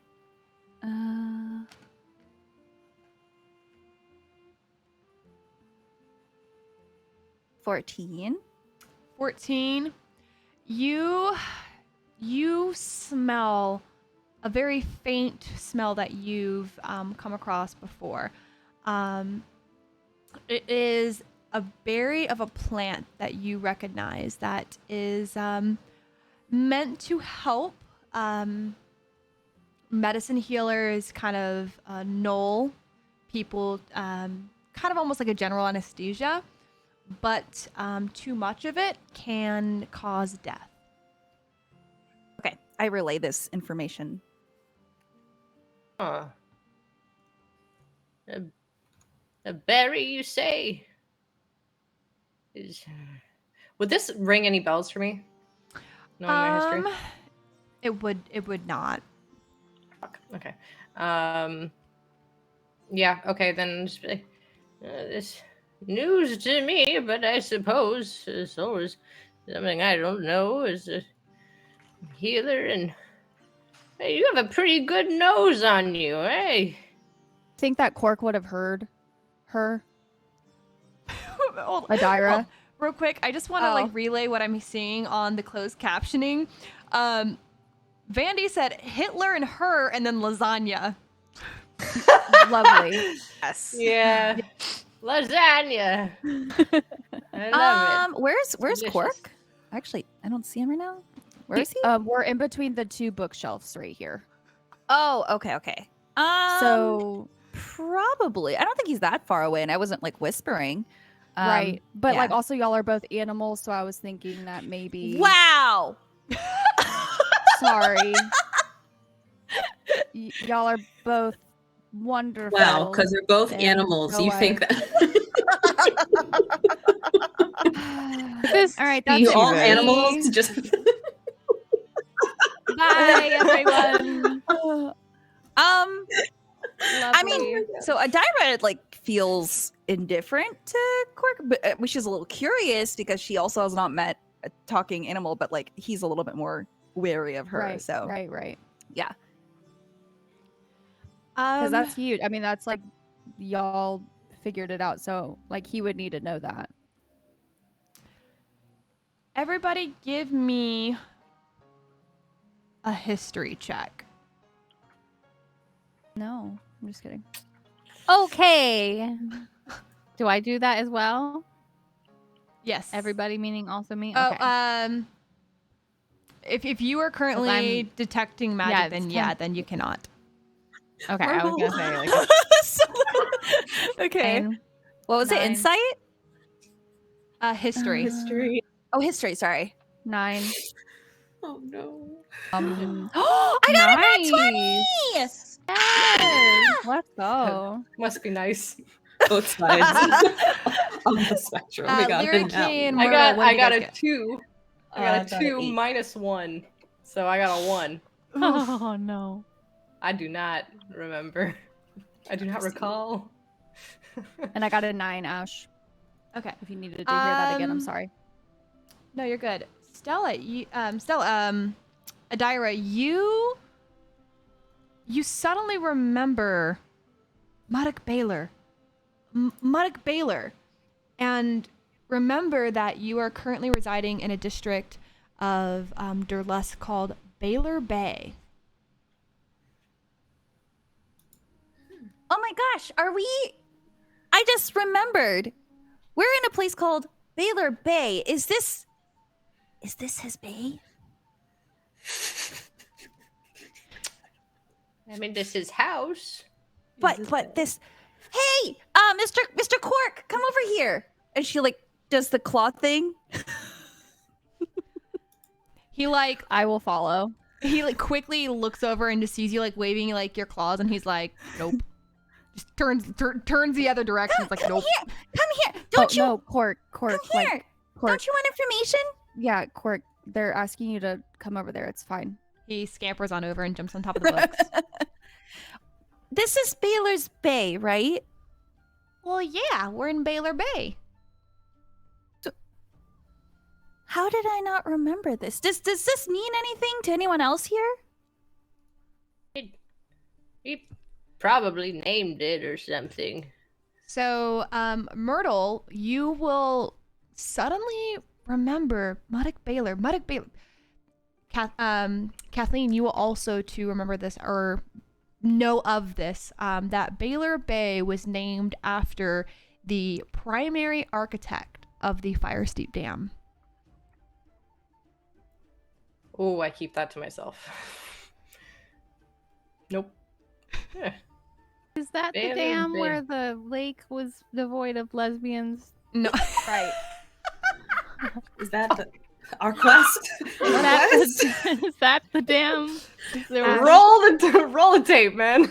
14. 14. You smell a very faint smell that you've come across before. It is a berry of a plant that you recognize that is meant to help medicine healers kind of null people, kind of almost like a general anesthesia, but too much of it can cause death. Okay, I relay this information. Huh. A berry, you say? Would this ring any bells for me? Knowing my history? It would not. Fuck. Okay. Yeah. Okay. Then just be like, this news to me, but I suppose it's always something I don't know as a healer, and Hey, you have a pretty good nose on you, hey? Think that Cork would have heard her, Hold- Adira. hold- Real quick, I just want to Oh. relay what I'm seeing on the closed captioning. Vandy said Hitler and her, and then lasagna. Lovely. Yes. Yeah. Lasagna. I love Where's delicious. Quark? Actually, I don't see him right now. Where is he? We're in between the two bookshelves right here. Oh, okay. So probably. I don't think he's that far away, and I wasn't like whispering. right, but yeah. like also y'all are both animals, so I was thinking that maybe. Wow. Sorry. Y'all are both wonderful. Wow, because they're both and animals. so You I- think that All right, that's you it all for me. animals? Just Bye, everyone. I mean, so Adira like feels indifferent to Quark, but which is a little curious because she also has not met a talking animal, but like he's a little bit more wary of her. right, So right. yeah. Because that's huge. I mean, that's like y'all figured it out. So like he would need to know that. Everybody give me a history check. No, I'm just kidding. Okay. Do I do that as well? Yes. Everybody meaning also me? Oh, Okay. if you are currently I'm- detecting Yeah, magic, it's then 10. yeah, then you cannot. Okay, I was gonna say like Okay. 10, What was it? 9. Insight? History. history. Oh, history. Sorry. 9. Oh no. I got a nat 20! Yes. Let's go. Must be nice. Both sides on the spectrum. We got Lyric it now. and I Myrtle, got what did you guys a get? 2. I got a 2 minus 1. So I got a 1. Oh no. I do not remember. I do not recall. And I got a 9, Ash. Okay. If you needed to hear that again, I'm sorry. No, you're good. Stella, Adira, you suddenly remember Muddock Baylor. Muddock Baylor. And remember that you are currently residing in a district of Durlusk called Baylor Bay. Oh my gosh, I just remembered. We're in a place called Baylor Bay. Is this his bay? I mean, this is house. But this, hey, Mr. Quark, come over here. And she like does the claw thing. He like I will follow. he like quickly looks over and just sees you like waving like your claws, and he's like, nope. Just turns the other direction. It's like, nope. Come here. Don't you No, Cork, come like here? Cork. Don't you want information? Yeah, Cork. They're asking you to come over there. It's fine. He scampers on over and jumps on top of the books. This is Baylor's Bay, right? Well, yeah, we're in Baylor Bay. How did I not remember this? Does this mean anything to anyone else here? He probably named it or something. So, Myrtle, you will suddenly remember Muddock Baylor. Kathleen, you will also to remember this or know of this. That Baylor Bay was named after the primary architect of the Fire Steep Dam. Oh, I keep that to myself. Nope. Yeah. Is that the Baylor dam Bay. where the lake was devoid of lesbians? No, Right. Is that our quest? Is that the dam? There was- Roll the tape, man.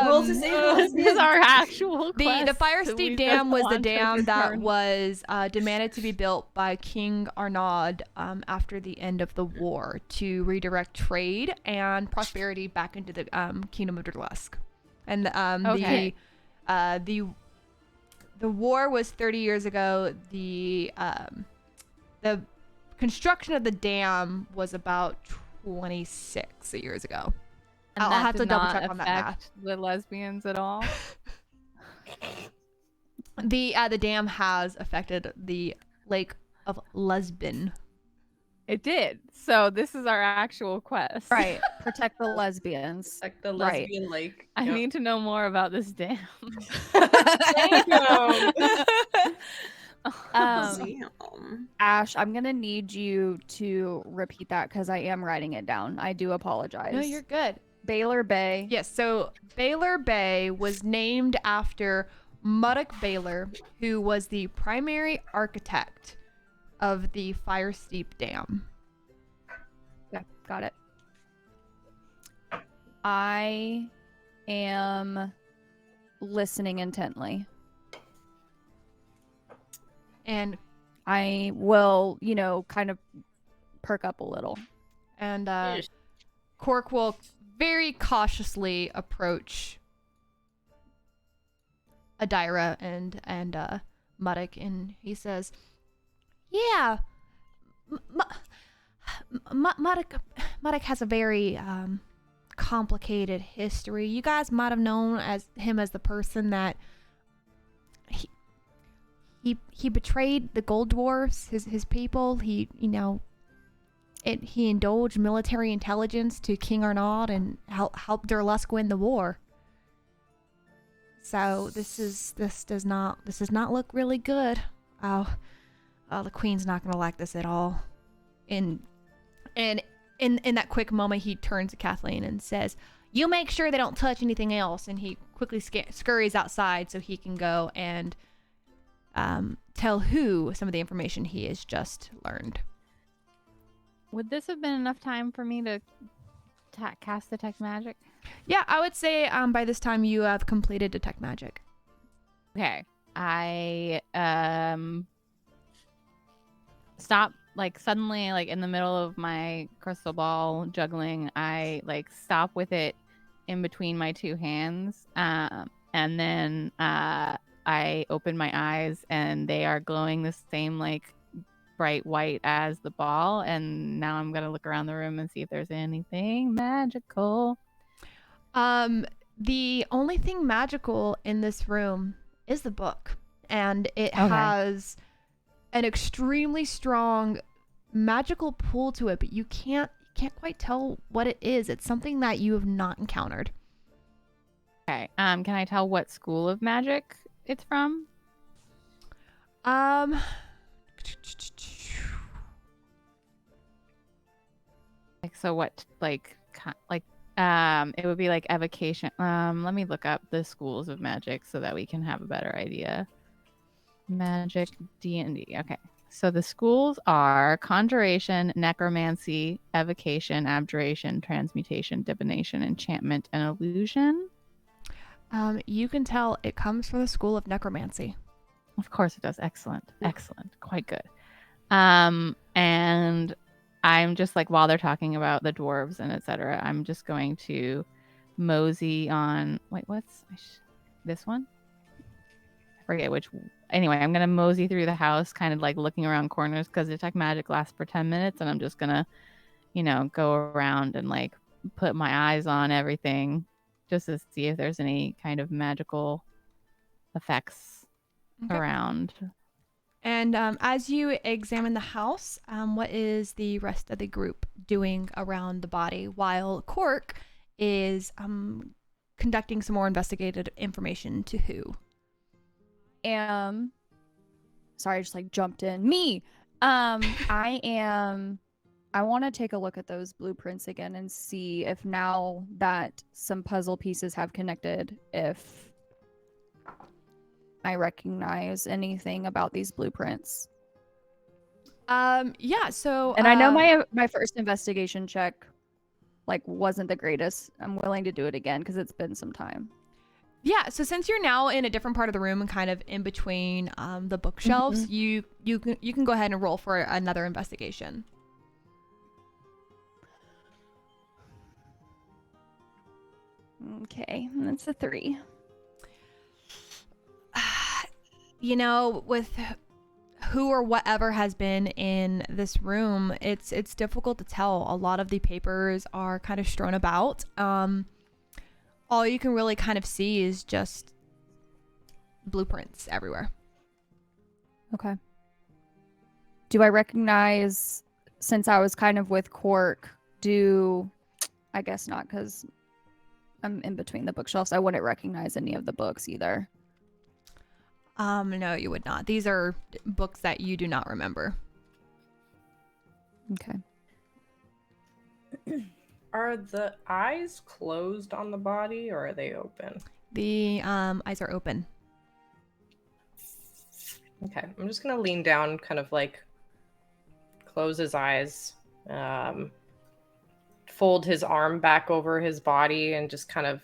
Roll to save the this is our actual The quest Fire that we Steep just Dam was the want to dam that return. was demanded to be built by King Arnaud after the end of the war to redirect trade and prosperity back into the Kingdom of Durlusk. And Okay. the war was 30 years ago. The construction of the dam was about 26 years ago. And I'll that have to did double not check on that math. affect the lesbians at all. The dam has affected the Lake of Lesbian. It did. So this is our actual quest. Right. Protect the lesbians. Like the Right. lesbian lake. I Yep. need to know more about this dam. Damn. Ash, I'm gonna need you to repeat that because I am writing it down. I do apologize. No, you're good. Baylor Bay. Yes, so Baylor Bay was named after Muddock Baylor, who was the primary architect of the Fire Steep Dam. Yeah, got it. I am listening intently. And I will, kind of perk up a little. Yes. Cork will very cautiously approach Adira and Muddock, and he says, "Yeah, Muddock has a very complicated history. You guys might have known him as the person that he betrayed the Gold Dwarfs, his people. He indulged military intelligence to King Arnaud and helped Durlusk win the war. So this does not look really good. Oh, the Queen's not gonna like this at all." And in that quick moment, he turns to Kathleen and says, "You make sure they don't touch anything else." And he quickly scurries outside so he can go and tell who some of the information he has just learned. Would this have been enough time for me to cast Detect Magic? Yeah, I would say by this time you have completed Detect Magic. Okay. I stop suddenly in the middle of my crystal ball juggling. I stop with it in between my two hands, and then I open my eyes and they are glowing the same bright white as the ball. And now I'm gonna look around the room and see if there's anything magical. The only thing magical in this room is the book, and it has an extremely strong magical pull to it, but you can't quite tell what it is. It's something that you have not encountered. Okay. Can I tell what school of magic it's from? So what it would be evocation. Let me look up the schools of magic so that we can have a better idea. Magic D&D. Okay. So the schools are conjuration, necromancy, evocation, abjuration, transmutation, divination, enchantment, and illusion. You can tell it comes from the school of necromancy. Of course it does. Excellent. Excellent. Quite good. And I'm just while they're talking about the dwarves and etc., I'm just going to mosey on. Wait, what's this one? I forget which. Anyway, I'm gonna mosey through the house, kind of looking around corners because Detect Magic lasts for 10 minutes, and I'm just gonna, go around and put my eyes on everything, just to see if there's any kind of magical effects around. And as you examine the house, what is the rest of the group doing around the body while Cork is conducting some more investigative information to who? Sorry, I just jumped in. Me. I want to take a look at those blueprints again and see if now that some puzzle pieces have connected, if I recognize anything about these blueprints. Yeah, so and I know my first investigation check wasn't the greatest. I'm willing to do it again because it's been some time. Yeah, so since you're now in a different part of the room and kind of in between the bookshelves, you can go ahead and roll for another investigation. Okay, that's a 3. With who or whatever has been in this room, it's difficult to tell. A lot of the papers are kind of strewn about. All you can really kind of see is just blueprints everywhere. Okay. Do I recognize, since I was kind of with Quark, I guess not, because I'm in between the bookshelves. I wouldn't recognize any of the books either. No, you would not. These are books that you do not remember. Okay. Are the eyes closed on the body or are they open? The eyes are open. Okay, I'm just gonna lean down, kind of like close his eyes, fold his arm back over his body, and just kind of,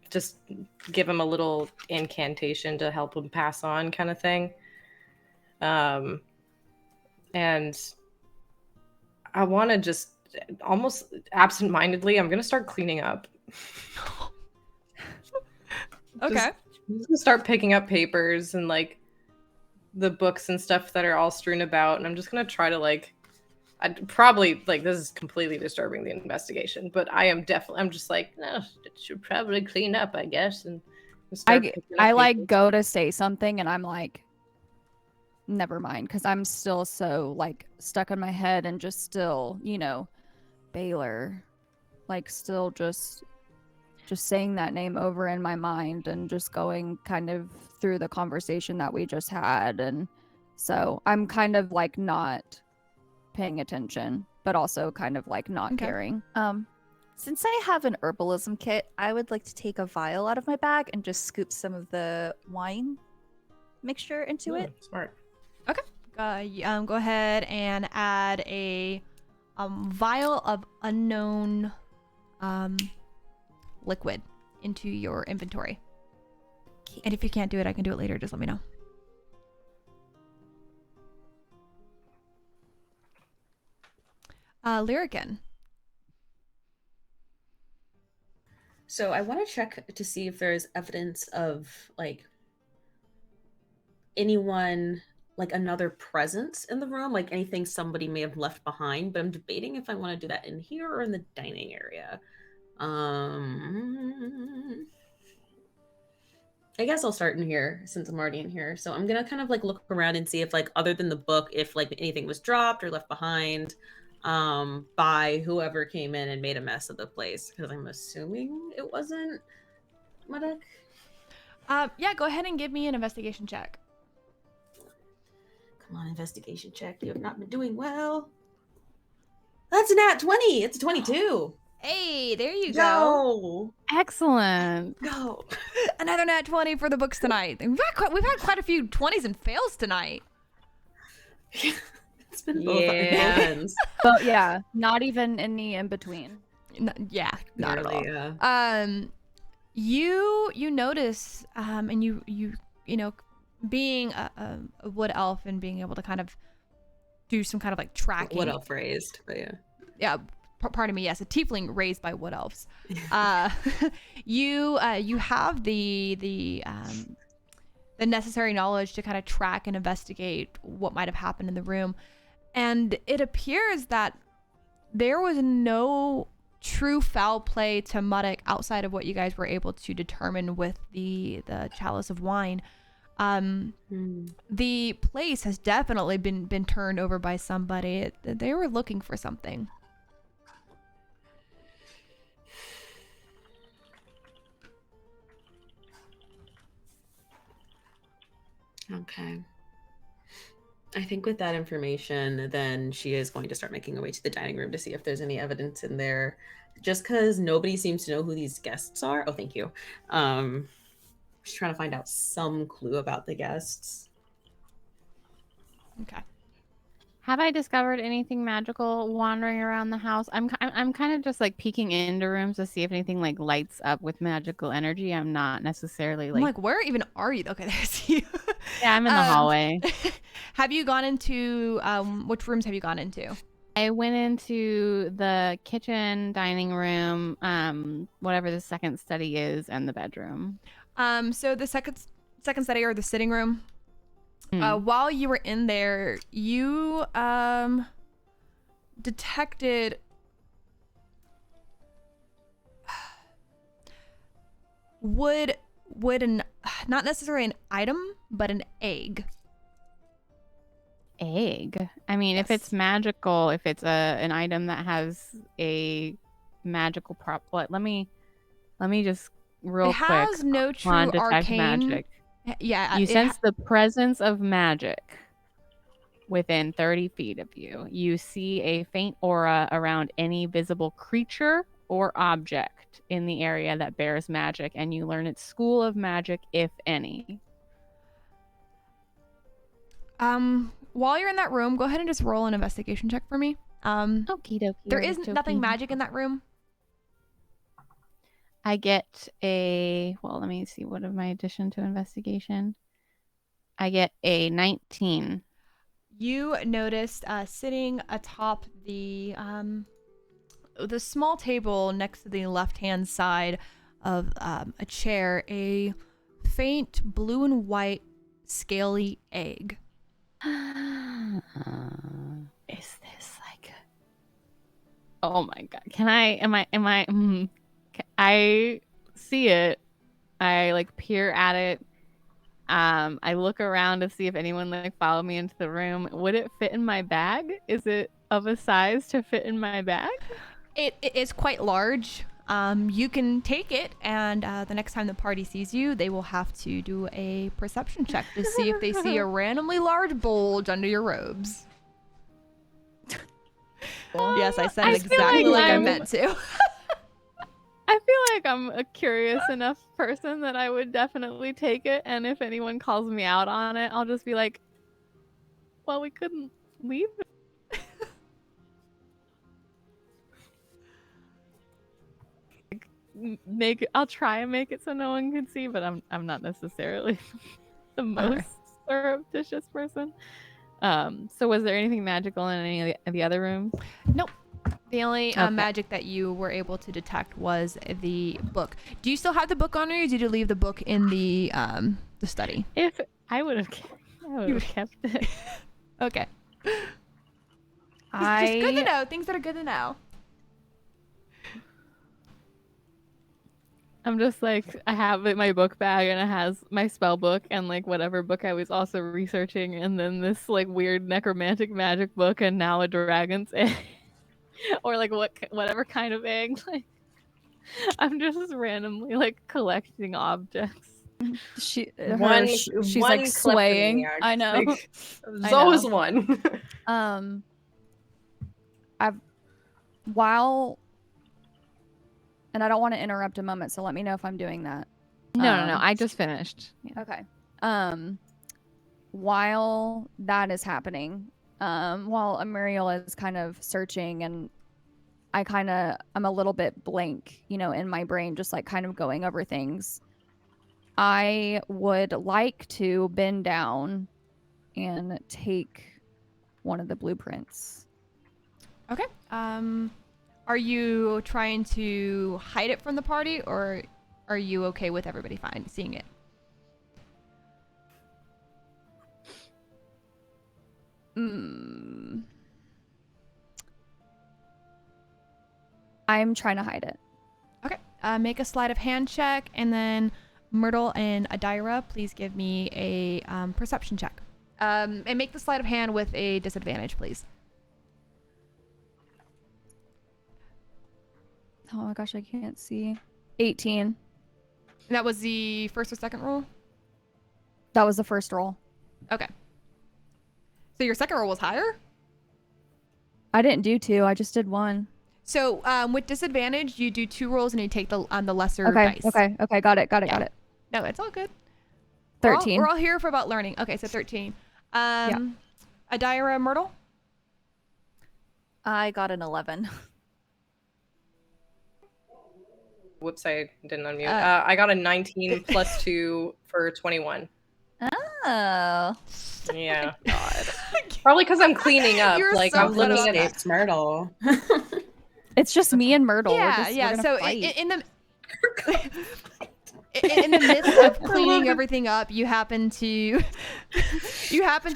just give him a little incantation to help him pass on, kind of thing. And I want to just almost absentmindedly, I'm gonna start cleaning up. Okay. I'm just gonna start picking up papers and like the books and stuff that are all strewn about, and I'm just gonna try to like, I'd probably like, this is completely disturbing the investigation, but I'm just like, no, it should probably clean up, I guess, and start picking up I like papers. go to say something and I'm like, never mind, because I'm still so like stuck in my head and just still, Baylor, like still just saying that name over in my mind and just going kind of through the conversation that we just had. And so I'm kind of like not paying attention, but also kind of like not caring. Since I have an herbalism kit, I would like to take a vial out of my bag and just scoop some of the wine mixture into it. Smart. Go ahead and add a vial of unknown liquid into your inventory. And if you can't do it, I can do it later. Just let me know. Lyrican. So I want to check to see if there's evidence of like anyone, like another presence in the room, like anything somebody may have left behind, but I'm debating if I want to do that in here or in the dining area. I guess I'll start in here since I'm already in here. So I'm gonna kind of like look around and see if like other than the book, if like anything was dropped or left behind by whoever came in and made a mess of the place, because I'm assuming it wasn't Muddock. Yeah, go ahead and give me an investigation check. Come on, investigation check. You have not been doing well. That's a nat 20. It's a 22. Hey, there you go. Go. Excellent. Go. Another nat 20 for the books tonight. We've had quite a few 20s and fails tonight. It's been both ends. But yeah, not even any in between. Yeah, not Really, at all. You notice, and you know, being a wood elf and being able to kind of do some kind of like tracking. Wood elf raised, but yeah. Yeah, pardon me. Yes, a tiefling raised by wood elves. You have the necessary knowledge to kind of track and investigate what might have happened in the room, and it appears that there was no true foul play to Muddock outside of what you guys were able to determine with the chalice of wine. The place has definitely been turned over by somebody. They were looking for something. Okay. I think with that information, then she is going to start making her way to the dining room to see if there's any evidence in there. Just because nobody seems to know who these guests are. Oh, thank you. Just trying to find out some clue about the guests. Okay. Have I discovered anything magical wandering around the house? I'm kind of just like peeking into rooms to see if anything like lights up with magical energy. I'm not necessarily I'm like, where even are you? Okay, there's you. Yeah, I'm in the hallway. Have you gone into which rooms have you gone into? I went into the kitchen, dining room, whatever the second study is, and the bedroom. So the second second study or the sitting room. Mm. While you were in there, you detected would not necessarily an item, but an egg. Egg. I mean, if it's magical, if it's an item that has a magical prop. What? Let me just real It quick has no true on detect arcane. magic. Yeah, You it sense the presence of magic within 30 feet of you. You see a faint aura around any visible creature or object in the area that bears magic, and you learn its school of magic, if any. While you're in that room, go ahead and just roll an investigation check for me. Okie dokie. There is nothing magic in that room. I get a, well, let me see, what is my addition to investigation? I get a 19. You noticed sitting atop the small table next to the left-hand side of a chair, a faint blue and white scaly egg. Is this like, oh my god, I see it. I like peer at it. I look around to see if anyone like followed me into the room. Would it fit in my bag? Is it of a size to fit in my bag? It is quite large. You can take it, and the next time the party sees you, they will have to do a perception check to see if they see a randomly large bulge under your robes. Yes, I said it exactly like I meant to. I feel like I'm a curious enough person that I would definitely take it, and if anyone calls me out on it, I'll just be like, well, we couldn't leave it. I'll try and make it so no one can see, but I'm not necessarily the most surreptitious person. So was there anything magical in any of the other rooms? Nope. The only magic that you were able to detect was the book. Do you still have the book on you, or did you leave the book in the study? If I would have kept it. Okay. Just good to know. Things that are good to know. I'm just like, I have my book bag, and it has my spell book and like whatever book I was also researching, and then this like weird necromantic magic book, and now a dragon's egg. Or like whatever kind of egg. Like, I'm just randomly like collecting objects. She's one like swaying. kleptomaniac. I know. Like, there's always one. And I don't want to interrupt a moment, so let me know if I'm doing that. No. I just finished. Yeah. Okay. While that is happening, while Amuriel is kind of searching, and I'm a little bit blank, in my brain, just like kind of going over things. I would like to bend down and take one of the blueprints. Okay. Are you trying to hide it from the party, or are you okay with everybody seeing it? I'm trying to hide it. Okay. Make a sleight of hand check, and then Myrtle and Adira, please give me a perception check. And make the sleight of hand with a disadvantage, please. Oh my gosh, I can't see. 18. And that was the first or second roll? That was the first roll. Okay. So your second roll was higher? I didn't do 2. I just did 1. So with disadvantage, you do 2 rolls and you take the lesser dice. Okay. Got it. No, it's all good. 13. We're all here for about learning. Okay, so 13. Adira, Myrtle? I got an 11. Whoops, I didn't unmute. I got a 19 plus 2 for 21. Oh. Yeah. God. Probably because I'm cleaning up. You're like, so I'm looking at it. It's Myrtle. It's just me and Myrtle. Yeah. We're gonna So fight. in the in the midst of cleaning everything up, you happen to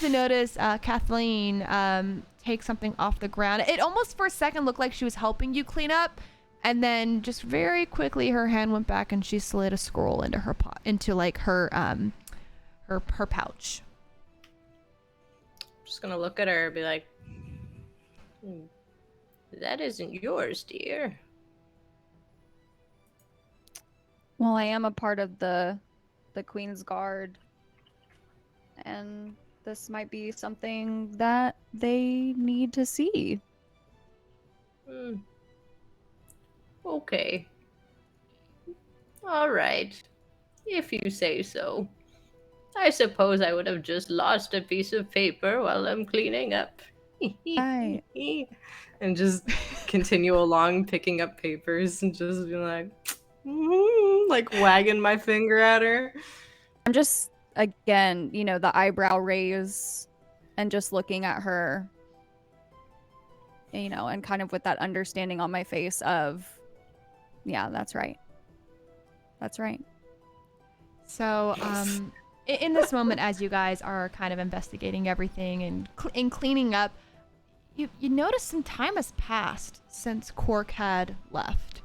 notice Kathleen take something off the ground. It almost for a second looked like she was helping you clean up, and then just very quickly her hand went back and she slid a scroll into her like her pouch. Just gonna look at her and be like, that isn't yours, dear. Well, I am a part of the Queen's Guard, and this might be something that they need to see. Okay. All right. If you say so. I suppose I would have just lost a piece of paper while I'm cleaning up. Right. And just continue along picking up papers and just be like wagging my finger at her. I'm just, again, the eyebrow raise and just looking at her, and kind of with that understanding on my face of, yeah, that's right. That's right. So, in this moment, as you guys are kind of investigating everything and cleaning up, you notice some time has passed since Cork had left.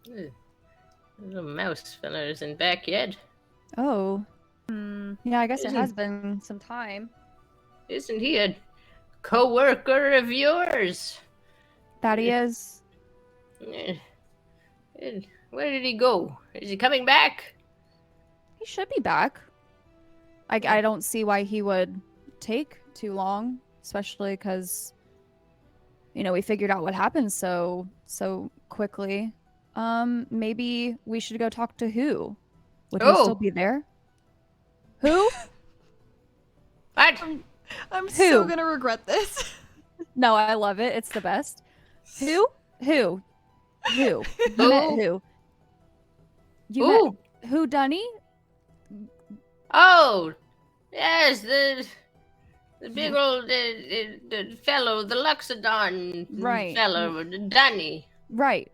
The mouse fella isn't back yet. Oh. Yeah, I guess it has been some time. Isn't he a co-worker of yours? That he is. Where did he go? Is he coming back? He should be back. I don't see why he would take too long, especially because, we figured out what happened so quickly. Maybe we should go talk to who? Would he still be there? Who? What? I'm so gonna regret this. No, I love it. It's the best. Who? You met who? You met who, Dunny? Oh, yes, the big old the fellow, the Luxodon fellow, Dunny. Right.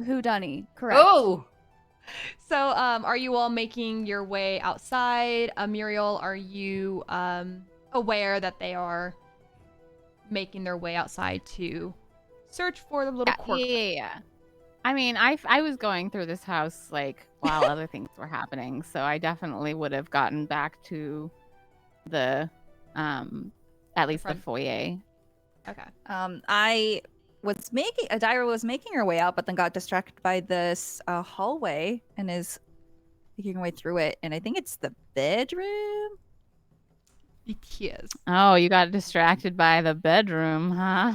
Who Dunny? Correct. Oh. So, are you all making your way outside? Muriel, are you aware that they are making their way outside to search for the little Cork? Yeah. I mean, I was going through this house while other things were happening, so I definitely would have gotten back to the at least the foyer. Okay. Adira was making her way out, but then got distracted by this hallway and is making her way through it. And I think it's the bedroom. It is. Oh, you got distracted by the bedroom, huh?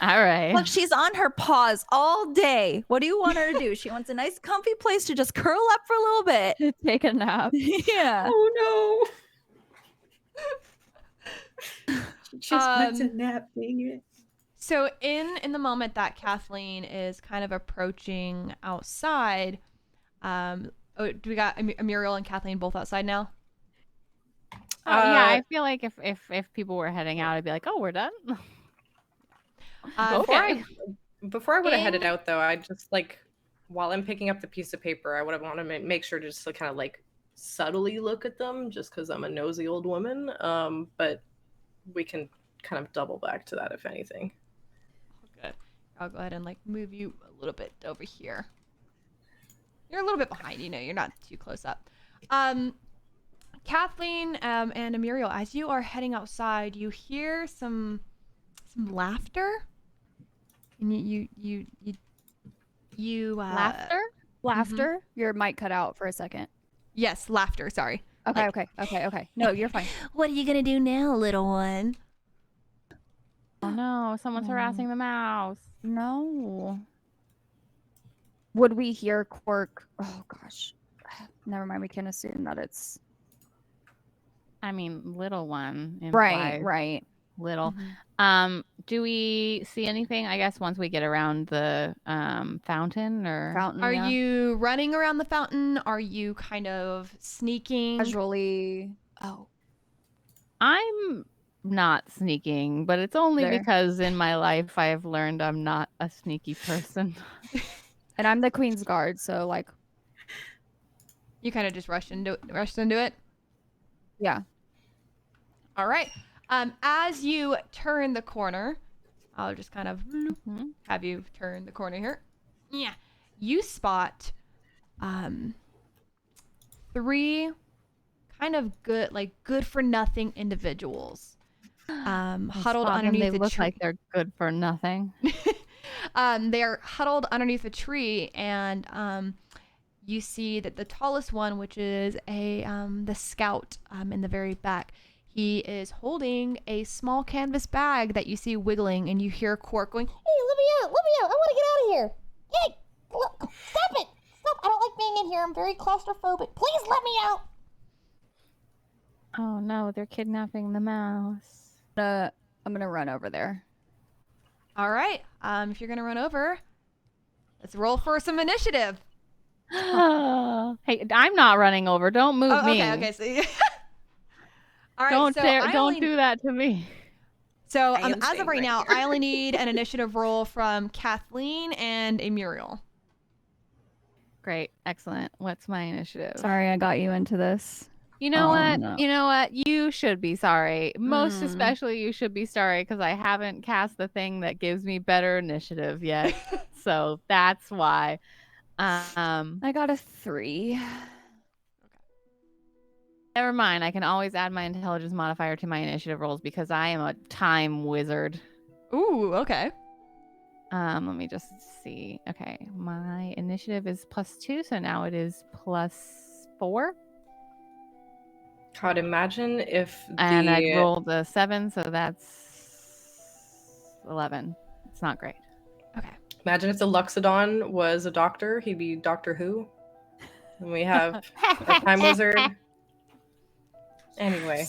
All right. Look, she's on her paws all day. What do you want her to do? She wants a nice, comfy place to just curl up for a little bit. Take a nap. Yeah. Oh no. She just wants a nap, dang it. So in the moment that Kathleen is kind of approaching outside, do we got Muriel and Kathleen both outside now? Yeah, I feel like if people were heading out, I'd be like, oh, we're done. Okay. Before I would have headed out, though, I just while I'm picking up the piece of paper, I would have wanted to make sure to just kind of subtly look at them, just because I'm a nosy old woman. But we can kind of double back to that if anything. Good. I'll go ahead and move you a little bit over here. You're a little bit behind, you're not too close up. Kathleen and Muriel, as you are heading outside, you hear some laughter, and you Laughter? Mm-hmm. Your mic cut out for a second. Yes, laughter. Sorry. Okay. No, you're fine. What are you gonna do now, little one? Oh no, someone's harassing the mouse. No. Would we hear Cork? Oh gosh. Never mind. We can assume that it's. I mean, little one. Right. Little. Mm-hmm. Do we see anything? I guess once we get around the fountain or Fountain. Are you running around the fountain? Are you kind of sneaking? Casually. Oh. I'm not sneaking, but it's only There. because in my life I've learned I'm not a sneaky person. And I'm the Queen's Guard, so like, You kind of just rushed into it. yeah. All right. As you turn the corner, I'll just kind of Mhm. have you turn the corner here. Yeah. You spot 3 kind of good for nothing individuals. I Huddled spot them, underneath they a look tree. like they're good for nothing. They are huddled underneath a tree, and you see that the tallest one, which is the scout in the very back, he is holding a small canvas bag that you see wiggling, and you hear Cork going, Hey, let me out! Let me out! I want to get out of here! Hey! Look, stop it! Stop! I don't like being in here. I'm very claustrophobic. Please let me out! Oh no, they're kidnapping the mouse. I'm gonna run over there. all right, if you're going to run over, let's roll for some initiative. Hey, I'm not running over. Don't move me. Okay, so all right, Don't so dare, I don't only, do that to me. so I am as of staying right right now, here. I only need an initiative roll from Kathleen and a Muriel. Great, excellent. What's my initiative? Sorry, I got you into this. You know Oh, what? no. You know what? You should be sorry. Most Mm. especially, you should be sorry because I haven't cast the thing that gives me better initiative yet. So that's why. I got a 3. Never mind. I can always add my intelligence modifier to my initiative rolls because I am a time wizard. Ooh, okay. Let me just see. Okay, my initiative is +2, so now it is +4. God, imagine if And I rolled a 7, so that's 11. It's not great. imagine if the Luxodon was a doctor, he'd be Doctor Who. And we have a time wizard. Anyway.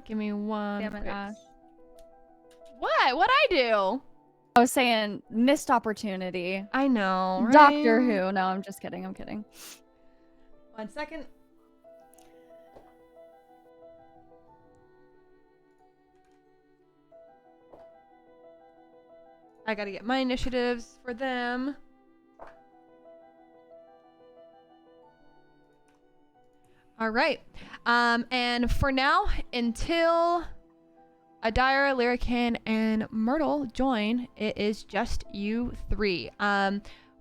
Give me one. Damn it, quick- Ash. What? What'd I do? I was saying missed opportunity. I know, right? Doctor Who. No, I'm just kidding. I'm kidding. 1 second. I gotta get my initiatives for them. All right. And for now, until Adira, Lyrican, and Myrtle join, it is just you 3.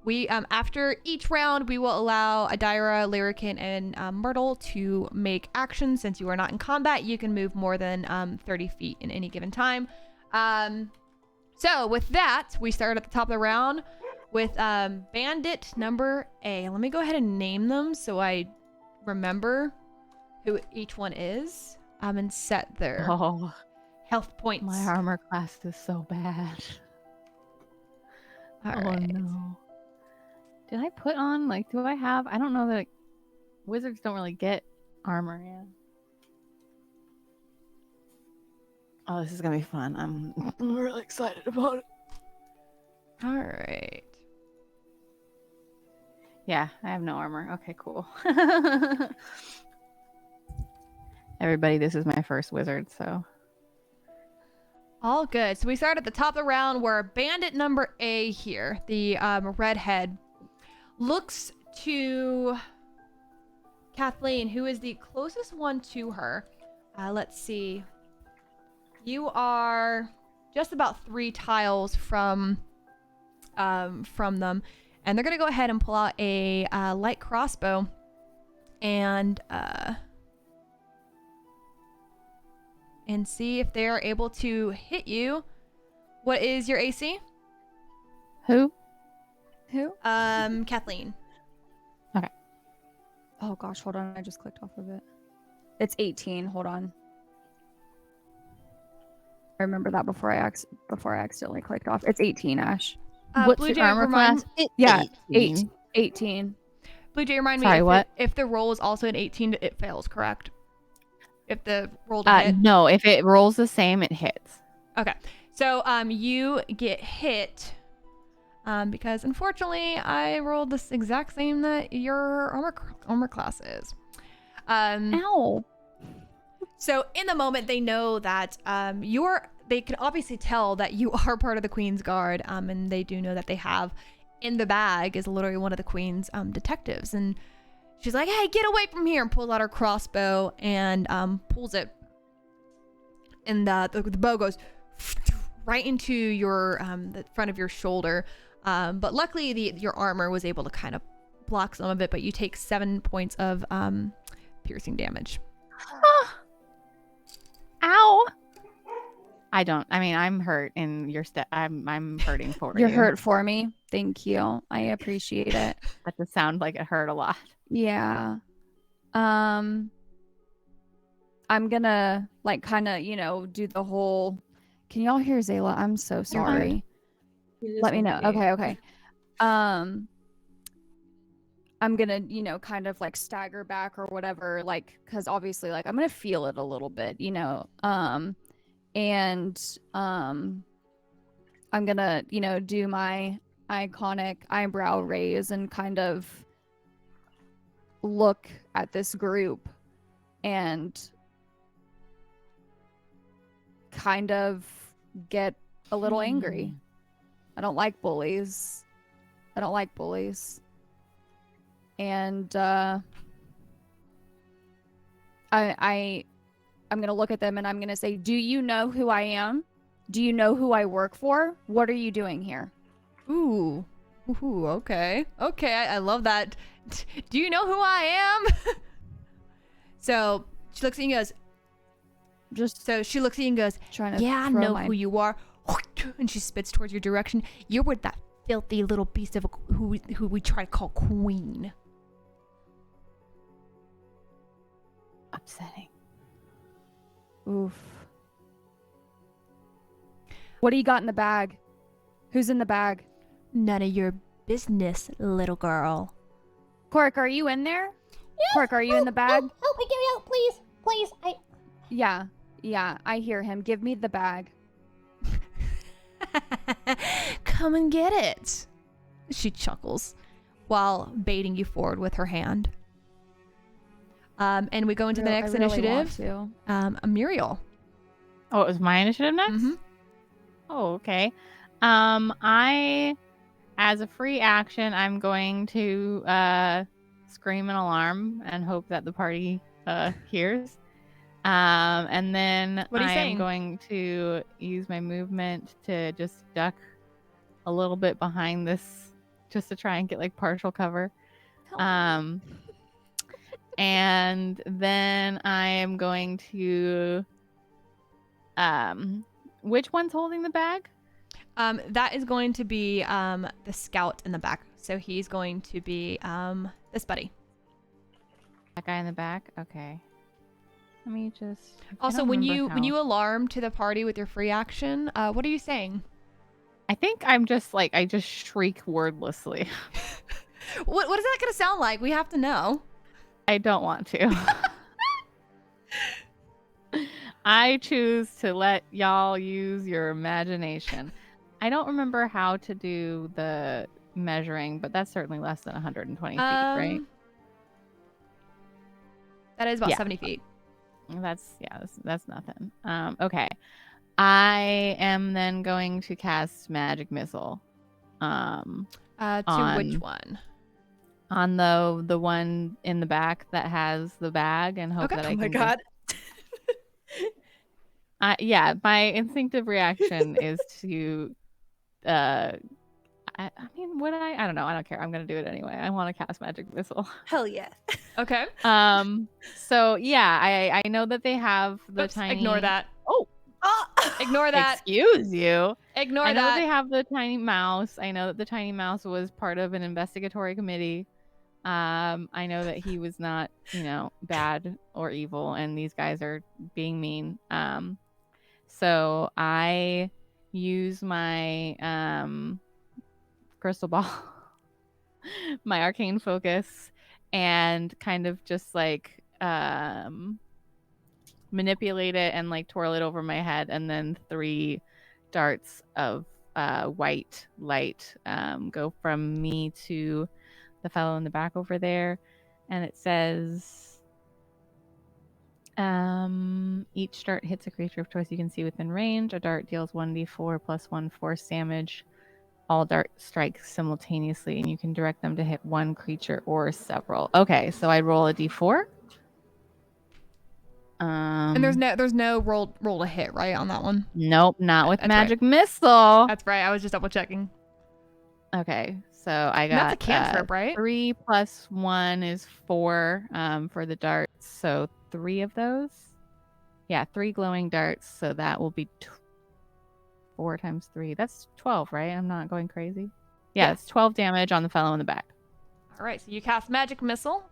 We after each round, we will allow Adira, Lyrican, and Myrtle to make actions. Since you are not in combat, you can move more than 30 feet in any given time. So with that, we start at the top of the round with Bandit number A. Let me go ahead and name them so I remember who each one is and set their Oh, health points. my armor class is so bad. All Oh right. no. Did I put on, like, do I have, I don't know that wizards don't really get armor, yeah. Oh, this is gonna be fun. I'm really excited about it. All right. Yeah, I have no armor. Okay, cool. Everybody, this is my first wizard, so. All good. So we start at the top of the round where Bandit number A here, the redhead, looks to Kathleen, who is the closest one to her. Let's see. You are just about 3 tiles from them, and they're gonna go ahead and pull out a light crossbow and see if they are able to hit you. What is your AC? Who? Kathleen. Oh gosh, hold on. I just clicked off of it. It's 18. Hold on. I remember that before I accidentally clicked off. It's 18, Ash. What's Blue your Jay, armor class? Yeah, 18. 18. Blue Jay, remind Sorry, me what? if the roll is also an 18, it fails, correct? If the roll to hit. No, if it rolls the same, it hits. Okay. So you get hit because unfortunately I rolled this exact same that your armor class is. Ow. So in the moment, they know that they can obviously tell that you are part of the Queen's Guard, and they do know that they have in the bag is literally one of the Queen's detectives. And she's like, hey, get away from here, and pulls out her crossbow and pulls it. And the bow goes right into your the front of your shoulder. But luckily, your armor was able to kind of block some of it, but you take 7 points of piercing damage. Ow. I mean, I'm hurt in your I'm hurting for you. You're hurt for me. Thank you. I appreciate it. That does sound like it hurt a lot. Yeah. I'm gonna like kind of, do the whole. Can y'all hear Zayla? I'm so sorry. Let me know. Okay. I'm gonna, kind of like stagger back or whatever, like, because obviously, like, I'm gonna feel it a little bit, and I'm gonna, do my iconic eyebrow raise and kind of look at this group and kind of get a little angry. I don't like bullies. And I'm gonna look at them and I'm gonna say, do you know who I am? Do you know who I work for? What are you doing here? Ooh, okay. I love that. Do you know who I am? So she looks at you and goes, Trying to yeah, I know who you are. And she spits towards your direction. You're with that filthy little beast of who we try to call Queen. Upsetting. Oof. What do you got in the bag? Who's in the bag? None of your business, little girl. Cork, are you in there? Yes. Cork, are you in the bag? Help me, get me out, please. Please, Yeah, I hear him. Give me the bag. Come and get it. She chuckles while baiting you forward with her hand. And we go into the next initiative. Muriel. Oh, it was my initiative next? Mm-hmm. Oh, okay. I, as a free action, I'm going to scream an alarm and hope that the party hears. And then What are you I'm saying? going to use my movement to just duck a little bit behind this, just to try and get like partial cover. And then I am going to which one's holding the bag? That is going to be the scout in the back. So he's going to be this buddy. That guy in the back? Okay. Let me just Also, when you alarm to the party with your free action, what are you saying? I think I'm just like I just shriek wordlessly. What is that gonna sound like? We have to know. I don't want to. I choose to let y'all use your imagination. I don't remember how to do the measuring, but that's certainly less than 120 feet, right? That is about 70 feet. That's nothing. Okay. I am then going to cast Magic Missile. To which one? On the one in the back that has the bag, and hope that I can. Oh my god. Yeah, my instinctive reaction is to I mean, would I don't know, I don't care, I'm gonna do it anyway. I want to cast Magic Missile. Hell yeah. Okay. So yeah, I know that they have the tiny. Ignore that. Oh, ignore that. Excuse you. Ignore I know that. they have the tiny mouse. I know that the tiny mouse was part of an investigatory committee. I know that he was not, bad or evil, and these guys are being mean. So I use my crystal ball, my arcane focus, and kind of just like manipulate it and like twirl it over my head, and then 3 darts of white light go from me to the fellow in the back over there, and it says, Each dart hits a creature of choice you can see within range. A dart deals 1d4 plus 1 force damage. All dart strikes simultaneously, and you can direct them to hit one creature or several. Okay, so I roll a d4. And there's no roll to hit, right, on that one? Nope, not with That's magic missile. That's right. I was just double checking. Okay, so I And got that's a cantrip, right? 3 plus 1 is 4 for the darts. So 3 of those. Yeah, 3 glowing darts. So that will be 4 times 3. That's 12, right? I'm not going crazy. Yeah, it's 12 damage on the fellow in the back. All right, so you cast magic missile,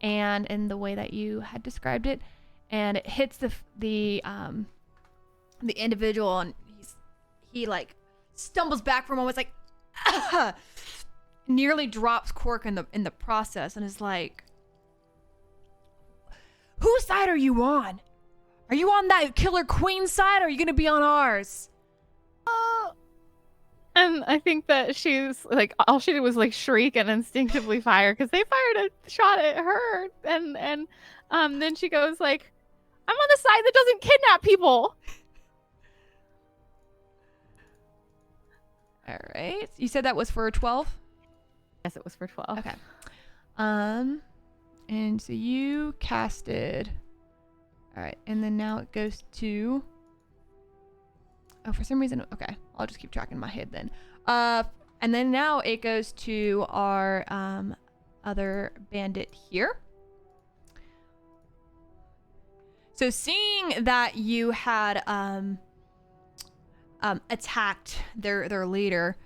and in the way that you had described it, and it hits the individual, and he like stumbles back for a moment, like nearly drops Cork in the process, and is like, "Whose side are you on? Are you on that killer queen side, or are you gonna be on ours?" And I think that she's like, all she did was like shriek and instinctively fire because they fired a shot at her, and then she goes like, "I'm on the side that doesn't kidnap people." All right, you said that was for 12. Yes, it was for 12. Okay. And so you casted. All right, and then now it goes to. Oh, for some reason, okay. I'll just keep track in my head then. And then now it goes to our other bandit here. So seeing that you had attacked their leader,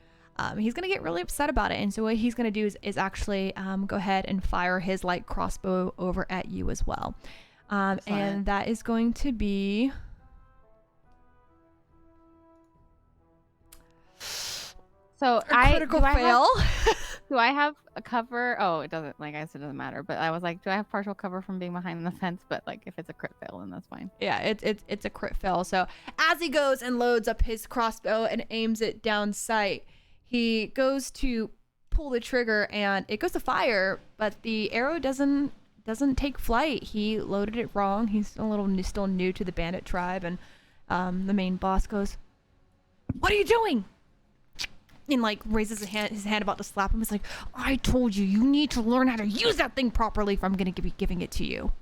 he's gonna get really upset about it. And so what he's gonna do is actually go ahead and fire his light crossbow over at you as well. And that is going to be. So a critical fail. Do I have a cover? Oh, it doesn't. Like I said, it doesn't matter. But I was like, do I have partial cover from being behind the fence? But like, if it's a crit fail, then that's fine. Yeah, it's a crit fail. So as he goes and loads up his crossbow and aims it down sight, he goes to pull the trigger and it goes to fire, but the arrow doesn't take flight. He loaded it wrong. He's still new to the bandit tribe, and the main boss goes, "What are you doing?" And like raises his hand about to slap him. He's like, "I told you, you need to learn how to use that thing properly if I'm going to be giving it to you."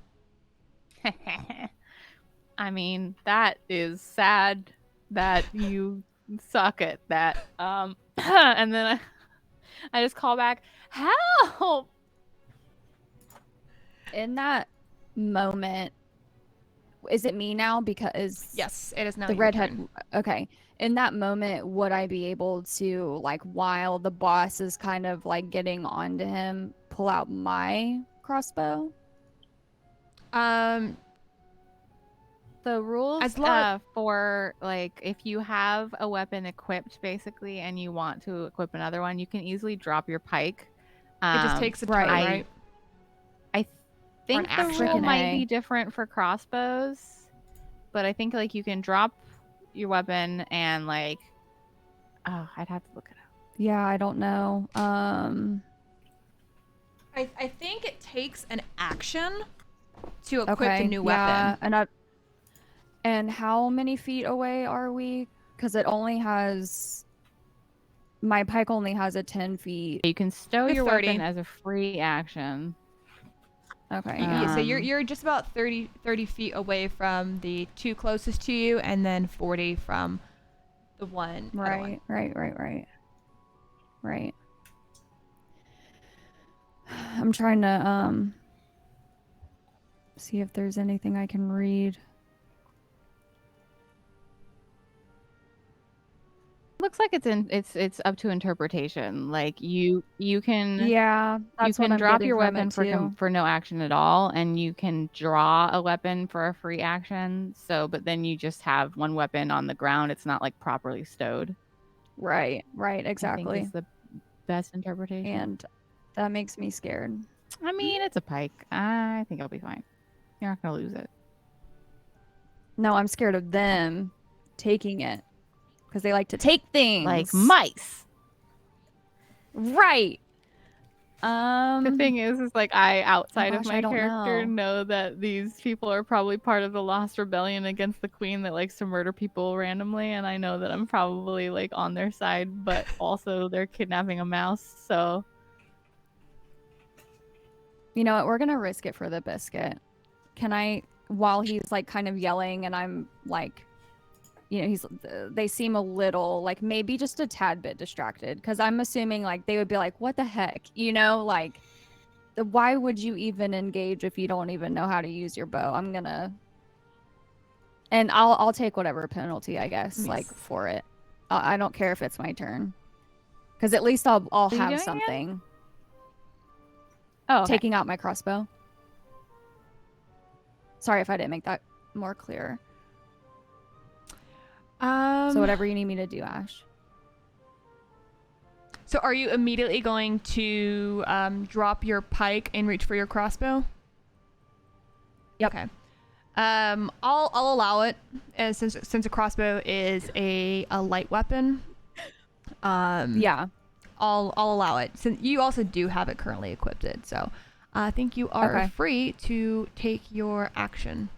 I mean, that is sad that you suck at that. And then I just call back, "Help!" In that moment, is it me now? Because Yes, it is now the your redhead. turn. Okay. In that moment, would I be able to, like, while the boss is kind of like getting onto him, pull out my crossbow? The rules As long- for like if you have a weapon equipped basically and you want to equip another one, you can easily drop your pike. It just takes a turn, right? I think an the action. rule might A. be different for crossbows, but I think like you can drop your weapon and like, oh, I'd have to look it up. Yeah, I don't know. I think it takes an action to equip Okay, the new yeah, weapon. and how many feet away are we? Because it only has. My pike only has a 10 feet. You can stow It's your 30. weapon as a free action. Okay. Yeah, so Yeah. you're just about 30 feet away from the two closest to you, and then 40 from the one. other one. Right. I'm trying to see if there's anything I can read. Looks like it's up to interpretation. Like you can Yeah, that's you what can I'm drop getting your from weapon it too. for no action at all, and you can draw a weapon for a free action. So, but then you just have one weapon on the ground. It's not like properly stowed. Right, I think exactly. is the best interpretation. And that makes me scared. I mean, it's a pike. I think it'll be fine. You're not gonna lose it. No, I'm scared of them taking it because they like to take things Like mice. Right. The thing is like I, outside of gosh, my I don't character, know. know that these people are probably part of the Lost Rebellion against the Queen that likes to murder people randomly, and I know that I'm probably like on their side, but also they're kidnapping a mouse, so You know what? We're gonna risk it for the biscuit. Can I, while he's like kind of yelling and I'm like, you know, they seem a little like maybe just a tad bit distracted because I'm assuming like they would be like, what the heck? You know, like, why would you even engage if you don't even know how to use your bow? And I'll take whatever penalty, I guess, like for it. I don't care if it's my turn. Because at least I'll What are you have doing something. oh, okay. Taking out my crossbow. Sorry if I didn't make that more clear. So whatever you need me to do, Ash. So are you immediately going to drop your pike and reach for your crossbow? Yep. Okay. I'll allow it, since a crossbow is a light weapon. Yeah. I'll allow it. Since you also do have it currently equipped, so I think you are free to take your action.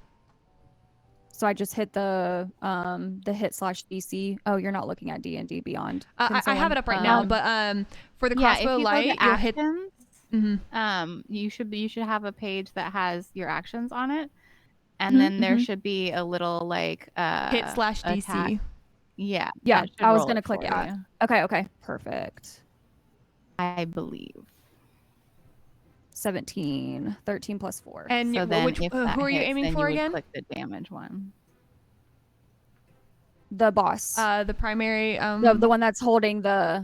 So I just hit the hit/DC. Oh, you're not looking at D&D Beyond. I have it up right now, but for the crossbow light, you'll hit. You should have a page that has your actions on it, and then there should be a little like hit/DC. attack. Yeah. Yeah, I was gonna click it. Okay, perfect. I believe 17, 13 plus 4. And so then if who are you aiming for again? Click the damage one. The boss. The primary. The one that's holding the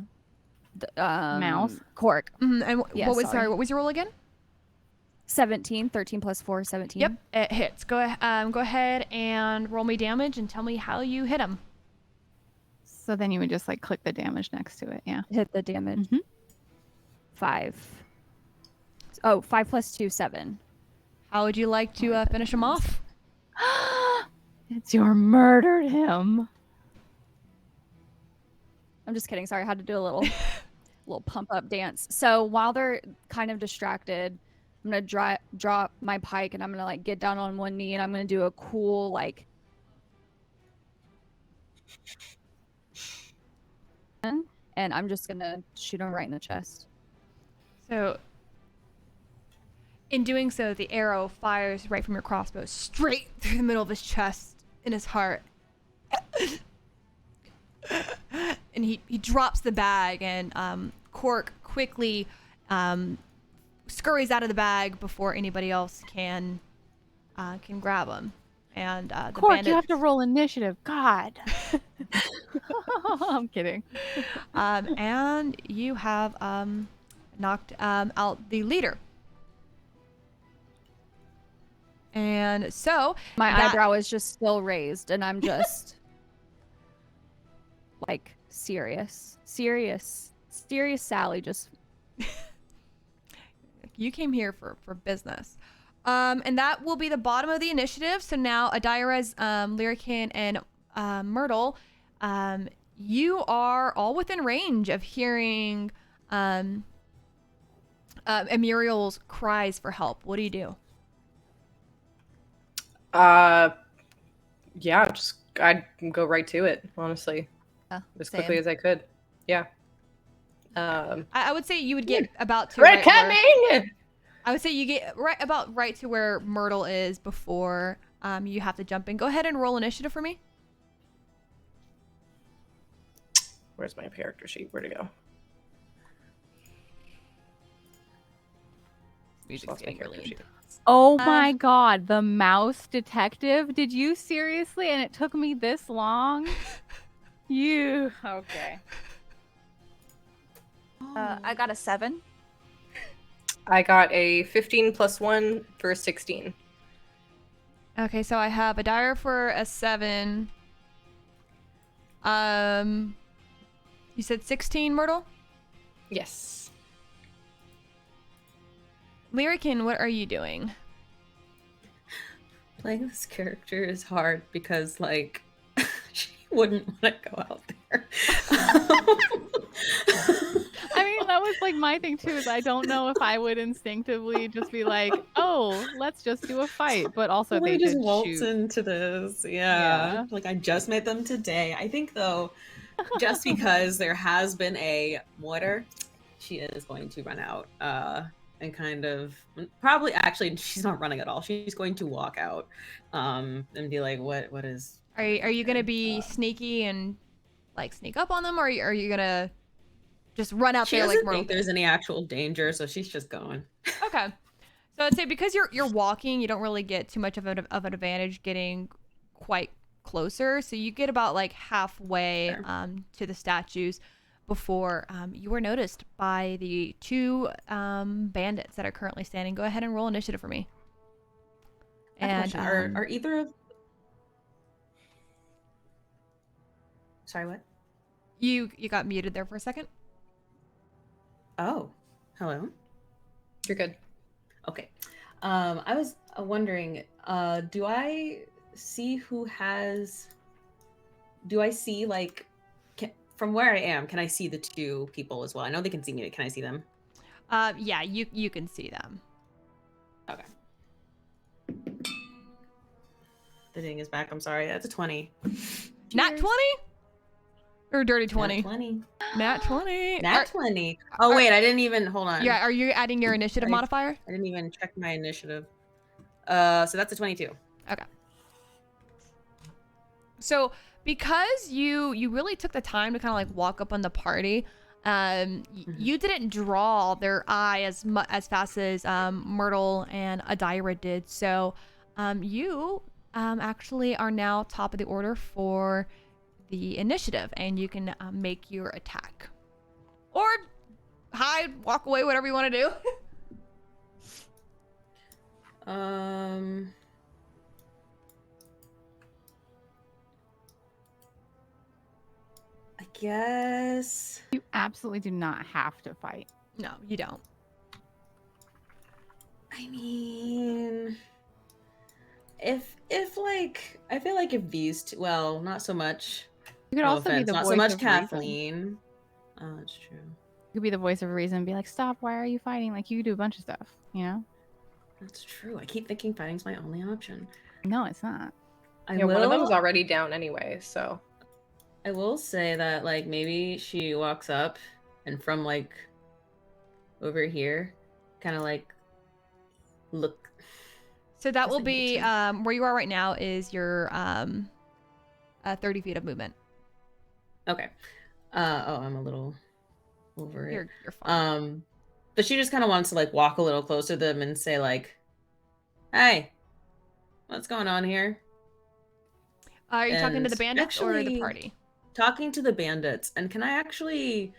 mouse cork. And what was your roll again? 17, 13 plus 4, 17. Yep, it hits. Go ahead and roll me damage and tell me how you hit him. So then you would just like click the damage next to it. Yeah. Hit the damage. 5. Oh, 5 plus 2, 7. How would you like to finish him off? It's your murdered him. I'm just kidding. Sorry, I had to do a little pump up dance. So while they're kind of distracted, I'm gonna drop my pike and I'm gonna like get down on one knee and I'm gonna do a cool like. And I'm just gonna shoot him right in the chest. So, in doing so, the arrow fires right from your crossbow straight through the middle of his chest in his heart. And he drops the bag, and Cork quickly scurries out of the bag before anybody else can grab him. And the Cork, bandit... you have to roll initiative. God. I'm kidding. And you have knocked out the leader. And so my eyebrow is just still raised, and I'm just like serious Sally. Just you came here for business. And that will be the bottom of the initiative. So now Adira's, Lyrican, and Myrtle, you are all within range of hearing Muriel's cries for help. What do you do? Yeah, I'd go right to it, honestly. As quickly as I could. Yeah. I would say you would get about to Red coming! I would say you get right to where Myrtle is before you have to jump in. Go ahead and roll initiative for me. Where's my character sheet? Where'd it go? Music's getting really Oh my god, the mouse detective? Did you seriously? And it took me this long? You. Okay. I got a 7. I got a 15 plus 1 for 16. Okay, so I have Adira for a 7. You said 16, Myrtle? Yes. Lyrican, what are you doing? Playing this character is hard because, like, she wouldn't want to go out there. I mean, that was like my thing too. Is I don't know if I would instinctively just be like, oh, let's just do a fight, but also Let they me just did waltz shoot. into this. Yeah. Like I just met them today. I think though, just because there has been a mortar, she is going to run out and kind of probably actually she's not running at all. She's going to walk out and be like, what is Are you gonna be sneaky and like sneak up on them, or are you gonna just run out she there doesn't like think there's any actual danger, so she's just going. Okay. So I'd say because you're walking, you don't really get too much of an advantage getting quite closer. So you get about like halfway to the statues before you are noticed by the two bandits that are currently standing. Go ahead and roll initiative for me. And are either of sorry, what? You got muted there for a second. Oh, hello. You're good. Okay. I was wondering, do I see like, from where I am, can I see the two people as well? I know they can see me. Can I see them? Yeah, you can see them. Okay. The ding is back. I'm sorry. That's a 20. Nat 20? Or dirty 20? Nat 20. Nat 20. Nat 20. Oh, wait. I didn't even... Hold on. Yeah, are you adding your initiative modifier? I didn't even check my initiative. So that's a 22. Okay. So because you really took the time to kind of like walk up on the party, you didn't draw their eye as fast as Myrtle and Adira did. So you actually are now top of the order for the initiative, and you can make your attack or hide, walk away, whatever you want to do. I guess you absolutely do not have to fight. No, you don't. I mean, if like, I feel like if these two, well, not so much. You could no also offense, be the not voice so much of Kathleen. reason. Oh, that's true. You could be the voice of reason and be like, stop, why are you fighting? Like, you could do a bunch of stuff, you know? That's true. I keep thinking fighting's my only option. No, it's not. One of them's already down anyway, so. I will say that, like, maybe she walks up and from, like, over here, kind of, like, look. So that will be, where you are right now is your 30 feet of movement. Okay. Oh, I'm a little over it. You're fine. But she just kind of wants to, like, walk a little closer to them and say, like, hey, what's going on here? Are you talking to the bandits or the party? Talking to the bandits. And can I actually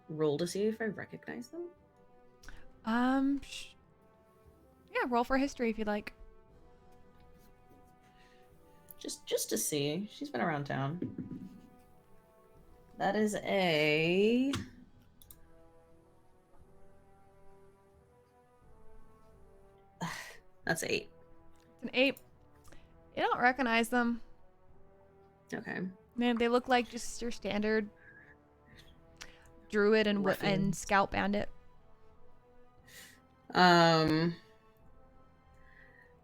roll to see if I recognize them? Yeah, roll for history if you'd like. Just to see. She's been around town. That is a... That's 8. It's an 8. You don't recognize them. Okay. Man, they look like just your standard druid and scout bandit. I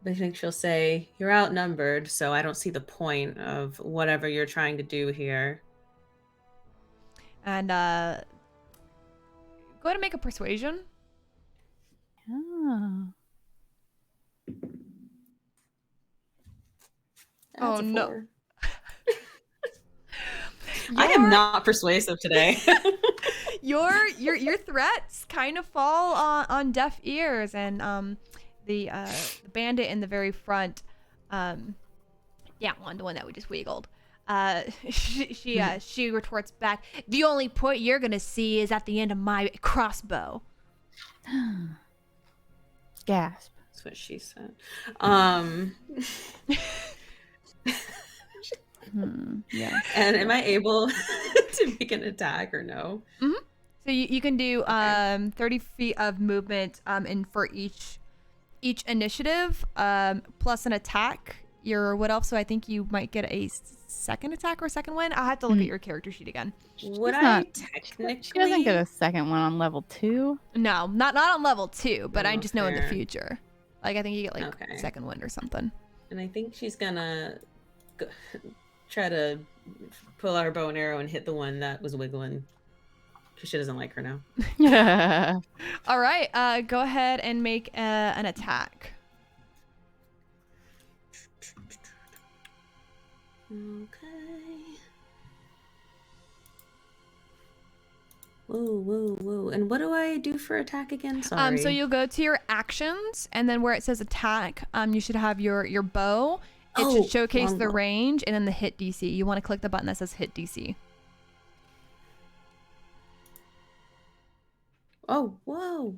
think she'll say, you're outnumbered, so I don't see the point of whatever you're trying to do here. And go ahead and make a persuasion. Oh. That's oh no. I am not persuasive today. your threats kind of fall on deaf ears, and the bandit in the very front, the one that we just wiggled. She retorts back, the only point you're gonna see is at the end of my crossbow. Gasp. That's what she said. Yeah. And am I able to make an attack or no? Mm-hmm. So you can do 30 feet of movement and for each initiative plus an attack your wood elf, so I think you might get a second attack or a second win. I'll have to look at your character sheet again. Would She's I not- technically? She doesn't get a second one on level 2. No, not on level 2, but I Oh, just know in the fair. future. Like I think you get like Okay. second win or something. And I think she's gonna try to pull out her bow and arrow and hit the one that was wiggling. Because she doesn't like her now. Yeah. All right, go ahead and make an attack. Okay. Whoa. And what do I do for attack again? Sorry. So you'll go to your actions, and then where it says attack, you should have your bow. It should showcase the longbow. range and then the hit DC. You want to click the button that says hit DC. Oh, whoa.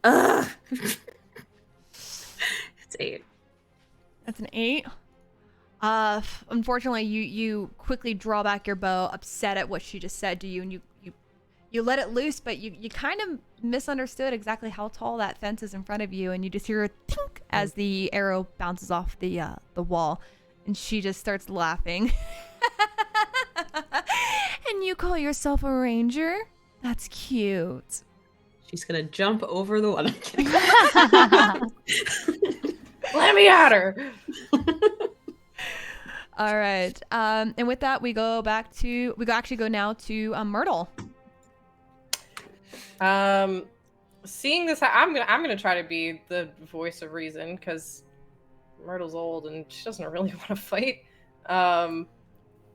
Ugh. It's 8. That's an 8. Unfortunately, you quickly draw back your bow, upset at what she just said to you, and you let it loose, but you kind of misunderstood exactly how tall that fence is in front of you, and you just hear a tink as the arrow bounces off the wall, and she just starts laughing. And you call yourself a ranger? That's cute. She's gonna jump over the one. I'm kidding. Let me at her. All right. And with that, we actually go now to Myrtle. Seeing this, I'm gonna try to be the voice of reason because Myrtle's old and she doesn't really want to fight.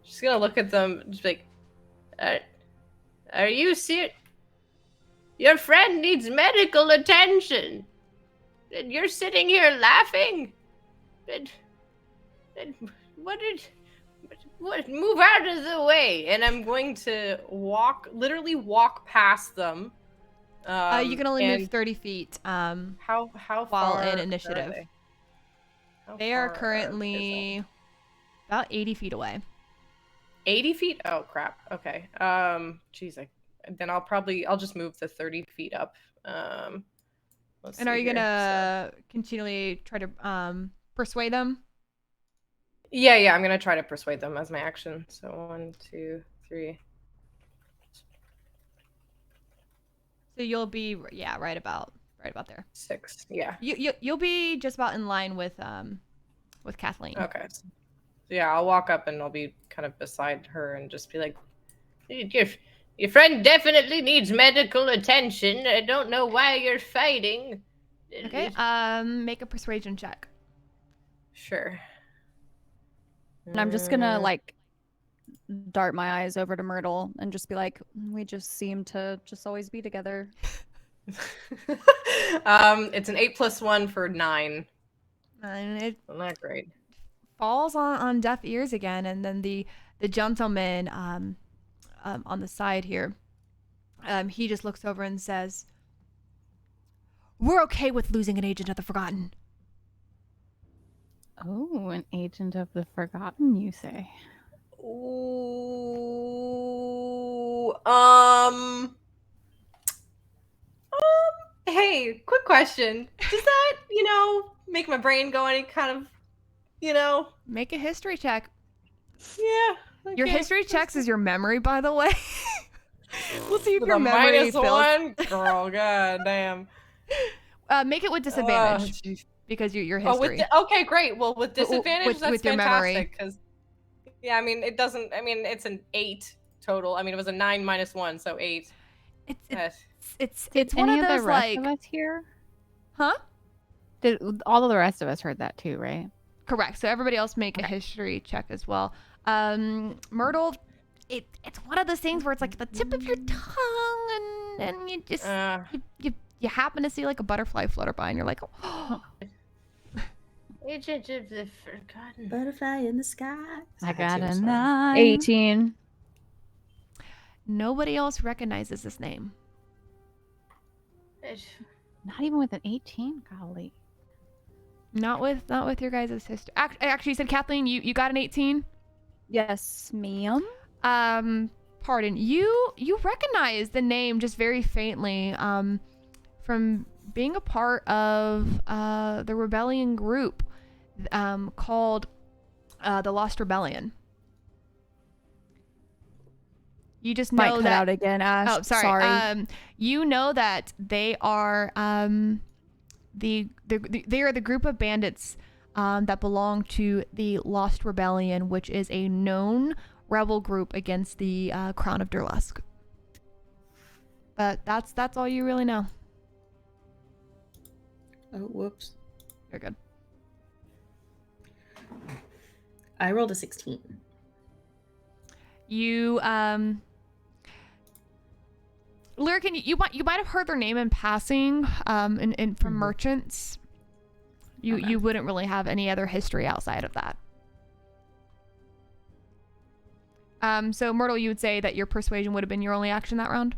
She's gonna look at them, just be like, "Are you serious? Your friend needs medical attention, and you're sitting here laughing. What? Move out of the way!" And I'm going to literally walk past them. You can only move and 30 feet. how while far in are initiative. they? How They are far is currently about 80 feet away. 80 feet? Oh crap. Okay. Geez, then I'll just move the 30 feet up. Let's And are see you here. gonna continually try to persuade them? Yeah, I'm gonna try to persuade them as my action. So 1, 2, 3. So you'll be right about there. 6. Yeah. You'll be just about in line with Kathleen. Okay. So, yeah, I'll walk up and I'll be kind of beside her and just be like, your friend definitely needs medical attention. I don't know why you're fighting. Okay. Make a persuasion check. Sure. And I'm just gonna like dart my eyes over to Myrtle and just be like, we just seem to just always be together. It's an 8 + 1 for 9. And it Not great. falls on deaf ears again, and then the gentleman on the side here, he just looks over and says, "We're okay with losing an agent of the Forgotten." Oh, an agent of the Forgotten, you say? Ooh, hey, quick question. Does that, make my brain go any kind of, Make a history check. yeah. Your okay. history checks is your memory, by the way. We'll see if With your a memory -1? Girl, god damn. Make it with disadvantage Oh, jeez. because your Oh, history. okay, great. Well, with disadvantage, with that's your memory. fantastic. Because, yeah, it's an 8 total. I mean, it was a 9 - 1, so 8. It's one Any of of those the rest like, of us here? huh? Did all of the rest of us heard that too, right? Correct. So everybody else make a history check as well. Myrtle, it's one of those things where it's like the tip of your tongue, and you just you happen to see like a butterfly flutter by, and you're like, oh. Agent of the Forgotten. Butterfly in the sky. I got a Sorry. 9. 18. Nobody else recognizes this name. Not even with an 18, golly. Not with your guys' history. Actually, you said Kathleen, you got an 18. Yes, ma'am. Pardon. You recognize the name just very faintly from being a part of the rebellion group called the Lost Rebellion. You just Might know cut that. out again, Ash. Oh, sorry. You know that they are they are the group of bandits that belong to the Lost Rebellion, which is a known rebel group against the Crown of Durlusk. But that's all you really know. Oh, whoops. You're good. I rolled a 16. You Lyrican, you might have heard their name in passing from merchants. You wouldn't really have any other history outside of that. So Myrtle, you would say that your persuasion would have been your only action that round?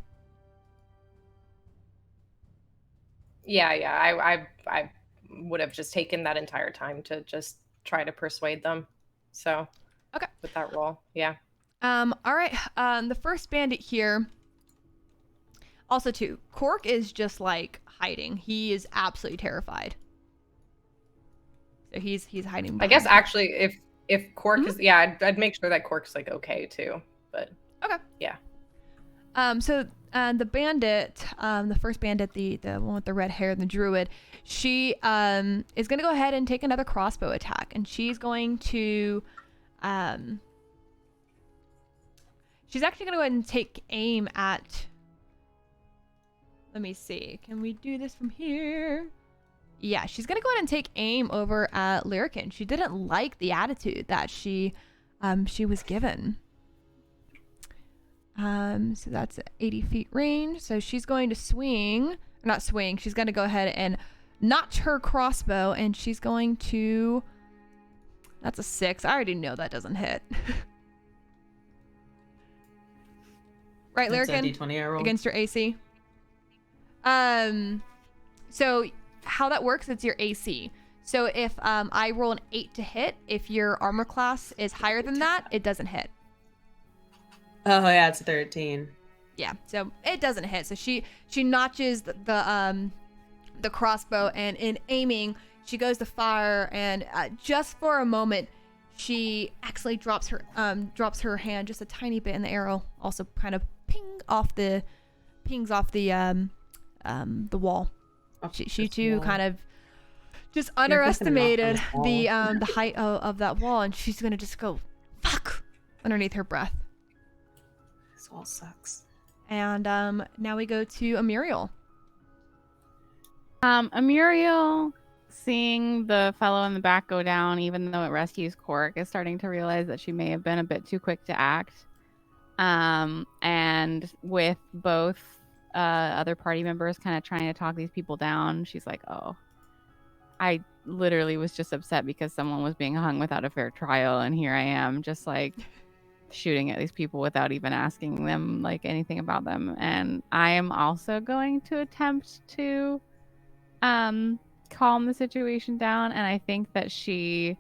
Yeah. I would have just taken that entire time to just try to persuade them. So okay, with that roll, yeah. All right. The first bandit here. Also, too, Cork is just like hiding. He is absolutely terrified. So he's hiding. I guess actually, if Cork is, yeah, I'd make sure that Cork's like okay too. But okay, yeah. So the bandit, the first bandit, the one with the red hair, the druid, she is gonna go ahead and take another crossbow attack, and she's going to she's actually gonna go ahead and take aim at. Let me see. Can we do this from here? Yeah, she's gonna go ahead and take aim over at Lyrican. She didn't like the attitude that she was given. So that's 80 feet range. So she's going to swing, or not swing. She's gonna go ahead and notch her crossbow, and she's going to. That's a 6. I already know that doesn't hit. Right, That's Lyrican? a D20 I rolled. Against your AC. So how that works, it's your AC. So if I roll an 8 to hit, if your armor class is higher than that, it doesn't hit. Oh yeah, it's a 13. Yeah, so it doesn't hit. So she notches the crossbow, and in aiming, she goes to fire, and just for a moment, she actually drops her hand just a tiny bit, and the arrow also kind of pings off the wall. She too kind of just underestimated the height of that wall, and she's gonna just go fuck underneath her breath. This wall sucks. And now we go to Amuriel. Amuriel, seeing the fellow in the back go down, even though it rescues Cork, is starting to realize that she may have been a bit too quick to act. And with both other party members kind of trying to talk these people down, she's like, oh, I literally was just upset because someone was being hung without a fair trial, and here I am just like shooting at these people without even asking them like anything about them. And I am also going to attempt to calm the situation down, and I think that she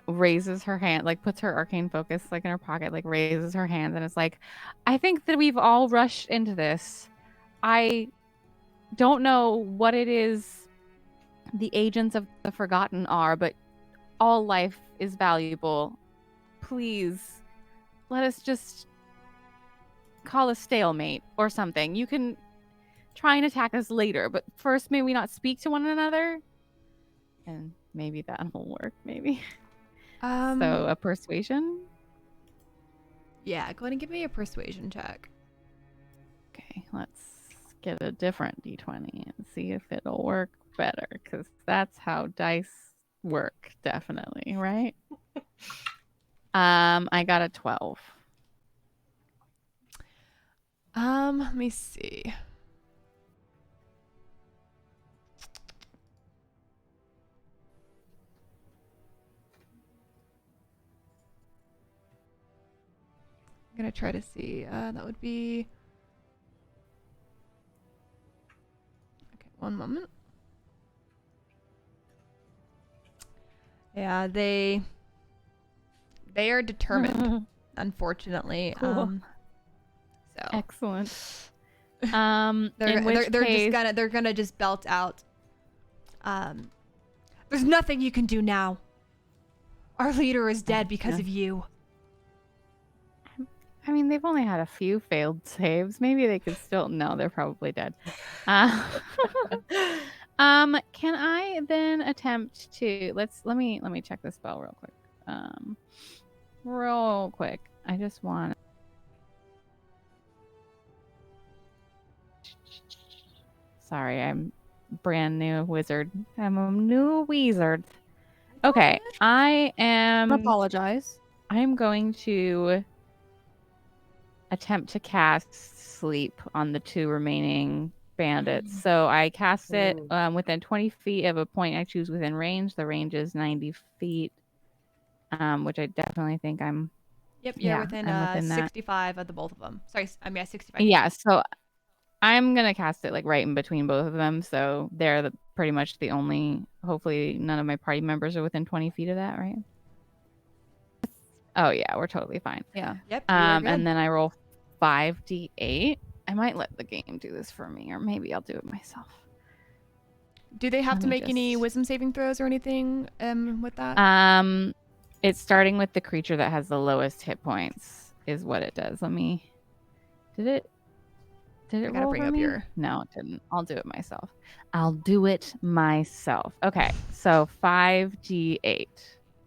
raises her hand, like puts her arcane focus like in her pocket, like raises her hand, and is like, I think that we've all rushed into this. I don't know what it is the agents of the Forgotten are, but all life is valuable. Please, let us just call a stalemate or something. You can try and attack us later, but first, may we not speak to one another? And maybe that will work, maybe. So, a persuasion? Yeah, go ahead and give me a persuasion check. Okay, let's get a different d20 and see if it'll work better, because that's how dice work, definitely, right? I got a 12. Let me see. I'm gonna try to see. That would be. Okay, one moment. Yeah, they are determined, unfortunately. Cool. So Excellent. they're gonna just belt out There's nothing you can do now. Our leader is dead because of you. I mean, they've only had a few failed saves. Maybe they could still. No, they're probably dead. Can I then attempt to let me check the spell real quick. Real quick. I just want. Sorry, I'm brand new wizard. I'm a new wizard. Okay, I am. Apologize. I'm going to attempt to cast sleep on the 2 remaining bandits. So I cast it within 20 feet of a point I choose within range. The range is 90 feet, which I definitely think I'm. Yep, you're Yeah, within, I'm within that. 65 of the both of them. Sorry, I mean 65. Yeah, so I'm gonna cast it like right in between both of them. So they're pretty much the only. Hopefully, none of my party members are within 20 feet of that, right? Oh yeah, we're totally fine. Yeah. Yep. You are good. And then I roll 5d8. I might let the game do this for me, or maybe I'll do it myself. Do they have Let to me make any just- wisdom saving throws or anything with that? It's starting with the creature that has the lowest hit points is what it does. Let me. Did it I gotta roll bring for up me? your. No, it didn't. I'll do it myself. Okay, so 5d8.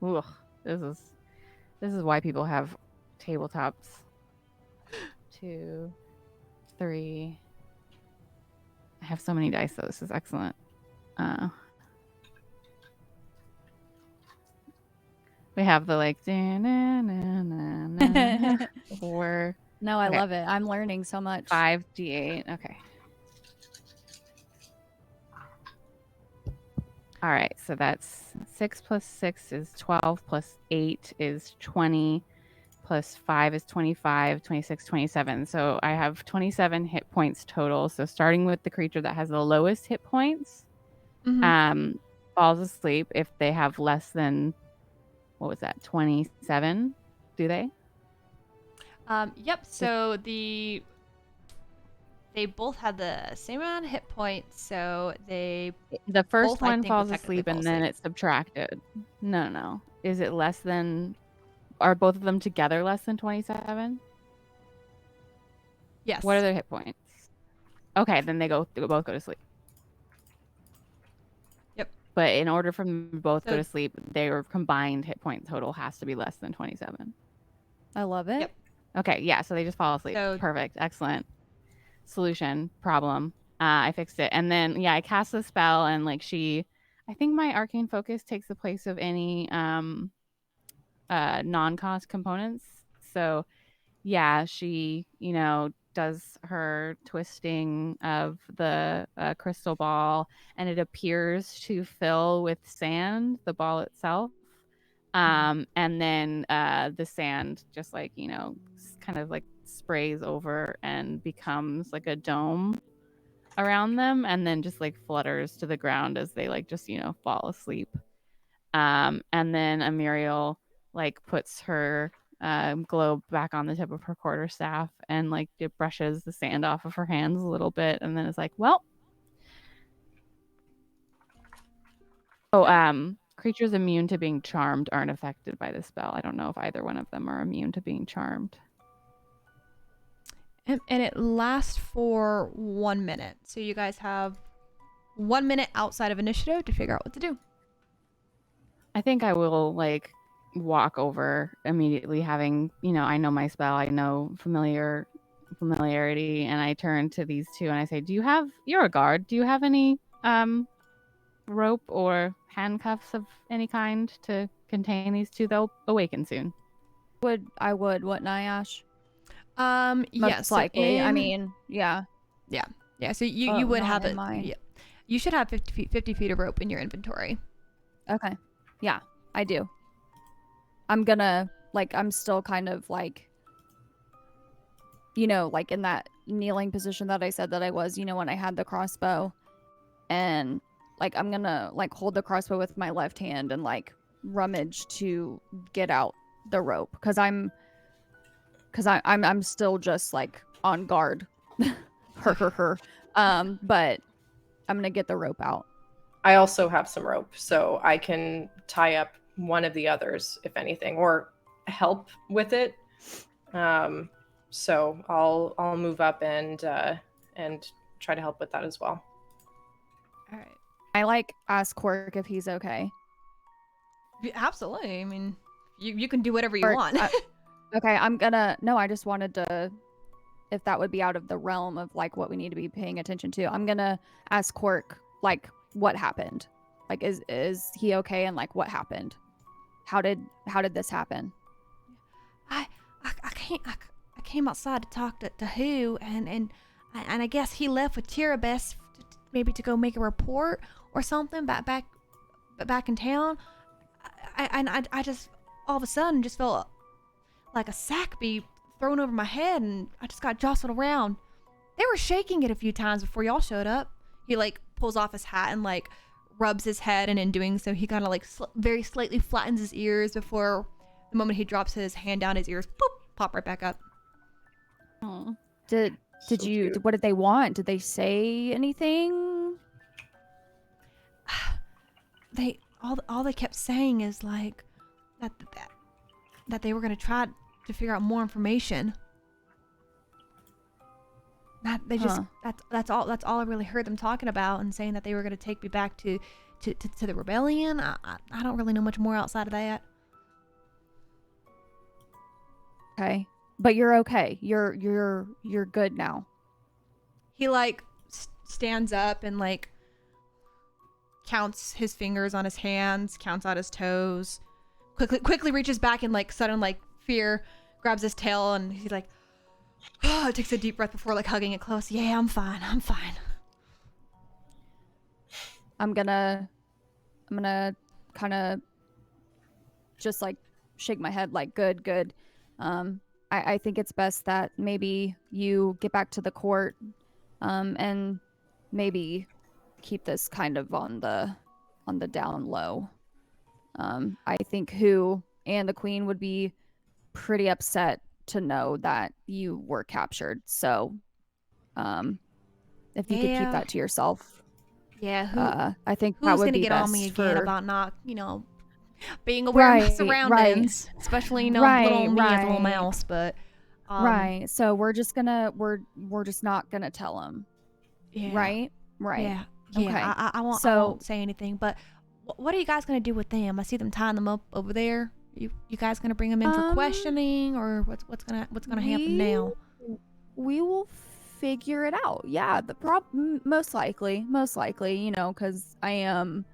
Ugh, this is why people have tabletops. 2, 3. I have so many dice, though. This is excellent. We have the like. 4. No, I Okay. love it. I'm learning so much. 5d8. Okay. All right. So that's 6 plus 6 is 12 plus 8 is 20 plus 5 is 25, 26, 27. So I have 27 hit points total. So starting with the creature that has the lowest hit points, falls asleep if they have less than, what was that, 27? Do they? Yep. So they both had the same amount of hit points, so the first both, I one think, falls would technically asleep fall and then asleep. it's subtracted. No. Is it less than? Are both of them together less than 27? Yes. What are their hit points? Okay, then they both go to sleep. Yep. But in order for them to both go So- to sleep, their combined hit point total has to be less than 27. I love it. Yep. Okay, yeah, so they just fall asleep. So- Perfect, excellent. Solution, problem. I fixed it. And then, yeah, I cast the spell and like I think my arcane focus takes the place of any non-cost components. So yeah, she, does her twisting of the crystal ball and it appears to fill with sand, the ball itself. And then the sand just like, kind of like sprays over and becomes like a dome around them and then just like flutters to the ground as they like just, fall asleep. And then Amiriel like puts her globe back on the tip of her quarterstaff and like it brushes the sand off of her hands a little bit and then it's like, well. Creatures immune to being charmed aren't affected by the spell. I don't know if either one of them are immune to being charmed. And it lasts for 1 minute. So you guys have 1 minute outside of initiative to figure out what to do. I think I will like walk over immediately having, I know my spell, I know familiarity, and I turn to these two and I say, you're a guard. Do you have any rope or handcuffs of any kind to contain these two? They'll awaken soon. I would, wouldn't I, Ash? Yes. Most likely. I mean, yeah. Yeah. So you would have it. mine. Yeah. You should have 50 feet of rope in your inventory. Okay. Yeah, I do. I'm gonna, I'm still kind of like in that kneeling position that I said that I was, when I had the crossbow. And I'm gonna hold the crossbow with my left hand and rummage to get out the rope because I'm still just on guard. But I'm gonna get the rope out. I also have some rope, so I can tie up one of the others, if anything, or help with it. So I'll move up and try to help with that as well. All right. I like ask Quirk if he's okay. Absolutely. I mean, you can do whatever you Quirk, want. Okay, I just wanted to, if that would be out of the realm of like what we need to be paying attention to. I'm gonna ask Quirk like what happened. Like is he okay, and like what happened? How did this happen? I came outside to talk to Who, and I guess he left with Tirabest maybe to go make a report or something back in town. I just all of a sudden just felt like a sack be thrown over my head, and I just got jostled around. They were shaking it a few times before y'all showed up. He like pulls off his hat and like rubs his head, and in doing so he kind of like very slightly flattens his ears before the moment he drops his hand down his ears, boop, pop right back up. Oh. Did you cute. What did they want? Did they say anything? They all they kept saying is like that they were going to try to figure out more information. That they just that's all I really heard them talking about, and saying that they were going to take me back to the rebellion. I don't really know much more outside of that. Okay, but you're okay. You're good now. He like stands up and like counts his fingers on his hands, counts out his toes, quickly reaches back in like sudden like fear, grabs his tail, and he's like, oh, takes a deep breath before like hugging it close. Yeah, I'm fine. I'm gonna kind of just like shake my head like good. I think it's best that maybe you get back to the court, and maybe keep this kind of on the down low. I think Who and the Queen would be pretty upset to know that you were captured. So, if you could keep that to yourself. Yeah, I think who's that would gonna be get best on me again for... about not, being aware of my surroundings, especially little me as a little mouse. But right, so we're just not gonna tell him. Yeah. Right. Yeah. Okay. I won't say anything. But what are you guys gonna do with them? I see them tying them up over there. You guys gonna bring them in for questioning, or what's gonna happen now? We will figure it out. Yeah, most likely, because I am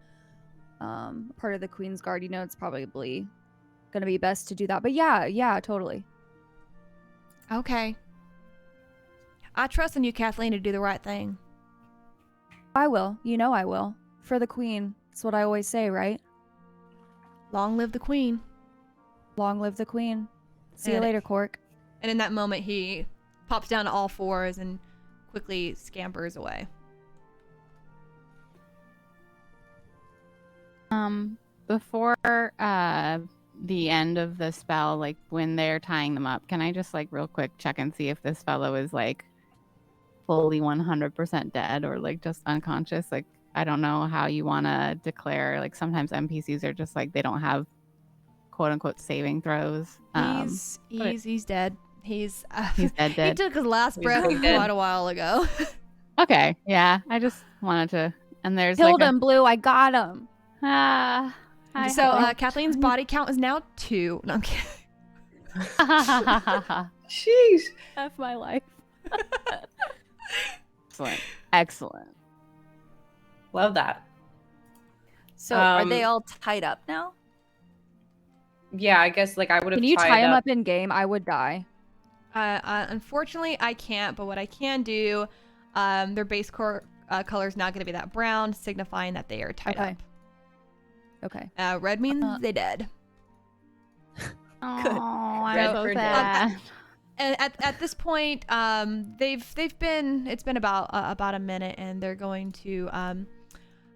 part of the Queen's Guard. It's probably gonna be best to do that. But yeah, totally. Okay. I trust in you, Kathleen, to do the right thing. I will. I will. For the Queen. That's what I always say, right? Long live the Queen. Long live the Queen. See you later, Cork. And in that moment, he pops down to all fours and quickly scampers away. Before the end of the spell, like when they're tying them up, can I just like real quick check and see if this fellow is like fully 100% dead or like just unconscious? Like, I don't know how you want to declare, like sometimes NPCs are just like they don't have quote unquote saving throws. He's dead. He's dead. He took his last breath quite a while ago. Okay, yeah, I just wanted to. And there's killed him, Blue. I got him. So Kathleen's body count is now 2. No, I'm kidding. Sheesh. F my life. Excellent. Love that. So are they all tied up now? Yeah, I guess like I would have. Can you tie them up in game? I would die. Unfortunately, I can't. But what I can do, their base color is not going to be that brown, signifying that they are tied up. Okay. Red means they dead. Good. Red for dead. At this point, it's been about a minute, and they're going to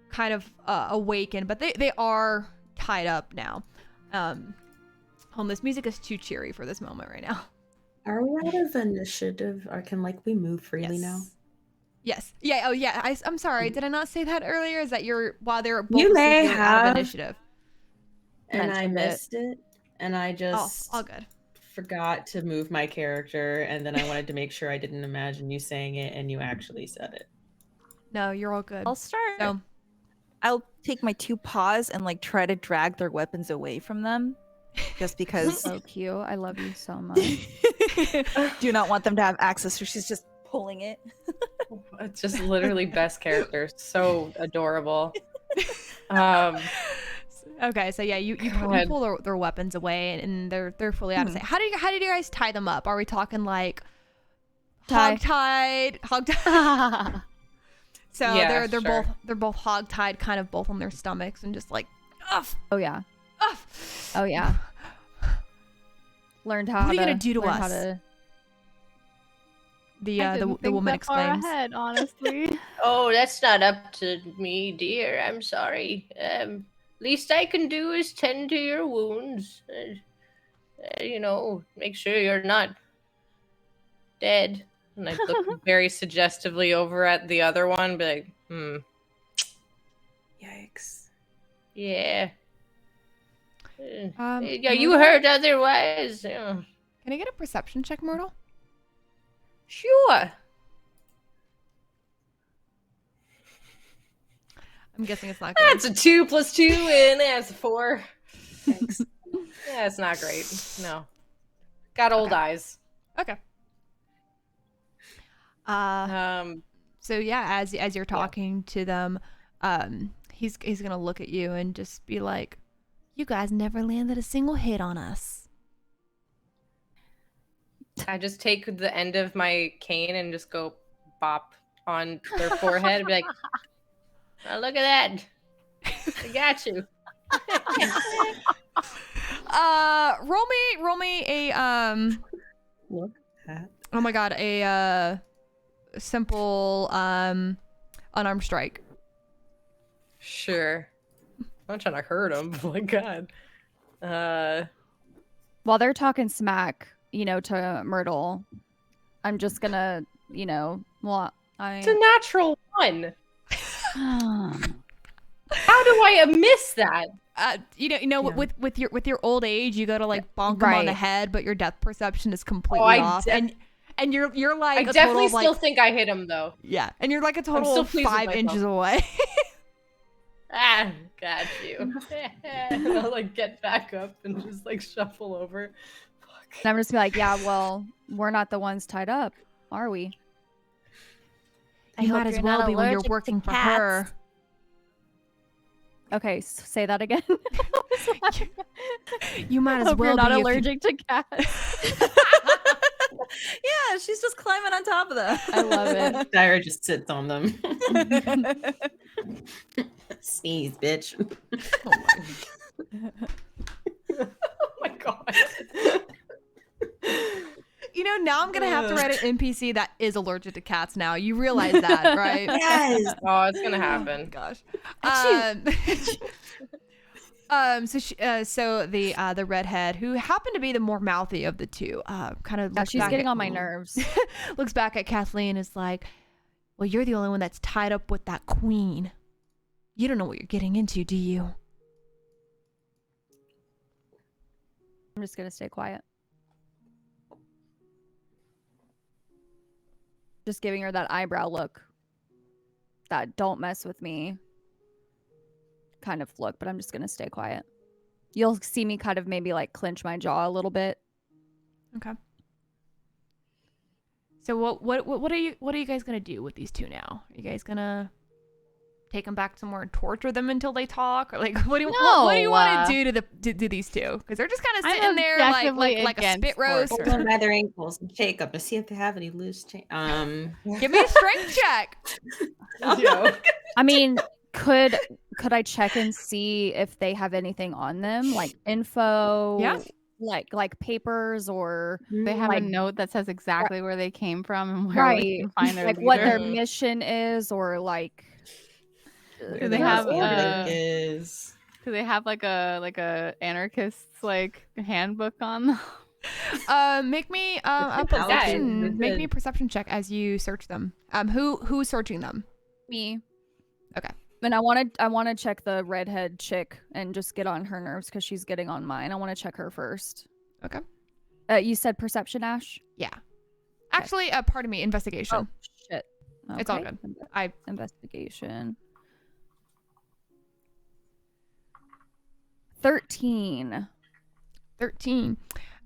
kind of awaken, but they are tied up now. This music is too cheery for this moment right now. Are we out of initiative, or can we move freely now? Yes. Yeah. Oh, yeah. I'm sorry. Did I not say that earlier? Is that while they're both You asleep, may you're out of have. initiative? And I Mentioned it. missed it. And I Oh, just all good. forgot to move my character. And then I wanted to make sure I didn't imagine you saying it and you actually said it. No, you're all good. I'll start. So, I'll take my 2 paws and like try to drag their weapons away from them, just because. So cute. I love you so much. Do not want them to have access, so she's just pulling it. It's just literally best character. So adorable. okay. So yeah, you ahead. pull their weapons away, and they're fully out of sight. How did you guys tie them up? Are we talking like hog-tied? So Yeah, they're sure. both hog-tied, kind of both on their stomachs, and just like, Oh yeah. ugh. Oh yeah. Learned how. What are you to, gonna do to learned how us? to- The I didn't the think woman that far exclaims. ahead, honestly. Oh, that's not up to me, dear. I'm sorry. Least I can do is tend to your wounds. Make sure you're not dead. And I look very suggestively over at the other one, be like, Yikes. Yeah. Yeah, you Myrtle? heard otherwise. Yeah. Can I get a perception check, Myrtle? Sure. I'm guessing it's not good. that's a 2 + 2, and that's a 4. Thanks. Yeah, it's not great. No. Got old eyes. Okay. Um, So yeah, as you're talking to them, he's gonna look at you and just be like, "You guys never landed a single hit on us." I just take the end of my cane and just go bop on their forehead and be like, Oh, look at that. I got you. Roll me a Look at. oh my god, a simple unarmed strike. sure. I'm not trying to hurt him, but my God. While they're talking smack, to Myrtle, I'm just gonna, well, It's a natural 1. I. How do I miss that? Yeah. with your old age, you go to like bonk him on the Right. head, but your depth perception is completely I off, and you're like I a definitely total of, still like, think I hit him, though. yeah, and you're like a total still of pleased with 5 myself. inches away. Ah, got you. And I'll like get back up and just like shuffle over. Fuck. And I'm just be like, yeah, well, we're not the ones tied up, are we? You might as well be when you're allergic to working for cats. her. Okay, say that again. You might as Hope well you're not be if you- allergic to cats. Yeah, she's just climbing on top of them. I love it. Dyra just sits on them. Sneeze, bitch. Oh my God. Now I'm gonna have to write an NPC that is allergic to cats. Now you realize that, right? Yes. Oh, it's gonna Oh, happen. gosh. So the redhead, who happened to be the more mouthy of the two, kind of Yeah, looks she's back getting at, on my nerves. looks back at Kathleen and is like, "Well, you're the only one that's tied up with that queen. You don't know what you're getting into, do you?" I'm just gonna stay quiet. Just giving her that eyebrow look. That don't mess with me kind of look, but I'm just gonna stay quiet. You'll see me kind of maybe like clench my jaw a little bit. Okay. So what are you guys gonna do with these two now? Are you guys gonna take them back somewhere and torture them until they talk, or like what do you want to do to these two? Because they're just kind of I'm sitting there like objectively a against spit roast. Hold them by their ankles and shake them to see if they have any loose chain. Give me a strength check. I mean, could I check and see if they have anything on them, like info? Yeah. Like papers or They have like, a note that says exactly where they came from and where we right, can find their like leader. what their mission is, or like. Do they have is. Do they have like a anarchist's like handbook on them? Make me a Guys, perception. Make me a listen. perception check as you search them. Who's searching them? Me. Okay. And I want to check the redhead chick and just get on her nerves because she's getting on mine. I want to check her first. Okay. You said perception, Ash? Yeah. Actually, pardon me, investigation. Oh shit. It's all Okay. good. Investigation. 13. 13.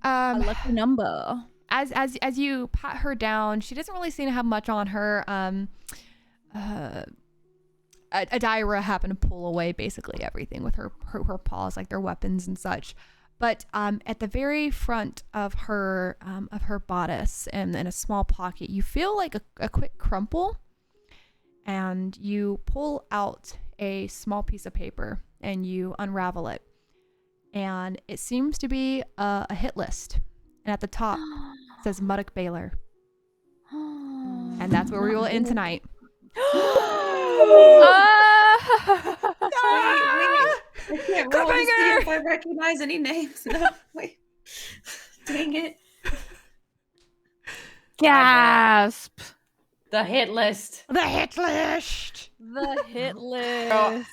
A lucky number. As you pat her down, she doesn't really seem to have much on her. Adira happened to pull away basically everything with her paws, like their weapons and such. But at the very front of her bodice and in a small pocket, you feel like a quick crumple, and you pull out a small piece of paper and you unravel it, and it seems to be a hit list, and at the top it says Muddock Baylor, and that's where we will end tonight. I can't roll to see if I recognize any names. No, wait. Dang it. Gasp. The hit list. The hit list. The hit list. Girl,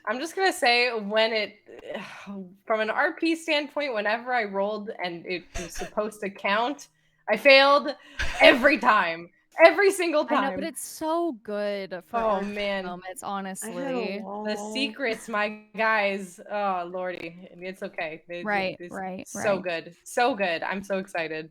I'm just gonna say from an RP standpoint, whenever I rolled and it was supposed to count, I failed every time. Every single time. I know, but it's so good for moments, honestly. The secrets, my guys. Oh lordy, it's okay. It's so good, so good. I'm so excited.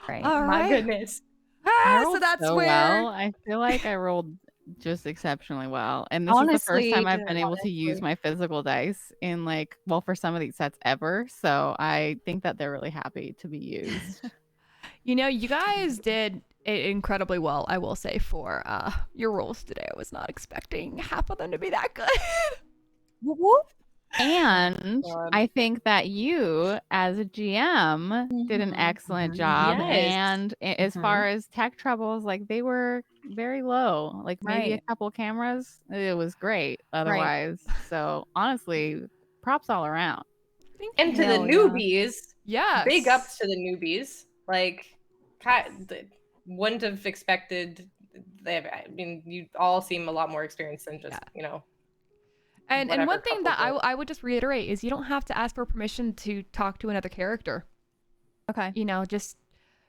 Right. All my right. goodness. So that's so where. well. I feel like I rolled just exceptionally well, and this is the first time I've been able to use my physical dice in for some of these sets ever. So I think that they're really happy to be used. You guys did incredibly well, I will say, for your rolls today. I was not expecting half of them to be that good. And I think that you, as a GM, did an excellent job. Yes. And as far as tech troubles, they were very low. Maybe a couple cameras. It was great otherwise. So honestly, props all around. And to the newbies, yes. Big ups to the newbies. Wouldn't have expected. You all seem a lot more experienced than just And one thing that I would just reiterate is you don't have to ask for permission to talk to another character. Okay. Just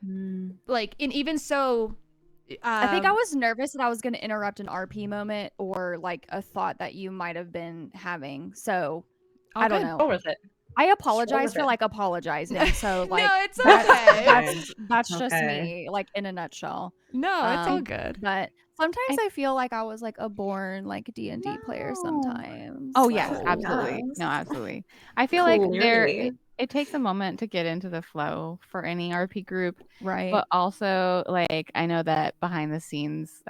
and even so. I think I was nervous that I was going to interrupt an RP moment or a thought that you might have been having. So I don't know. Go with it. I apologize for apologizing. So no, it's okay. That's just me, in a nutshell. No, it's all good. But sometimes I feel like I was a born D&D player sometimes. Oh yes, absolutely. No, absolutely. I feel like it takes a moment to get into the flow for any RP group, right? But also I know that behind the scenes,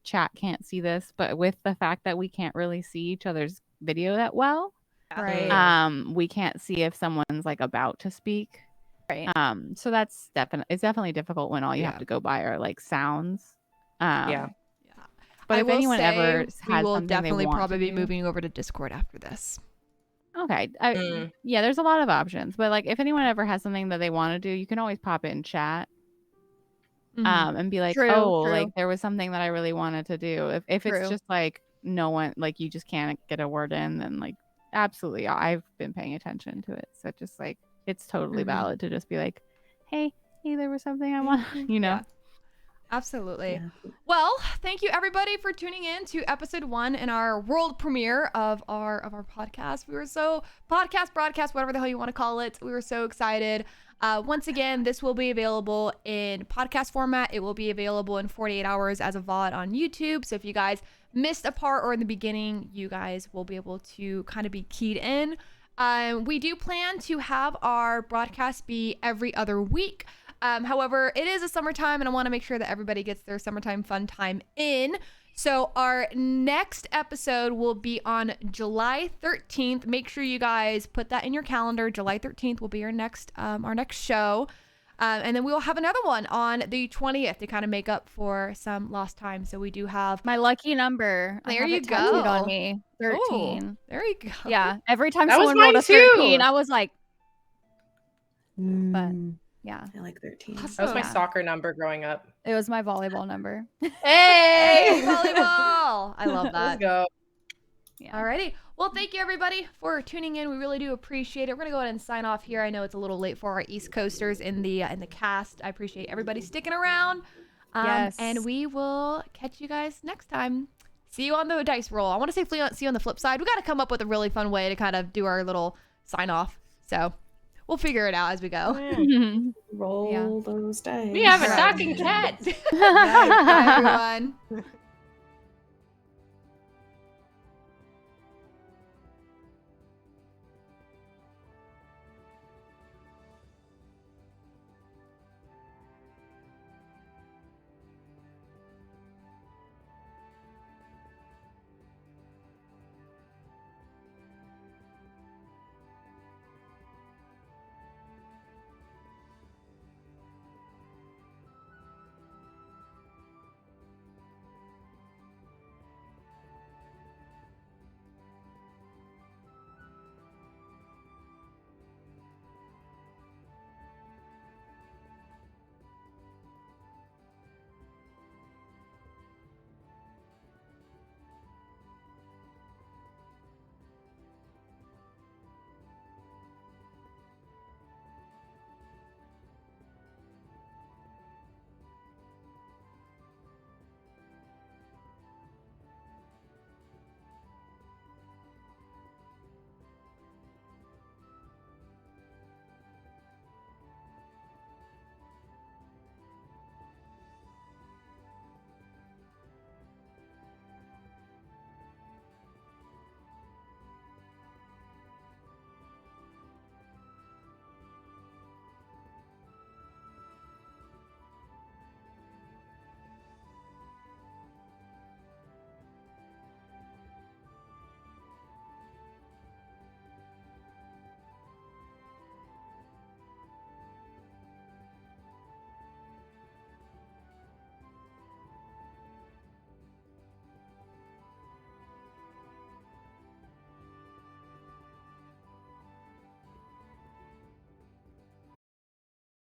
chat can't see this, but with the fact that we can't really see each other's video that well. Right. We can't see if someone's about to speak. Right. So that's definitely difficult when all you have to go by are sounds. Yeah. But if anyone ever has we will something definitely they want probably to be do, moving over to Discord after this. Okay. Yeah, there's a lot of options, but if anyone ever has something that they want to do, you can always pop it in chat. And be like, true. There was something that I really wanted to do. If it's just no one, you just can't get a word in, then absolutely, I've been paying attention to it. So just it's totally valid to just be like, hey, there was something I want, Yeah. Absolutely. Yeah. Well, thank you everybody for tuning in to episode 1 in our world premiere of our podcast. We were so broadcast, whatever the hell you want to call it. We were so excited. Once again, this will be available in podcast format. It will be available in 48 hours as a VOD on YouTube. So if you guys missed a part or in the beginning, you guys will be able to kind of be keyed in. We do plan to have our broadcast be every other week. However, it is a summertime and I want to make sure that everybody gets their summertime fun time in. So our next episode will be on July 13th. Make sure you guys put that in your calendar. July 13th will be our next show. And then we will have another one on the 20th to kind of make up for some lost time. So we do have my lucky number. There you go. Tattooed on me. 13. Ooh, there you go. Yeah. Every time that someone rolled a 13, I was like, but Yeah. I like 13. That was my Yeah. soccer number growing up. It was my volleyball number. Hey, volleyball! I love that. Let's go. Yeah. Alrighty. Well, thank you everybody for tuning in. We really do appreciate it. We're gonna go ahead and sign off here. I know it's a little late for our East Coasters in the cast. I appreciate everybody sticking around. Yes. And we will catch you guys next time. See you on the dice roll. I want to say see you on the flip side. We got to come up with a really fun way to kind of do our little sign off. So we'll figure it out as we go. Roll those dice. We have a talking cat. Bye, everyone.